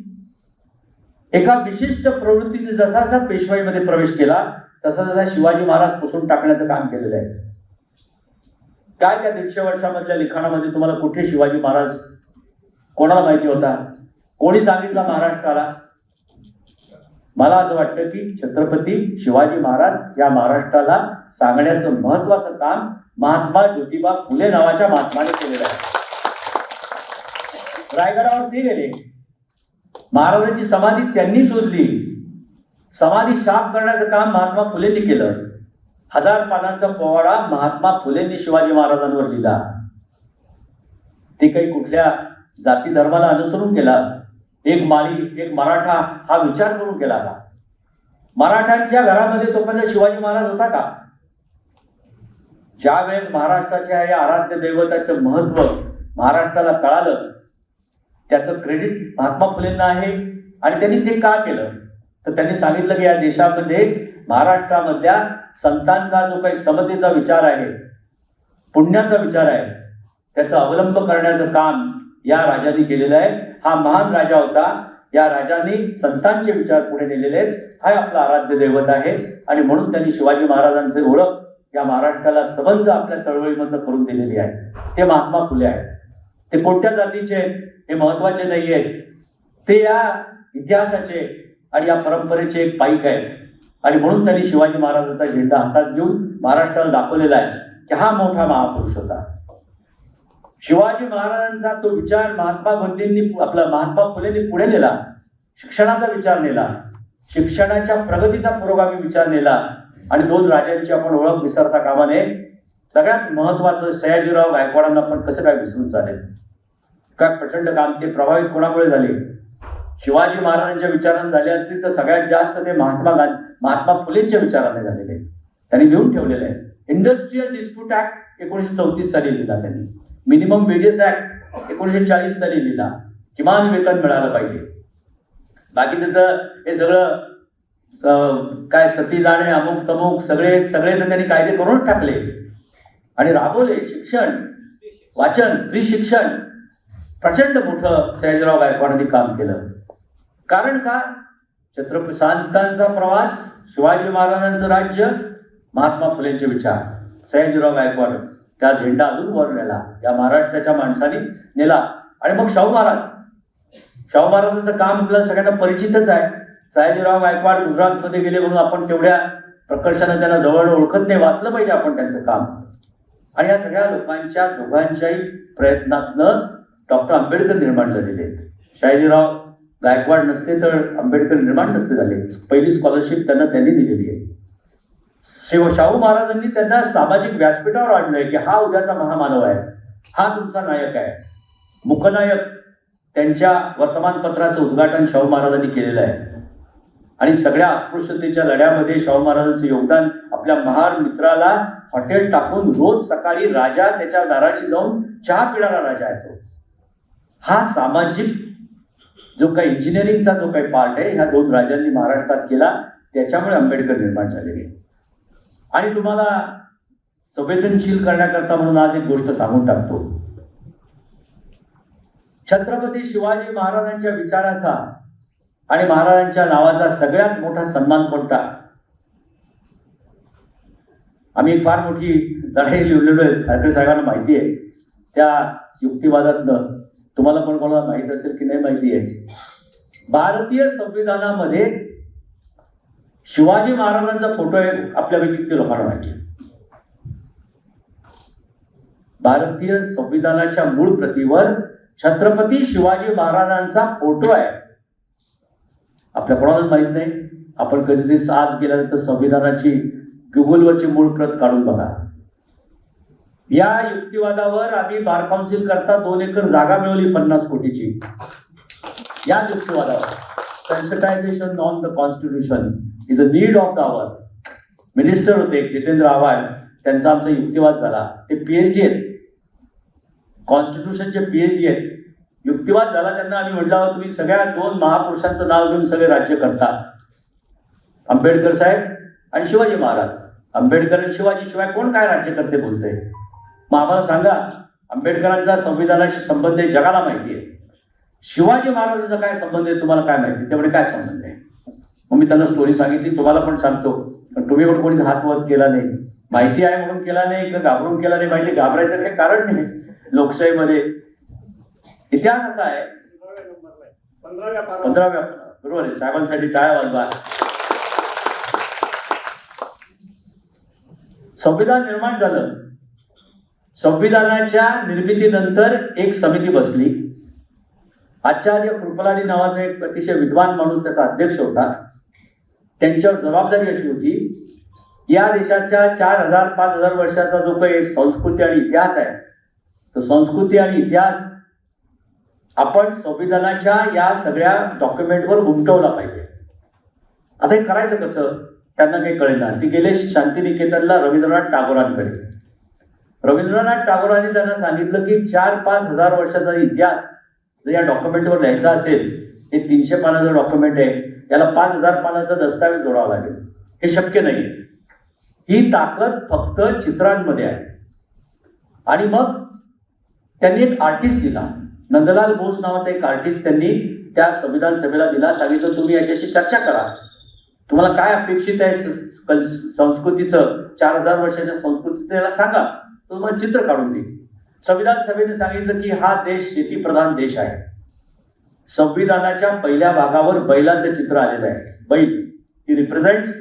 एका विशिष्ट प्रवृत्तीने जसा जसा पेशवाईमध्ये प्रवेश केला तसा जसा शिवाजी महाराज पुसून टाकण्याचं काम केलेलं आहे. काय त्या 150 वर्षामधल्या लिखाणामध्ये तुम्हाला कुठे शिवाजी महाराज कोणाला माहिती होता? कोणी सांगितला महाराष्ट्राला? मला असं वाटतं की छत्रपती शिवाजी महाराज या महाराष्ट्राला सांगण्याचं महत्वाचं काम महात्मा ज्योतिबा फुले नावाच्या महात्माने केलेलं आहे. रायगडावर ते गेले, महाराजांची समाधी त्यांनी शोधली, समाधी साफ करण्याचं काम महात्मा फुलेंनी केलं. 1000 पानांचा पोवाडा महात्मा फुलेंनी शिवाजी महाराजांवर लिहिला. ते काही कुठल्या जाती धर्माला अनुसरून केला, एक माळी एक मराठा हा विचार करून केला का? मराठ्यांच्या घरामध्ये तोपर्यंत शिवाजी महाराज होता का? ज्या वेळेस महाराष्ट्राच्या या आराध्य दैवताचं महत्व महाराष्ट्राला कळालं, त्याचं क्रेडिट महात्मा फुलेंना आहे. आणि त्यांनी ते का केलं तर त्यांनी सांगितलं की या देशामध्ये महाराष्ट्रामधल्या संतांचा जो काही समतेचा विचार आहे, पुण्याचा विचार आहे, त्याचा अवलंब करण्याचं काम या राजांनी केलेलं आहे. हा महान राजा होता. या राजांनी संतांचे विचार पुढे नेलेले आहेत. हा आपला आराध्य दैवत आहे. आणि म्हणून त्यांनी शिवाजी महाराजांचे ओळख या महाराष्ट्राला संबंध आपल्या चळवळीमधनं करून दिलेली आहे. ते महात्मा फुले आहेत. ते कोणत्या जातीचे आहेत हे महत्वाचे नाही आहेत. ते या इतिहासाचे आणि या परंपरेचे एक पाईक आहेत. आणि म्हणून त्यांनी शिवाजी महाराजांचा झेंडा हातात घेऊन महाराष्ट्राला दाखवलेला आहे की हा मोठा महापुरुष होता. शिवाजी महाराजांचा तो विचार महात्मा फुलेंनी पुढे नेला. शिक्षणाचा विचार नेला, शिक्षणाच्या प्रगतीचा पुरोगामी विचार नेला. आणि 2 राजांची आपण ओळख विसरता कामा नये. सगळ्यात महत्वाचं सयाजीराव गायकवाडांना पण कसं काय विसरून चालेल? काय प्रचंड काम ते प्रभावित कोणामुळे झाले? शिवाजी महाराजांच्या विचाराने झाले असतील तर सगळ्यात जास्त ते महात्मा फुलेंच्या विचाराने झालेले आहेत. त्यांनी लिहून ठेवलेले आहे. इंडस्ट्रियल डिस्प्यूट ऍक्ट 1934 साली लिहिला त्यांनी. मिनिमम वेजेस ऍक्ट 1940 साली लिहिला. किमान वेतन मिळालं पाहिजे. बाकी त्याचं हे सगळं काय सती जाणे अमुक तमुक सगळे तर त्यांनी कायदे करूनच टाकले आणि राबवले. शिक्षण, वाचन, स्त्री शिक्षण प्रचंड मोठं सयाजीराव गायकवाडांनी काम केलं. कारण का? छत्रपती संतांचा प्रवास, शिवाजी महाराजांचं राज्य, महात्मा फुलेंचे विचार, सयाजीराव गायकवाड त्या झेंडा अजून वर नेला. या महाराष्ट्राच्या माणसाने नेला. आणि मग शाहू महाराजांचं काम आपल्याला सगळ्यांना परिचितच आहे. सयाजीराव गायकवाड गुजरातमध्ये गेले म्हणून आपण तेवढ्या प्रकर्षाने त्यांना जवळ ओळखत नाही. वाचलं पाहिजे आपण त्यांचं काम. आणि या सगळ्या लोकांच्या दोघांच्याही प्रयत्नातनं डॉक्टर आंबेडकर निर्माण झालेले आहेत. सयाजीराव गायकवाड नसते तर आंबेडकर निर्माण नसते झाले. पहिली स्कॉलरशिप त्यांनी दिलेली आहे. शाहू महाराजांनी त्यांना सामाजिक व्यासपीठावर आणलंय की हा उद्याचा महामानव आहे, हा तुमचा नायक आहे. मुखनायक त्यांच्या वर्तमानपत्राचं उद्घाटन शाहू महाराजांनी केलेलं आहे. आणि सगळ्या अस्पृश्यतेच्या लढ्यामध्ये शाहू महाराजांचं योगदान. आपल्या महार मित्राला हॉटेल टाकून रोज सकाळी राजा त्याच्या दाराशी जाऊन चहा पिणारा राजा आहे तो. हा सामाजिक जो काही इंजिनिअरिंगचा जो काही पार्ट आहे ह्या 2 राजांनी महाराष्ट्रात केला. त्याच्यामुळे आंबेडकर निर्माण झालेले. आणि तुम्हाला संवेदनशील करण्याकरता म्हणून आज एक गोष्ट सांगून टाकतो. छत्रपती शिवाजी महाराजांच्या विचाराचा आणि महाराजांच्या नावाचा सगळ्यात मोठा सन्मान कोणता? आम्ही एक फार मोठी लढाई लिहिलेलो आहे. ठाकरे साहेबांना माहिती आहे. त्या युक्तिवादातनं तुम्हाला पण कोणाला माहीत असेल की नाही माहिती आहे. भारतीय संविधानामध्ये शिवाजी महाराजांचा फोटो आहे. आपल्यापैकी किती लोकांना माहिती आहे? भारतीय संविधानाच्या मूळ प्रतीवर छत्रपती शिवाजी महाराजांचा फोटो आहे. आपल्या कोणालाच माहित नाही. आपण कधीतरी आज गेल्यानंतर संविधानाची गुगलवरची मूळ प्रत काढून बघा. या युक्तिवादावर आम्ही बार काउन्सिल करता 2 एकर जागा मिळवली 50 कोटीची. या युक्तिवादावर sensitisation on the constitution is a need of the hour. Minister होते जितेंद्र आव्हाड, त्यांचा आमचा युक्तिवाद झाला. ते PhD आहेत, कॉन्स्टिट्यूशनचे PhD आहेत. युक्तिवाद झाला त्यांना. आम्ही म्हटलं तुम्ही सगळ्या 2 महापुरुषांचं नाव घेऊन सगळे राज्य करता, आंबेडकर साहेब आणि शिवाजी महाराज. आंबेडकर आणि शिवाजी शिवाय कोण काय राज्य करते बोलतंय? मग आम्हाला सांगा, आंबेडकरांचा संविधानाशी संबंध आहे जगाला माहिती आहे. शिवाजी महाराजांचा काय संबंध आहे तुम्हाला काय माहिती? त्यामुळे काय संबंध आहे? मग मी त्यांना स्टोरी सांगितली. तुम्हाला पण सांगतो, पण तुम्ही पण कोणीच हात वर केला नाही. माहिती आहे म्हणून केला नाही का घाबरून केला नाही? माहिती घाबरायचं काही कारण नाही. लोकशाहीमध्ये इतिहास असा आहे. 15व्या बरोबर आहे. साहेबांसाठी टाळ्या वाजवा. संविधान निर्माण झालं. संविधानाच्या निर्मितीनंतर एक समिती बसली. आचार्य कृपलानी नावाचा एक अतिशय विद्वान माणूस त्याचा अध्यक्ष होता. त्यांच्यावर जबाबदारी अशी होती, या देशाच्या 4000-5000 वर्षाचा जो काही संस्कृती आणि इतिहास आहे, तो संस्कृती आणि इतिहास आपण संविधानाच्या या सगळ्या डॉक्युमेंटवर उमटवला पाहिजे. आता हे करायचं कसं त्यांना काही कळेना. ते गेले शांतिनिकेतनला रवींद्रनाथ टागोरांकडे. रवींद्रनाथ टागोरांनी त्यांना सांगितलं की 4-5 हजार वर्षाचा इतिहास जर या डॉक्युमेंटवर लिहायचा असेल, हे 300 पानाचं डॉक्युमेंट आहे, याला 5000 पानाचा दस्तावेज जोडावा लागेल. हे शक्य नाही. ही ताकद फक्त चित्रांमध्ये आहे. आणि मग त्यांनी एक आर्टिस्ट दिला, नंदलाल बोस नावाचा एक आर्टिस्ट त्यांनी त्या संविधान सभेला दिला. सांगितलं तुम्ही याच्याशी चर्चा करा, तुम्हाला काय अपेक्षित आहे संस्कृतीचं, 4000 वर्षाच्या संस्कृतीचं त्याला सांगा, तो तुम्हाला चित्र काढून देईल. संविधान सभेने सांगितलं की हा देश शेतीप्रधान देश आहे. संविधानाच्या पहिल्या भागावर बैलाचं चित्र आलेलं आहे. बैल ही रिप्रेझेंट्स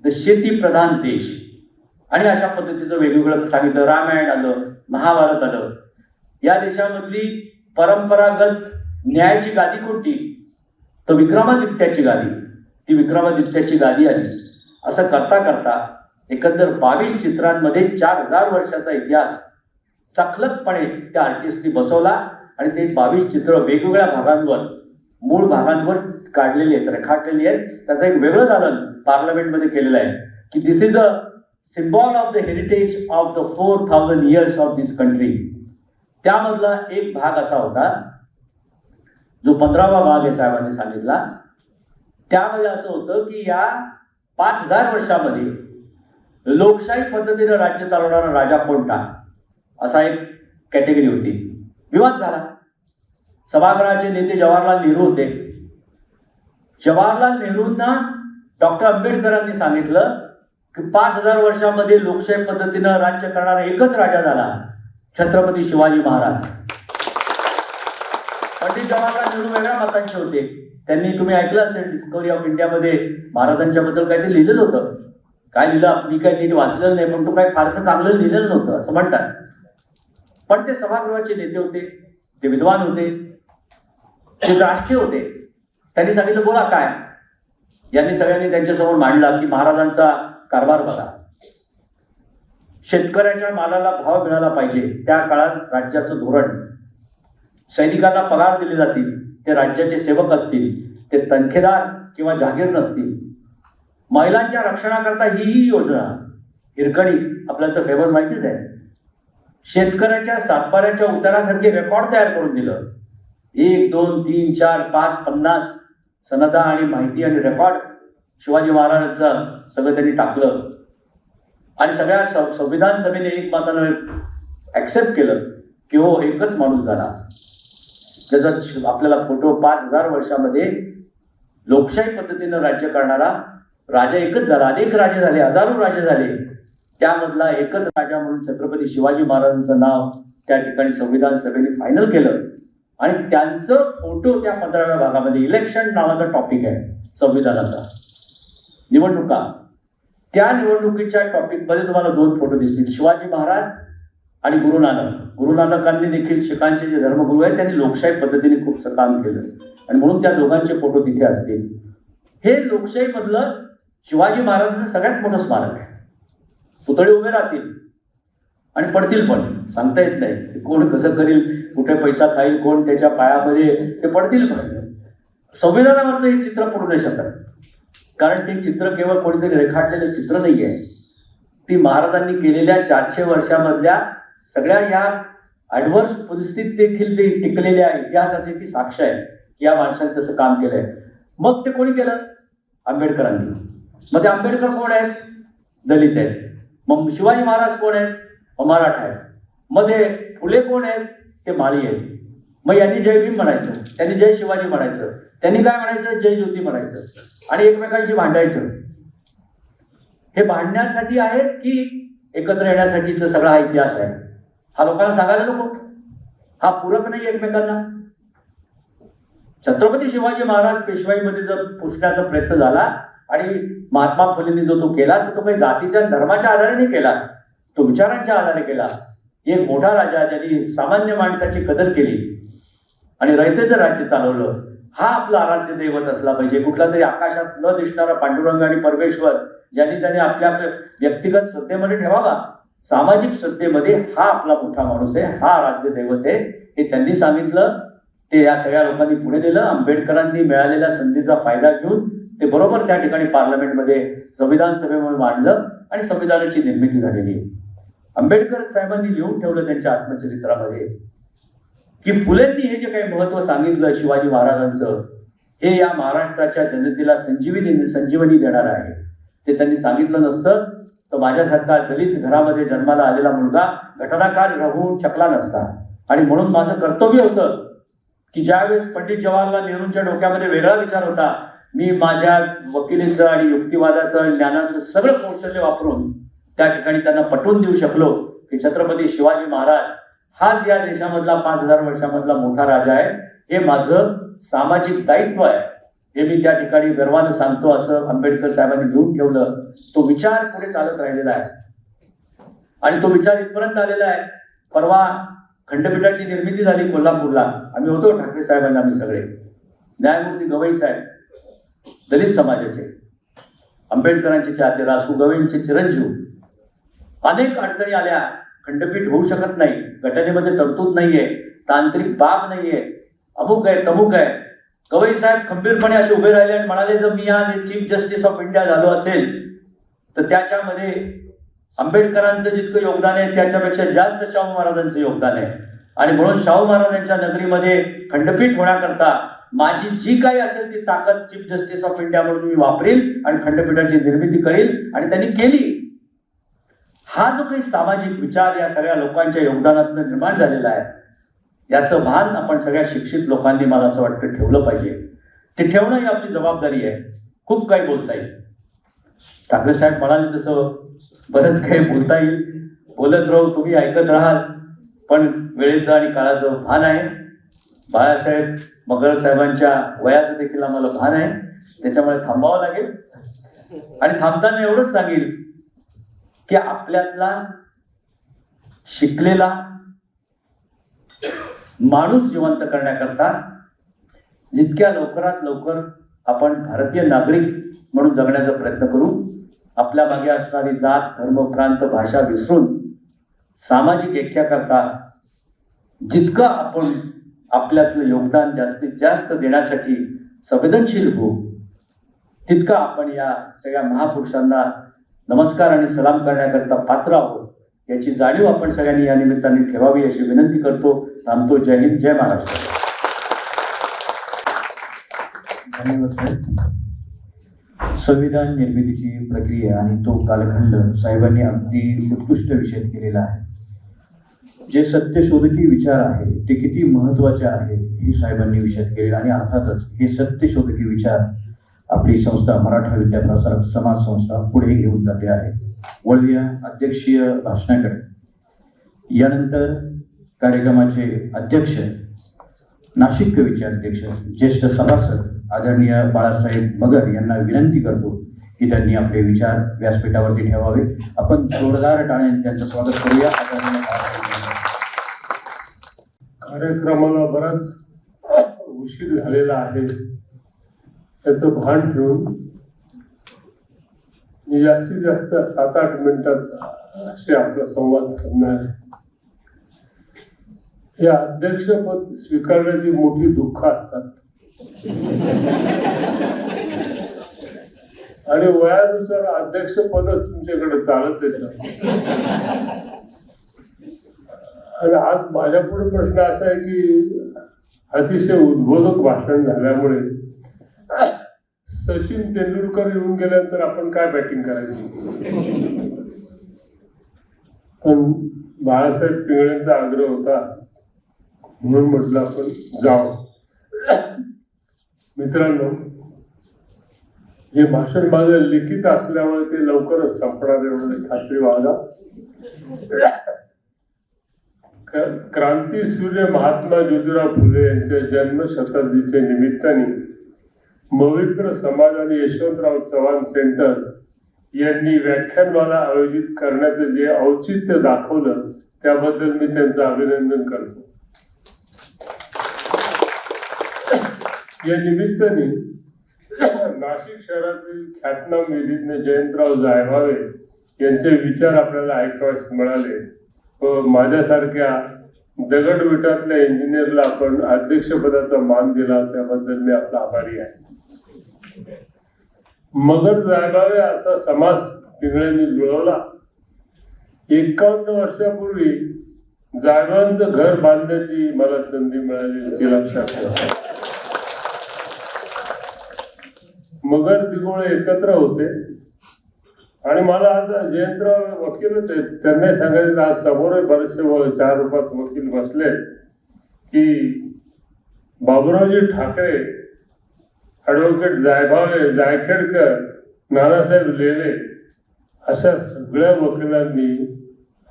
द शेतीप्रधान देश. आणि अशा पद्धतीचं वेगवेगळं सांगितलं. रामायण आलं, महाभारत आलं. या देशामधली परंपरागत न्यायाची गादी कोणती, तर विक्रमादित्याची गादी. ती विक्रमादित्याची गादी आली. असं करता करता एकंदर 22 चित्रांमध्ये 4000 वर्षाचा इतिहास सखलतपणे त्या आर्टिस्टनी बसवला. आणि ते 22 चित्र वेगवेगळ्या भागांवर, मूळ भागांवर काढलेली आहेत, रेखाटलेली आहेत. त्याचं एक वेगळं दालन पार्लमेंटमध्ये केलेलं आहे की this is a symbol of the heritage of the 4000 years of this country. त्यामधला एक भाग असा होता जो 15वा भाग आहे साहेबांनी सांगितला. त्यामध्ये असं होतं की या 5000 वर्षामध्ये लोकशाही पद्धतीने राज्य चालवणारा राजा कोणता, असा एक कॅटेगरी होती. विवाद झाला. सभागृहाचे नेते जवाहरलाल नेहरू होते. जवाहरलाल नेहरूंना डॉक्टर आंबेडकरांनी सांगितलं की 5000 वर्षामध्ये लोकशाही पद्धतीनं राज्य करणारा एकच राजा झाला, छत्रपती शिवाजी महाराज. पंडित जवाहरलाल नेहरू वेगळ्या मतांचे होते. त्यांनी, तुम्ही ऐकलं असेल, डिस्कव्हरी ऑफ इंडियामध्ये महाराजांच्या बद्दल काहीतरी लिहिलेलं होतं. काय लिहिलं मी काही नीट वाचलेलं नाही, पण तो काही फारसं चांगलं लिहिलेलं नव्हतं असं म्हणतात. पण ते सभागृहाचे नेते होते, ते विद्वान होते, ते राष्ट्रीय होते. त्यांनी सांगितलं बोला काय. यांनी सगळ्यांनी त्यांच्यासमोर मांडला की महाराजांचा कारभार बघा, शेतकऱ्याच्या मालाला भाव मिळाला पाहिजे, त्या काळात राज्याचं धोरण, सैनिकांना पगार दिले जातील, ते राज्याचे सेवक असतील, ते तनखेदार किंवा जागीर नसतील, महिलांच्या रक्षणाकरता ही योजना, हिरकणी आपल्याला तर फेमस माहितीच आहे, शेतकऱ्याच्या सातबाऱ्याच्या उतारासारखे रेकॉर्ड तयार करून दिलं. 1, 2, 3, 4, 5, 50 सनदा आणि माहिती आणि रेकॉर्ड शिवाजी महाराजांचं सगळं त्यांनी टाकलं. आणि सगळ्या संविधान सभेने एक मतानं ऍक्सेप्ट केलं की हो एकच माणूस झाला ज्याचा आपल्याला फोटो 5000 वर्षामध्ये लोकशाही पद्धतीनं राज्य करणारा राजा एकच झाला. अनेक राजे झाले, हजारो राजे झाले, त्यामधला एकच राजा म्हणून छत्रपती शिवाजी महाराजांचं नाव त्या ठिकाणी संविधान सभेने फायनल केलं. आणि त्यांचं फोटो त्या 15व्या भागामध्ये, इलेक्शन नावाचा टॉपिक आहे संविधानाचा, निवडणुका, त्या निवडणुकीच्या टॉपिकमध्ये तुम्हाला 2 फोटो दिसतील, शिवाजी महाराज आणि गुरु नानक. गुरु नानकांनी देखील शिखांचे जे धर्मगुरू आहेत त्यांनी लोकशाही पद्धतीने खूप काम केलं आणि म्हणून त्या दोघांचे फोटो तिथे असतील. हे लोकशाहीमधलं शिवाजी महाराजांचं सगळ्यात मोठं स्मारक आहे. पुतळे उभे राहतील आणि पडतील पण, सांगता येत नाही कोण कसं करील, कुठे पैसा खाईल, कोण त्याच्या पायामध्ये, ते पडतील पण. संविधानावरचं हे चित्र पडू नाही शकत, कारण ते चित्र केवळ कोणीतरी रेखाटलेलं चित्र नाही आहे. ती महाराजांनी केलेल्या 400 वर्षामधल्या सगळ्या या ॲडव्हर्स परिस्थितीत देखील ते टिकलेल्या इतिहासाची ती साक्ष आहे की या माणसाने तसं काम केलंय. मग ते कोणी केलं? आंबेडकरांनी. मग ते आंबेडकर कोण आहेत? दलित आहेत. मग शिवाजी महाराज कोण आहेत? मराठा आहेत. मग ते फुले कोण आहेत? ते माळी आहेत. मग यांनी जय भीम म्हणायचं, त्यांनी जय शिवाजी म्हणायचं, त्यांनी काय म्हणायचं? जय ज्योती म्हणायचं आणि एकमेकांशी भांडायचं. हे भांडण्यासाठी आहेत की एकत्र येण्यासाठीचा सगळा हा इतिहास आहे? हा लोकांना सांगायला नको? हा पूरक नाही एकमेकांना? छत्रपती शिवाजी महाराज पेशवाईमध्ये जर पुसण्याचा प्रयत्न झाला आणि महात्मा फुलेंनी जो तो केला तर तो काही जातीच्या धर्माच्या आधारे नाही केला, तो विचारांच्या आधारे केला. एक मोठा राजा ज्यांनी सामान्य माणसाची कदर केली आणि रयतेचं राज्य चालवलं, हा आपला आराध्य दैवत असला पाहिजे. कुठला तरी आकाशात न दिसणारा पांडुरंग आणि परमेश्वर ज्यांनी त्याने आपल्या आपल्या व्यक्तिगत श्रद्धेमध्ये ठेवावा, सामाजिक श्रद्धेमध्ये हा आपला मोठा माणूस आहे, हा आराध्य दैवत आहे, हे त्यांनी सांगितलं. ते या सगळ्या लोकांनी पुढे नेलं. आंबेडकरांनी मिळालेल्या संधीचा फायदा घेऊन ते बरोबर त्या ठिकाणी पार्लमेंटमध्ये संविधान सभेमध्ये मांडलं आणि संविधानाची निर्मिती झालेली आहे. आंबेडकर साहेबांनी लिहून ठेवलं त्यांच्या आत्मचरित्रामध्ये की फुलेंनी हे जे काही महत्व सांगितलं शिवाजी महाराजांचं, हे या महाराष्ट्राच्या जनतेला संजीवनी देणार आहे. ते त्यांनी सांगितलं नसतं तर माझ्यासारखा दलित घरामध्ये जन्माला आलेला मुलगा घटनाकार होऊ शकला नसता. आणि म्हणून माझं कर्तव्य होतं की ज्यावेळेस पंडित जवाहरलाल नेहरूंच्या डोक्यामध्ये वेगळा विचार होता, मी माझ्या वकिलीचं आणि युक्तिवादाचं ज्ञानाचं सगळं कौशल्य वापरून त्या ठिकाणी त्यांना पटवून देऊ शकलो की छत्रपती शिवाजी महाराज हाच या देशामधला 5000 वर्षामधला मोठा राजा आहे. हे माझं सामाजिक दायित्व आहे, हे मी त्या ठिकाणी गर्वानं सांगतो, असं आंबेडकर साहेबांनी लिहून ठेवलं. तो विचार पुढे चालत राहिलेला आहे आणि तो विचार इथपर्यंत आलेला आहे. परवा खंडपीठाची निर्मिती झाली कोल्हापूरला. आम्ही होतो, ठाकरे साहेबांना आम्ही सगळे, न्यायमूर्ती गवई साहेब दलित समाजाचे, आंबेडकरांचे चाहते, रासू गवईंचे चिरंजीव. अनेक अडचणी आल्या, खंडपीठ होऊ शकत नाही, घटनेमध्ये तरतूद नाहीये, तांत्रिक बाब नाहीये, अमुक आहे तमुक आहे. गवई साहेब खंबीरपणे असे उभे राहिले आणि म्हणाले, जर मी आज चीफ जस्टिस ऑफ इंडिया झालो असेल तर त्याच्यामध्ये आंबेडकरांचं जितकं योगदान आहे त्याच्यापेक्षा जास्त शाहू महाराजांचं योगदान आहे. आणि म्हणून शाहू महाराजांच्या नगरीमध्ये खंडपीठ होण्याकरता माझी जी काही असेल ती ताकद चीफ जस्टिस ऑफ इंडिया म्हणून मी वापरेल आणि खंडपीठाची निर्मिती करेल. आणि त्यांनी केली. हा जो काही सामाजिक विचार या सगळ्या लोकांच्या योगदानातून निर्माण झालेला आहे, याचं भान आपण सगळ्या शिक्षित लोकांनी, मला असं वाटतं, ठेवलं पाहिजे. ते ठेवणं ही आपली जबाबदारी आहे. खूप काही बोलता येईल, ठाकरे साहेब म्हणाले तसं बरंच काही बोलता येईल, बोलत राहू, तुम्ही ऐकत राहाल, पण वेळेचं आणि काळाचं भान आहे. बाळासाहेब मगर साहेबांच्या वयाचं देखील आम्हाला भान आहे, त्याच्यामुळे थांबावं लागेल. आणि थांबताना एवढंच सांगेल की आपल्यातला शिकलेला माणूस जिवंत करण्याकरता जितक्या लवकरात लवकर आपण भारतीय नागरिक म्हणून जगण्याचा प्रयत्न करू. आपल्या मागे असणारी जात, धर्म, प्रांत, भाषा विसरून सामाजिक ऐक्याकरता जितकं आपण आपल्यातलं योगदान जास्तीत जास्त देण्यासाठी संवेदनशील होऊ, तितकं आपण या सगळ्या महापुरुषांना नमस्कार आणि सलाम करण्याकरता पात्र आहोत, याची जाणीव आपण सगळ्यांनी या निमित्ताने ठेवावी अशी विनंती करतो. थांबतो. जय हिंद, जय महाराष्ट्र. धन्यवाद साहेब. संविधान निर्मितीची प्रक्रिया आणि तो कालखंड साहेबांनी अगदी उत्कृष्ट विषय केलेला आहे. जे सत्यशोधकी विचार आहे ते किती महत्त्वाचे आहे हे साहेबांनी विषय केले. आणि अर्थातच हे सत्यशोधकी विचार आपली संस्था मराठा विद्याप्रसारक समाज संस्था पुढे घेऊन जाते आहे. वळूया अध्यक्षीय भाषणाकडे. यानंतर कार्यक्रमाचे अध्यक्ष, नाशिक कवीचे अध्यक्ष, ज्येष्ठ सभासद आदरणीय बाळासाहेब मगर यांना विनंती करतो की त्यांनी आपले विचार व्यासपीठावरती ठेवावे. आपण जोरदार टाळ्यांनी त्यांचं स्वागत करूया. कार्यक्रमाला बराच उशीर झालेला आहे, त्याचं भान ठेवून मी जास्तीत जास्त 7-8 मिनिटात असे आपला संवाद साधणार आहे. हे अध्यक्षपद स्वीकारण्याची मोठी दुःख असतात आणि वयानुसार अध्यक्षपदच तुमच्याकडे चालत येतं. आणि आज माझ्या पुढे प्रश्न असा आहे की अतिशय उद्बोधक भाषण झाल्यामुळे सचिन तेंडुलकर येऊन गेल्यानंतर आपण काय बॅटिंग करायची. पण बाळासाहेब पिंगळेंचा आग्रह होता म्हणून म्हटलं आपण जाऊ. मित्रांनो, हे भाषण माझं लिखित असल्यामुळे ते लवकरच संपणार एवढी खात्री बाळगा. क्रांती सूर्य महात्मा ज्योतिराव फुले यांच्या जन्मशताब्दीच्या निमित्ताने मविप्र समाज आणि यशवंतराव चव्हाण सेंटर यांनी व्याख्यानमाला आयोजित करण्याचं जे औचित्य दाखवलं त्याबद्दल मी त्यांचं अभिनंदन करतो. या निमित्ताने नाशिक शहरातील ख्यातनाम विधिज्ञ जयंतराव जायभावे यांचे विचार आपल्याला ऐकावयास मिळाले व माझ्यासारख्या दगडविटातल्या इंजिनियरला आपण अध्यक्षपदाचा मान दिला त्याबद्दल मी आपला आभारी आहे. मगर जायभावे असा समाज पिंगळ्यांनी जुळवला. 51 वर्षापूर्वी जायभावांचं घर बांधण्याची मला संधी मिळाली ती लक्षात ठेवा. मगर दिगोळे एकत्र होते आणि मला आता जयंतराव वकीलच आहेत त्यांनी सांगायचं आज समोर बरेचसे 4-5 वकील बसले की बाबुरावजी ठाकरे, ॲडव्होकेट जायभावे, जायखेडकर, नानासाहेब लेले अशा सगळ्या वकिलांनी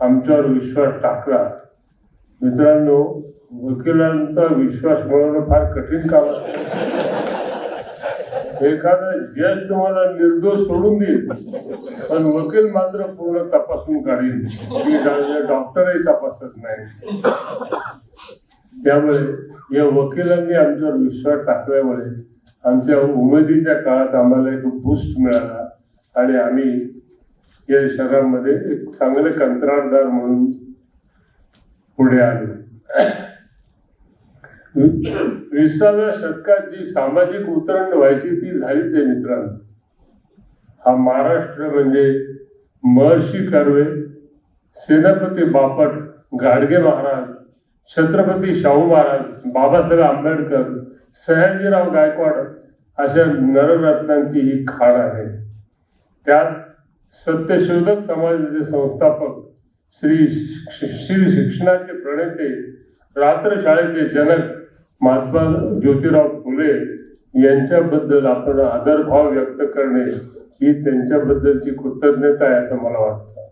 आमच्यावर विश्वास टाकला. मित्रांनो, वकिलांचा विश्वास मिळवणं फार कठीण काम असतं. एखादा जज तुम्हाला निर्दोष सोडून देईल पण वकील मात्र पूर्ण तपासून काढेल. डॉक्टरही तपासत नाही. त्यामुळे या वकिलांनी आमच्यावर विश्वास टाकल्यामुळे आमच्या उमेदीच्या काळात आम्हाला एक बूस्ट मिळाला आणि आम्ही या शहरामध्ये एक चांगले कंत्राटदार म्हणून पुढे आलो. 20व्या शतकात जी सामाजिक उतरंड व्हायची ती झालीच आहे मित्रांनो. हा महाराष्ट्र म्हणजे महर्षी कर्वे, सेनापती बापट, गाडगे महाराज, छत्रपती शाहू महाराज, बाबासाहेब आंबेडकर, सयाजीराव गायकवाड अशा नररत्नांची ही खाण आहे. त्यात सत्यशोधक समाजाचे संस्थापक, श्री शिक्षणाचे प्रणेते, रात्रशाळेचे जनक महात्मा ज्योतिराव फुले यांच्याबद्दल आपण आदरभाव व्यक्त करणे ही त्यांच्याबद्दलची कृतज्ञता आहे असं मला वाटतं.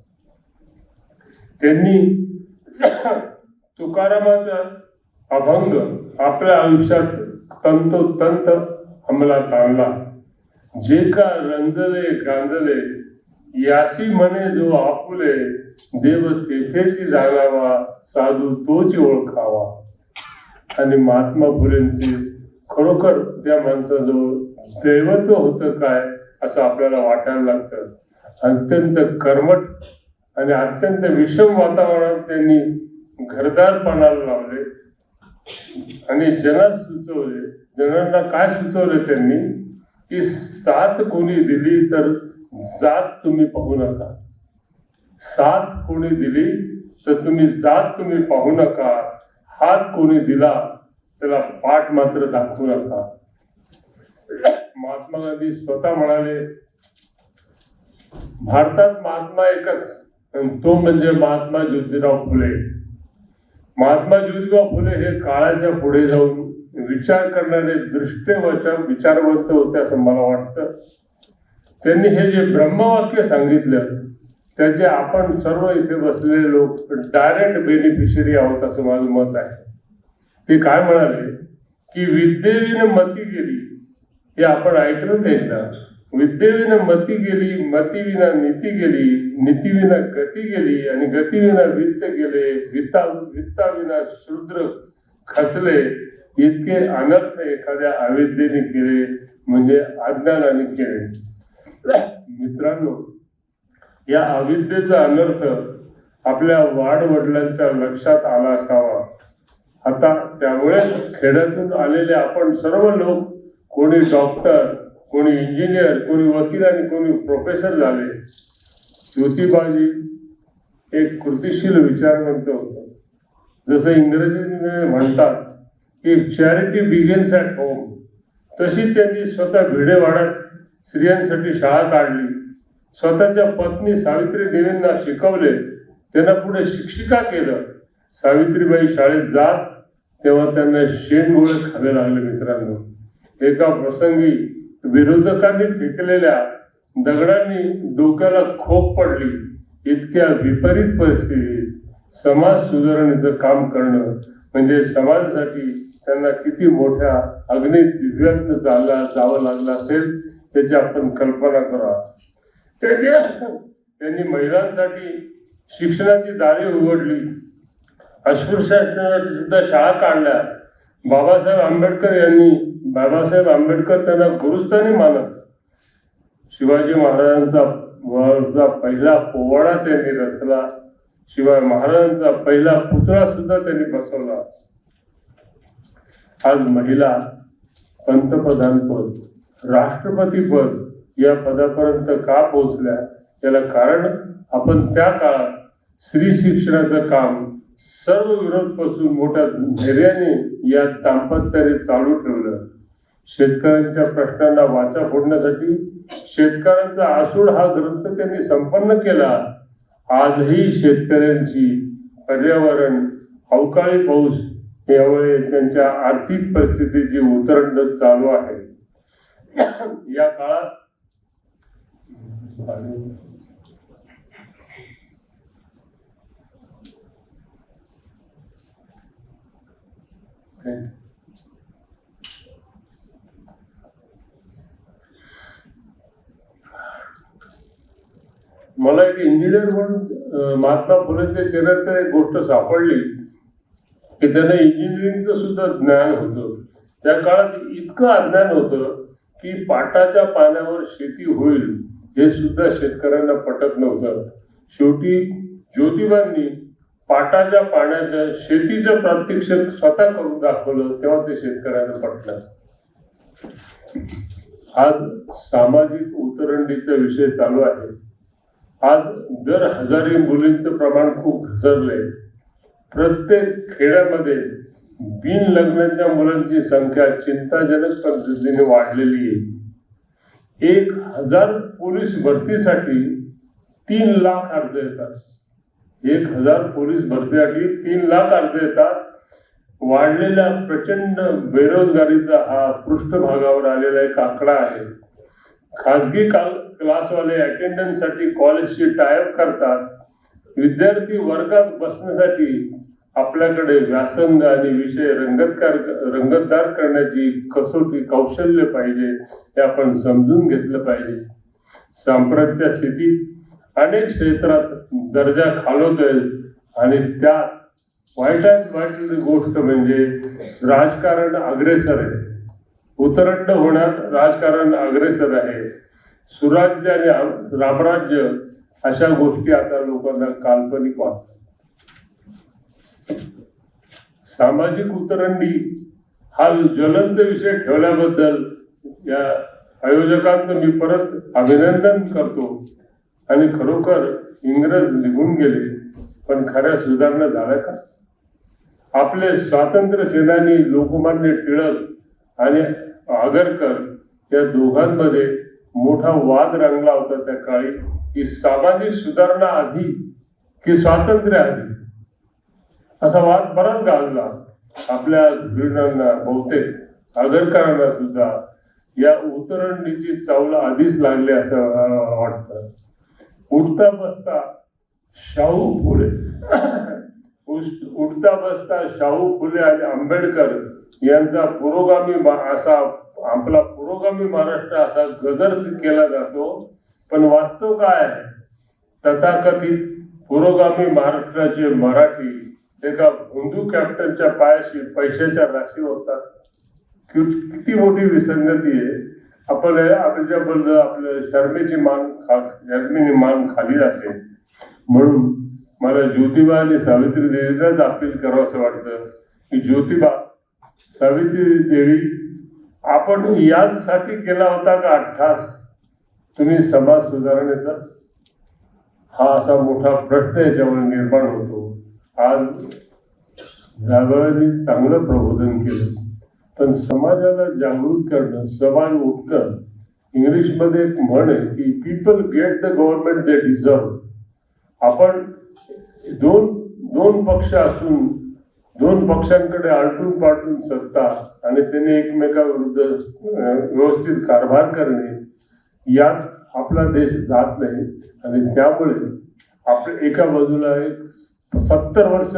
त्यांनी तुकारामाचा अभंग आपल्या आयुष्यात तंतोतंत अंमलात आणला. जे का रंजले गांजले यासी म्हणे जो आपुले, देव तेथेची जाणावा, साधू तोची ओळखावा. आणि महात्मा फुलेंचे खरोखर त्या माणसाजवळ दैवत्व होतं काय असं आपल्याला वाटायला लागतं. अत्यंत कर्मठ आणि अत्यंत विषम वातावरणात त्यांनी घरदारपणाला लावले आणि जनांना काय सुचवले त्यांनी की साथ कोणी दिली तर जात तुम्ही पाहू नका. साथ कोणी दिली तर तुम्ही जात तुम्ही पाहू नका. हात कोणी दिला त्याला पाठ मात्र दाखवू नका. महात्मा गांधी स्वतः म्हणाले, भारतात महात्मा एकच आणि तो म्हणजे महात्मा ज्योतिराव फुले. महात्मा ज्योतिराव फुले हे काळाच्या पुढे जाऊन विचार करणारे विचारवंत होते असं मला वाटतं. त्यांनी हे जे ब्रह्मवाक्य सांगितलं त्याचे आपण सर्व इथे बसलेले लोक डायरेक्ट बेनिफिशरी आहोत असं माझं मत आहे. ते काय म्हणाले की विद्येविना मती गेली, हे आपण ऐकलंच एकदा. विद्येविना मती गेली, मतीविना नीती गेली, नीतीविना गती गेली आणि गतीविना वित्त गेले, वित्ताविना शूद्र खचले. इतके अनर्थ एखाद्या अविद्येने केले म्हणजे अज्ञानाने केले. मित्रांनो, या अविद्येचा अनर्थ आपल्या वाडवडिलांच्या लक्षात आला असावा. आता त्यामुळे खेड्यातून आलेले आपण सर्व लोक, कोणी डॉक्टर, कोणी इंजिनियर, कोणी वकील आणि कोणी प्रोफेसर झाले. ज्योतिबाजी एक कृतिशील विचारवंत होतं. जसं इंग्रजीने म्हणतात की चॅरिटी बिगिन्स ॲट होम, तशी त्यांनी स्वतः भिडेवाड्यात स्त्रियांसाठी शाळा काढली. स्वतःच्या पत्नी सावित्री देवींना शिकवले, त्यांना पुढे शिक्षिका केलं. सावित्रीबाई शाळेत जात तेव्हा त्यांना शेणगोळे खावे लागले. मित्रांनो, एका प्रसंगी विरोधकांनी फेकलेल्या दगडांनी डोक्याला खोक पडली. इतक्या विपरीत परिस्थितीत समाज सुधारणेचं काम करणं म्हणजे समाजासाठी त्यांना किती मोठ्या अग्नीत दिव्यात जावं लागलं असेल त्याची आपण कल्पना करा. त्यांनी महिलांसाठी शिक्षणाची दारे उघडली, अस्पृश्यांसाठी सुद्धा शाळा काढल्या. बाबासाहेब आंबेडकर यांनी बाबासाहेब आंबेडकर त्यांना गुरुस्थानी मानत. शिवाजी महाराजांचा पहिला पोवाडा त्यांनी रचला. शिवाय महाराजांचा पहिला पुतळा सुद्धा त्यांनी बसवला. आज महिला पंतप्रधानपद, राष्ट्रपतीपद या पदापर्यंत का पोहोचल्या, याला कारण आपण त्या काळात स्त्री शिक्षणाचं काम सर्व विरोध पासून मोठ्या धैर्याने या दाम्पत्याने चालू ठेवलं. शेतकऱ्यांच्या प्रश्नांना वाचा फोडण्यासाठी शेतकऱ्यांचा आसूड हा ग्रंथ त्यांनी संपन्न केला. आजही शेतकऱ्यांची पर्यावरण, अवकाळी पाऊस यामुळे त्यांच्या आर्थिक परिस्थितीची उतरंड चालू आहे. या काळात मला एक इंजिनियर म्हणून महात्मा फुलेंच्या चरित्रात एक गोष्ट सापडली की त्यांना इंजिनिअरिंगचं सुद्धा ज्ञान होतं. त्या काळात इतकं अज्ञान होतं की पाटाच्या पाण्यावर शेती होईल हे सुद्धा शेतकऱ्यांना पटत नव्हतं. शेवटी ज्योतिबांनी पाटाच्या पाण्याचं शेतीचं प्रात्यक्षिक स्वतः करून दाखवलं, तेव्हा ते शेतकऱ्यांना पटलं. आज सामाजिक उतरंडीचा विषय चालू आहे. आज दर 1000 मुलींचं प्रमाण खूप घसरलंय. प्रत्येक खेड्यामध्ये बिन लग्नाच्या मुलांची संख्या चिंताजनक पद्धतीने वाढलेली आहे. 1000 पोलीस भरतीसाठी 3 लाख अर्ज येतात. 1000 पोलीस भरतीसाठी 3 लाख अर्ज येतात. वाढलेल्या प्रचंड बेरोजगारीचा हा पृष्ठभागावर आलेला एक आकडा आहे. खाजगी क्लासवाले अटेंडन्ससाठी कॉलेजशी टायअप करतात. विद्यार्थी वर्गात बसण्यासाठी आपल्याकडे व्यासंग आणि विषय रंगतदार करण्याची कसोटी कौशल्य पाहिजे, हे आपण समजून घेतलं पाहिजे. सांप्रतच्या स्थितीत अनेक क्षेत्रात दर्जा खालवतोय आणि त्यात वाईटात वाईट गोष्ट म्हणजे राजकारण अग्रेसर आहे. उतरंड होण्यात राजकारण अग्रेसर आहे. सुराज्य आणि रामराज्य अशा गोष्टी आता लोकांना काल्पनिक वाटतात. सामाजिक उतरंडी हा ज्वलंत विषय ठेवल्याबद्दल या आयोजकांचं मी परत अभिनंदन करतो. आणि खरोखर इंग्रज निघून गेले, पण खऱ्या सुधारणा झाल्या का? आपले स्वातंत्र्य सेनानी लोकमान्य टिळक आणि आगरकर या दोघांमध्ये मोठा वाद रंगला होता त्या काळी की सामाजिक सुधारणा आधी की स्वातंत्र्य आधी, असा वाद बराच गाजला. आपल्या धुरीणांना, बहुतेक आगरकरांना सुद्धा या उतरंडीची चावल आधीच लागली असं वाटतं. उठता बसता शाहू फुले आणि आंबेडकर यांचा आपला पुरोगामी महाराष्ट्र असा गजर केला जातो. पण वास्तव काय आहे? तथाकथित पुरोगामी महाराष्ट्राचे मराठी एका भोंदू कॅप्टनच्या पायाशी पैशाच्या राशी होतात. किती मोठी विसंगती आहे. आपल्याबद्दल आपल्या शर्मेची मान खाली जाते. म्हणून मला ज्योतिबा आणि सावित्री देवीलाच अपील करावं असं वाटतं की ज्योतिबा, सावित्री देवी, आपण याचसाठी केला होता का अट्टास तुम्ही समाज सुधारण्याचा? हा असा मोठा प्रश्न याच्यावर निर्माण होतो. आज जागवानी चांगलं प्रबोधन केलं, पण समाजाला जागृत करणं, समाज उठणं. इंग्लिशमध्ये एक म्हण आहे की people get the government they deserve. आपण दोन पक्ष असून 2 पक्षांकडे आलटून पालटून सत्ता आणि त्यांनी एकमेकाविरुद्ध व्यवस्थित कारभार करणे, यात आपला देश जात नाही. आणि त्यामुळे आपल्या एका बाजूला एक 70 वर्ष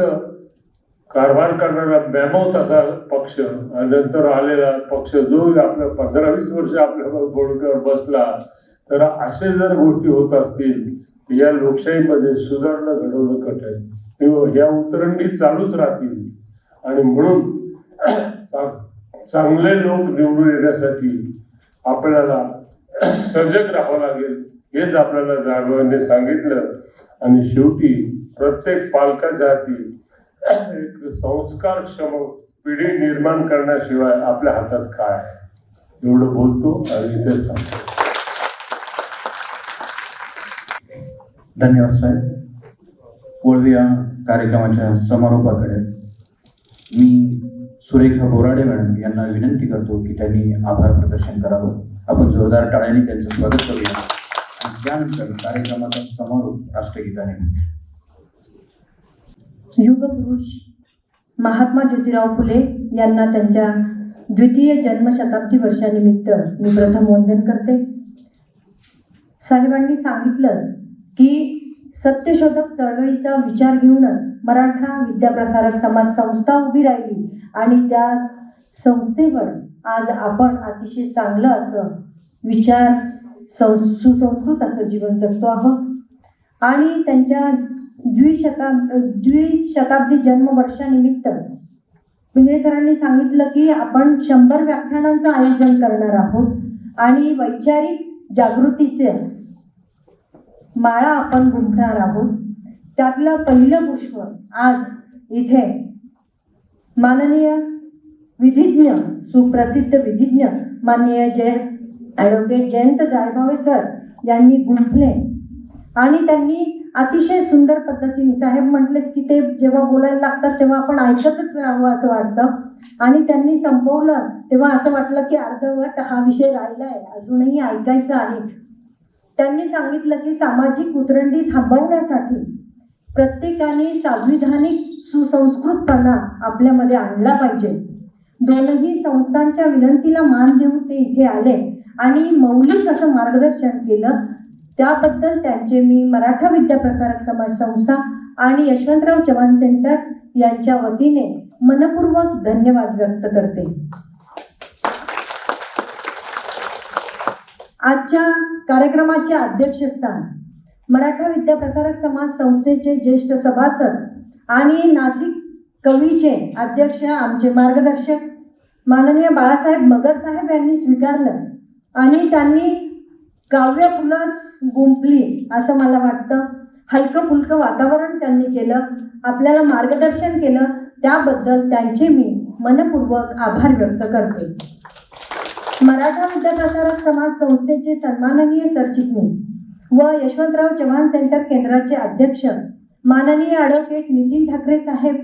कारभार करणारा बेमौत असा पक्ष आणि नंतर आलेला पक्ष जो आपल्या 15-20 वर्ष आपल्या बोर्डवर बसला. तर असे जर गोष्टी होत असतील या लोकशाहीमध्ये सुधारणा घडवणं कठीण. या उतरंडी चालूच राहतील. आणि म्हणून चांगले लोक निवडून येण्यासाठी आपल्याला सजग राहावं लागेल हेच आपल्याला जागवाने सांगितलं. आणि शेवटी प्रत्येक पालकाच्या हाती एक संस्कारक्षम पिढी निर्माण करण्याशिवाय आपल्या हातात काय आहे. एवढं बोलतो आणि इथेच थांबतो. धन्यवाद साहेब. वळूया कार्यक्रमाच्या समारोपाकडे. मी सुरेखा बोराडे मॅडम यांना विनंती करतो की त्यांनी आभार प्रदर्शन करावं. आपण जोरदार टाळ्यांनी त्यांचं स्वागत करूया आणि त्यानंतर कार्यक्रमाचा समारोप राष्ट्रगीताने होईल. युगपुरुष महात्मा ज्योतिराव फुले यांना त्यांच्या द्वितीय जन्मशताब्दी वर्षानिमित्त मी प्रथम वंदन करते. साहेबांनी सांगितलंच की सत्यशोधक चळवळीचा विचार घेऊनच मराठा विद्याप्रसारक समाज संस्था उभी राहिली आणि त्या संस्थेवर आज आपण अतिशय चांगलं असं विचार सुसंस्कृत असं जीवन जगतो आहोत. आणि त्यांच्या द्विशताब्दी जन्मवर्षानिमित्त पिंगळे सरांनी सांगितलं की आपण 100 व्याख्यानांचं आयोजन करणार आहोत आणि वैचारिक जागृतीचे माळा आपण गुंफणार आहोत. त्यातलं पहिलं पुष्प आज इथे माननीय विधिज्ञ सुप्रसिद्ध विधिज्ञ माननीय ॲडव्होकेट जयंत जायभावे सर यांनी गुंफले आणि त्यांनी अतिशय सुंदर पद्धतीने, साहेब म्हटलेच की ते जेव्हा बोलायला लागतात तेव्हा आपण ऐकतच राहावं असं वाटतं. आणि त्यांनी संपवलं तेव्हा असं वाटलं की अर्धवट हा विषय राहिला आहे, अजूनही ऐकायचं आहे. त्यांनी सांगितलं की सामाजिक उतरंडी थांबवण्यासाठी प्रत्येकाने संविधानिक सुसंस्कृतपणा आपल्यामध्ये आणला पाहिजे. दोनही संस्थांच्या विनंतीला मान देऊन ते इथे आले आणि मौलिक असं मार्गदर्शन केलं. त्याबद्दल त्यांचे मी मराठा विद्याप्रसारक समाज संस्था आणि यशवंतराव चव्हाण सेंटर यांच्या वतीने मनपूर्वक धन्यवाद व्यक्त करते. आजच्या कार्यक्रमाचे अध्यक्षस्थान मराठा विद्याप्रसारक समाज संस्थेचे ज्येष्ठ सभासद आणि नाशिक कवीचे अध्यक्ष आमचे मार्गदर्शक माननीय बाळासाहेब मगर साहेब यांनी स्वीकारलं आणि त्यांनी काव्य फुलंच गुंफली असं मला वाटतं. हलकं फुलकं वातावरण त्यांनी केलं, आपल्याला मार्गदर्शन केलं, त्याबद्दल त्यांचे मी मनपूर्वक आभार व्यक्त करते. मराठा विद्याप्रसारक समाज संस्थेचे सन्माननीय सरचिटणीस व यशवंतराव चव्हाण सेंटर केंद्राचे अध्यक्ष माननीय ॲडव्होकेट नितीन ठाकरे साहेब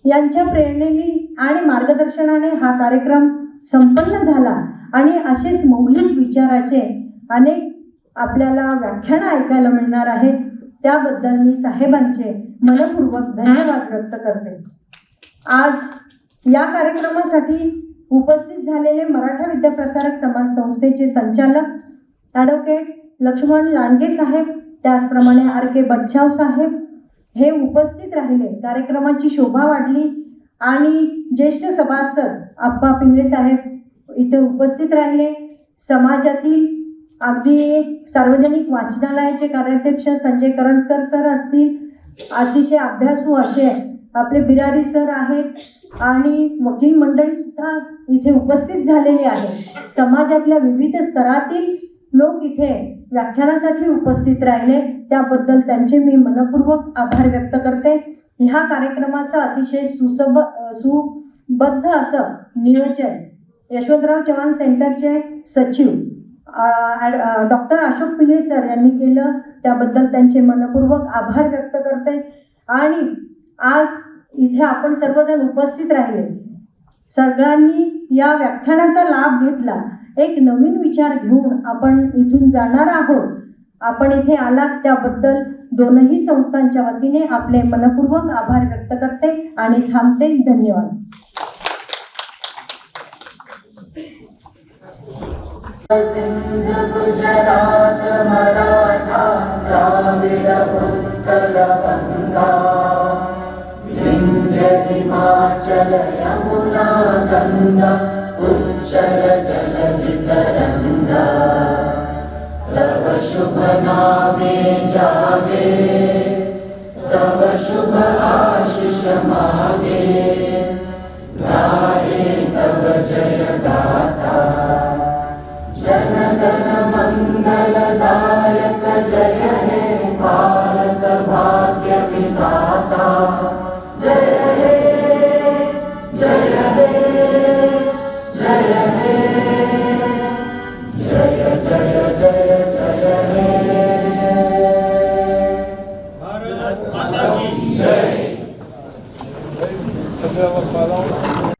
यांच्या प्रेरणेने आणि मार्गदर्शनाने हा कार्यक्रम संपन्न झाला आणि असेच मौलिक विचाराचे अनेक आपल्याला व्याख्यानं ऐकायला मिळणार आहेत. त्याबद्दल मी साहेबांचे मनपूर्वक धन्यवाद व्यक्त करते. आज या कार्यक्रमासाठी उपस्थित झालेले मराठा विद्याप्रसारक समाज संस्थेचे संचालक ॲडव्होकेट लक्ष्मण लांडगे साहेब, त्याचप्रमाणे RK बच्छाव साहेब हे उपस्थित राहिले. कार्यक्रमाची शोभा वाढली आणि ज्येष्ठ सभासद आप्पा पिंगळे साहेब इथे उपस्थित राहिले. समाजातील अगदी सार्वजनिक वाचनालयाचे कार्याध्यक्ष संजय करंजकर सर असतील, अतिशय अभ्यासू असे आपले बिरारी सर आहेत आणि वकील मंडळी सुद्धा इथे उपस्थित झालेली आहे. समाजातल्या विविध स्तरातील लोक इथे व्याख्यानासाठी उपस्थित राहिले, त्याबद्दल त्यांचे मी मनपूर्वक आभार व्यक्त करते. ह्या कार्यक्रमाचं अतिशय सुबद्ध असं नियोजन यशवंतराव चव्हाण सेंटरचे सचिव डॉक्टर अशोक पिंगळे सर यांनी केलं, त्याबद्दल त्यांचे मनपूर्वक आभार व्यक्त करते. आणि आज इथे आपण सर्वजण उपस्थित राहिले, सगळ्यांनी या व्याख्यानाचा लाभ घेतला. एक नवीन विचार घेऊन आपण इथून जाणार आहोत. आपण इथे आलात त्याबद्दल दोनही संस्थांच्या वतीने आपले मनपूर्वक आभार व्यक्त करते आणि थांबते. धन्यवाद. सिंध गुजरात मराठा द्राविड उत्कल गंगा विंध्य हिमाचल यमुना गंगा उच्चल जलधि तरंगा तव शुभ नामे जागे तव शुभ आशीष मागे गाहे तव जय गाथा जनगण मंगलदायक जय हे भारत भाग्य विधाता जय हे जय हे जय हे जय जय जय जय हे सगळ्यावर पालावून